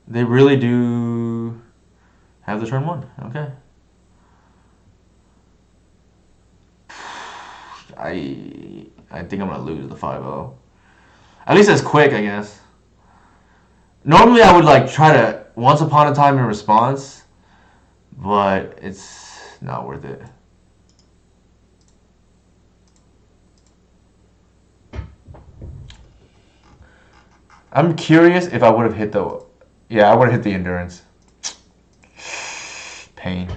They really do have the turn 1. Okay. I think I'm gonna lose the 5-0. At least it's quick, I guess. Normally I would like try to once upon a time in response, but it's not worth it. I'm curious if I would have hit the. Yeah, I would have hit the endurance. Pain.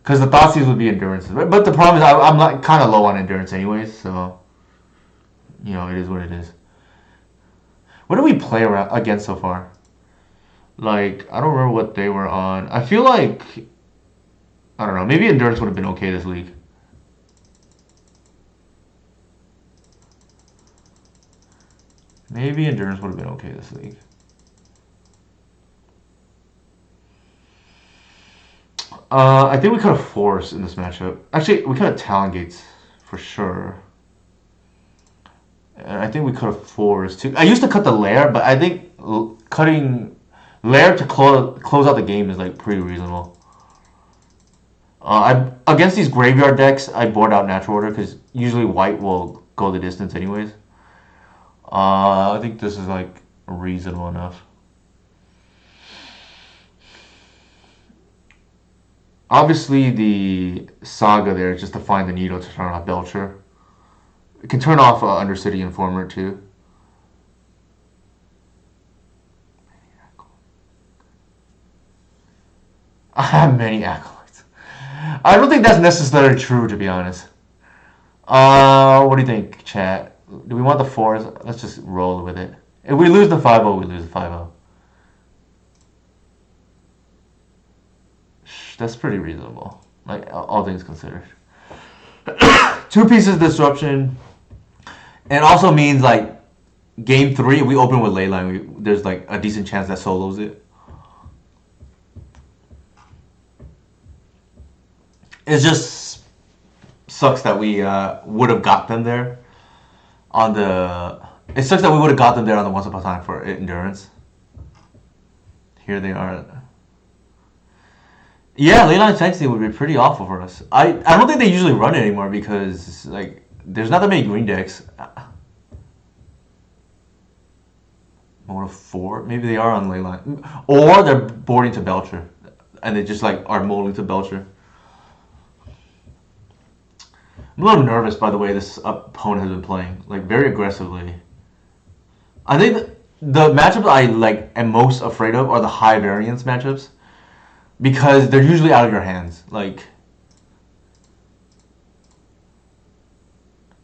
Because the Thoughtseize would be endurance. But the problem is I'm like kind of low on endurance anyways, so it is what it is. What did we play around against so far? Like, I don't remember what they were on. I feel like I don't know, maybe endurance would have been okay this league. Maybe endurance would have been okay this league. I think we could have forced in this matchup. Actually, we could have Talon Gates for sure. And I think we could have forced too. I used to cut the lair, but I think cutting lair to close out the game is like pretty reasonable. Against these graveyard decks, I board out natural order because usually white will go the distance anyways. I think this is like reasonable enough. Obviously, the saga there is just to find the needle to turn off Belcher. It can turn off Undercity Informer too. I have many acolytes. I don't think that's necessarily true, to be honest. What do you think, chat? Do we want the 4s? Let's just roll with it. If we lose the 5-0, we lose the 5-0. That's pretty reasonable. Like, all things considered. 2 pieces disruption. And also means, like, game 3, if we open with Leyline, there's, like, a decent chance that solos it. It just sucks that we would have got them there on the... It sucks that we would have got them there on the Once Upon a Time for Endurance. Here they are. Yeah, Leyline Sanctity would be pretty awful for us. I don't think they usually run it anymore because, like, there's not that many green decks. Mode of 4? Maybe they are on Leyline. Or they're boarding to Belcher. And they just, like, are molding to Belcher. I'm a little nervous by the way this opponent has been playing. Like, very aggressively. I think the matchups I, like, am most afraid of are the high variance matchups. Because they're usually out of your hands. Like,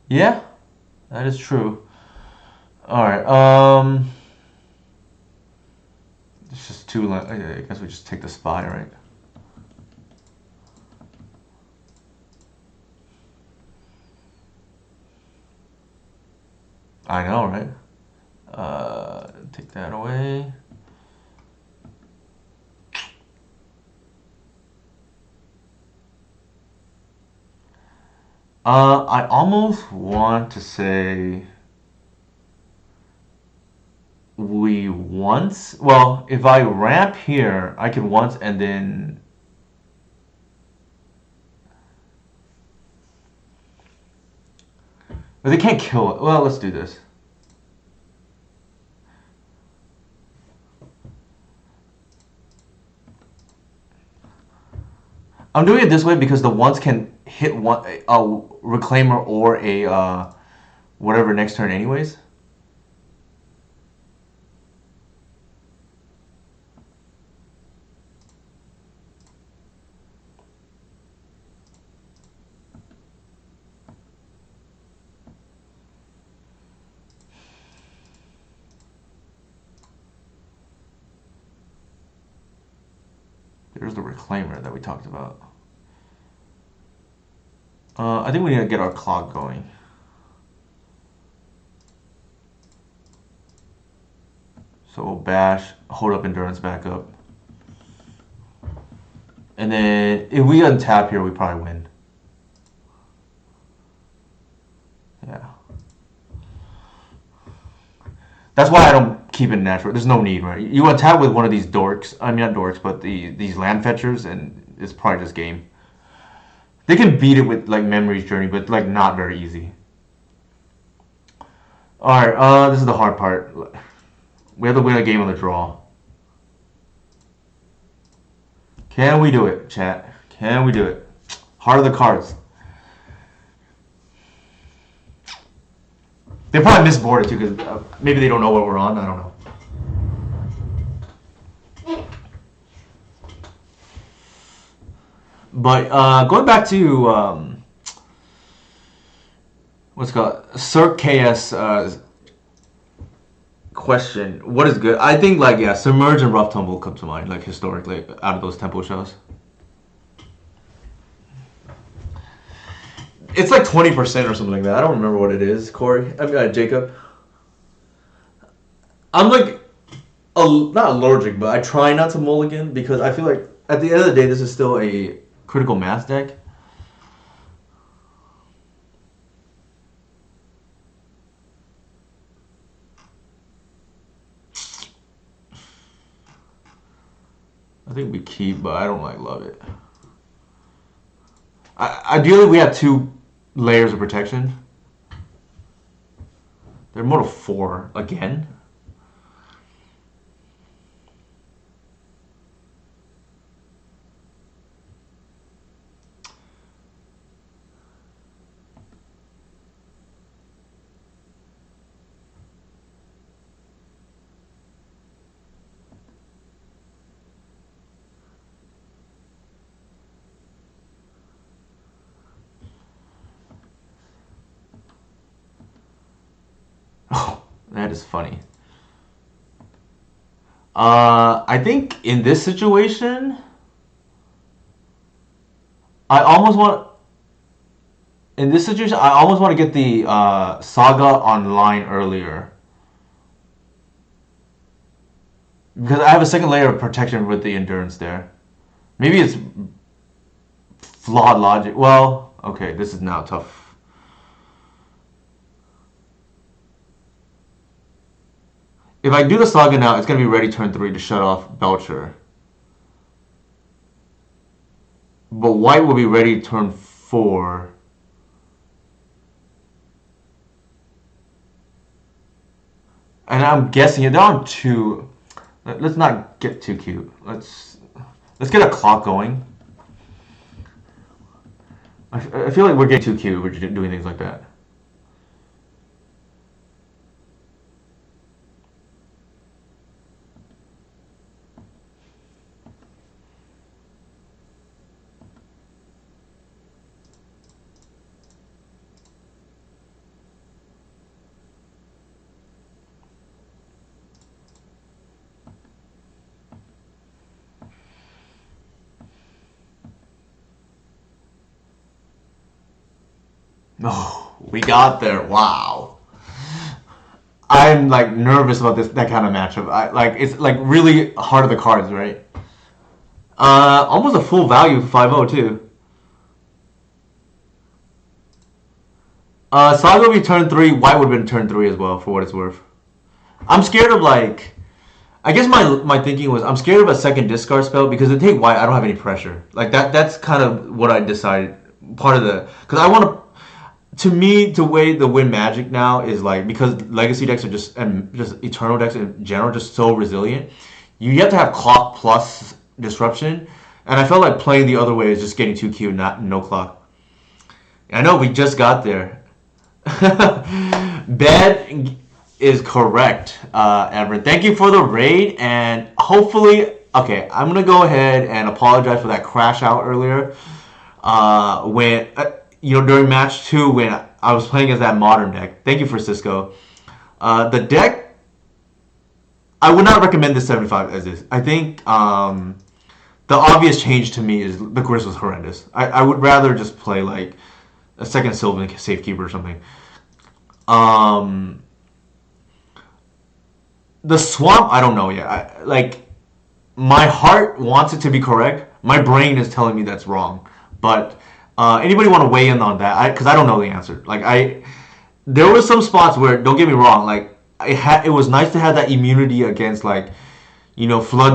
yeah, that is true. Alright, it's just too, I guess we just take the spy, right? I know, right? Take that away. I almost want to say we once. Well, if I ramp here, I can once and then. But they can't kill it. Well, let's do this. I'm doing it this way because the once can hit one a reclaimer or a whatever next turn anyways. There's the reclaimer that we talked about. I think we need to get our clock going. So we'll bash, hold up endurance back up. And then if we untap here, we probably win. Yeah. That's why I don't keep it natural. There's no need, right? You untap with one of these dorks. I mean, not dorks, but these land fetchers, and it's probably just game. They can beat it with, like, Memory's Journey, but, like, not very easy. Alright, this is the hard part. We have to win a game on the draw. Can we do it, chat? Can we do it? Heart of the cards. They probably misboarded too, because maybe they don't know what we're on. I don't know. But going back to what's it called Cirque KS question, what is good? I think, like, yeah, Submerge and Rough Tumble come to mind, like, historically, out of those tempo shows. It's like 20% or something like that. I don't remember what it is, Corey. I mean, Jacob. I'm like, not allergic, but I try not to mulligan because I feel like at the end of the day, this is still a critical mass deck. I think we keep, but I don't like love it. Ideally, we have 2 layers of protection. They're Mortal 4 again. Oh, that is funny. I think in this situation, I almost want. In this situation, I almost want to get the Saga online earlier because I have a second layer of protection with the endurance there. Maybe it's flawed logic. Well, okay, this is now tough. If I do the Saga now, it's gonna be ready turn 3 to shut off Belcher. But White will be ready turn 4. And I'm guessing they're on 2. Let's not get too cute. Let's get a clock going. I feel like we're getting too cute. We're doing things like that. Oh, we got there. Wow. I'm like nervous about that kind of matchup. It's like really hard of the cards, right? Almost a full value 5-0 too. Saga would be turn 3. White would have been turn 3 as well, for what it's worth. I'm scared of like. I guess my thinking was I'm scared of a second discard spell because to take White I don't have any pressure. Like that's kind of what I decided. Part of the because I want to. To me, the way the win Magic now is like because legacy decks are just and just eternal decks in general just so resilient. You have to have clock plus disruption, and I felt like playing the other way is just getting too cute, not no clock. I know we just got there. Bed is correct, Everett. Thank you for the raid, and hopefully, okay, I'm gonna go ahead and apologize for that crash out earlier. When during match 2 when I was playing as that modern deck. Thank you for Cisco. The deck, I would not recommend this 75 as is. I think the obvious change to me is the Gris was horrendous. I would rather just play like a second Sylvan Safekeeper or something. The Swamp, I don't know yet. My heart wants it to be correct. My brain is telling me that's wrong. But anybody want to weigh in on that? Because I don't know the answer. There were some spots where, don't get me wrong, it was nice to have that immunity against Flood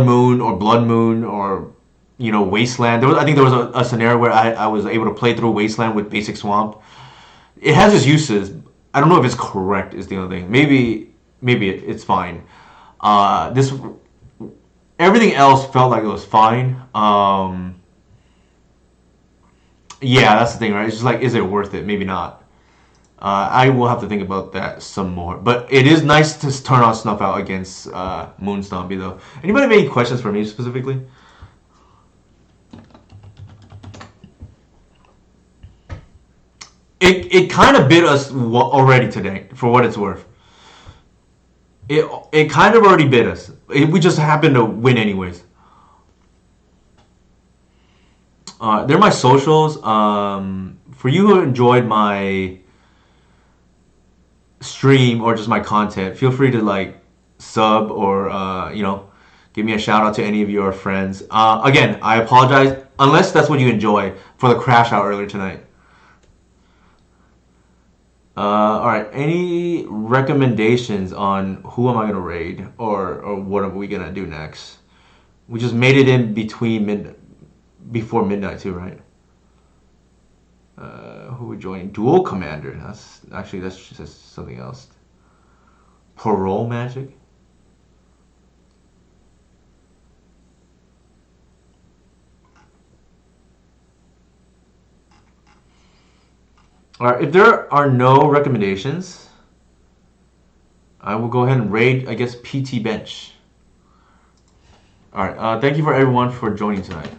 Moon or Blood Moon or Wasteland. I think there was a scenario where I was able to play through Wasteland with basic Swamp. It has its uses. I don't know if it's correct. Is the only thing. Maybe it's fine. This everything else felt like it was fine. Yeah, that's the thing, right? It's just like, is it worth it? Maybe not. I will have to think about that some more. But it is nice to turn on Snuff Out against Moon Stompy, though. Anybody have any questions for me specifically? It kind of bit us already today, for what it's worth. It kind of already bit us. We just happened to win anyways. They're my socials. For you who enjoyed my stream or just my content, feel free to sub or give me a shout out to any of your friends. Again, I apologize unless that's what you enjoy for the crash out earlier tonight. All right. Any recommendations on who am I gonna raid or what are we gonna do next? We just made it in before midnight too, right? Who we joining? Dual Commander. That's just something else. Parole Magic. All right, if there are no recommendations, I will go ahead and raid, I guess, PT Bench. All right, thank you for everyone for joining tonight.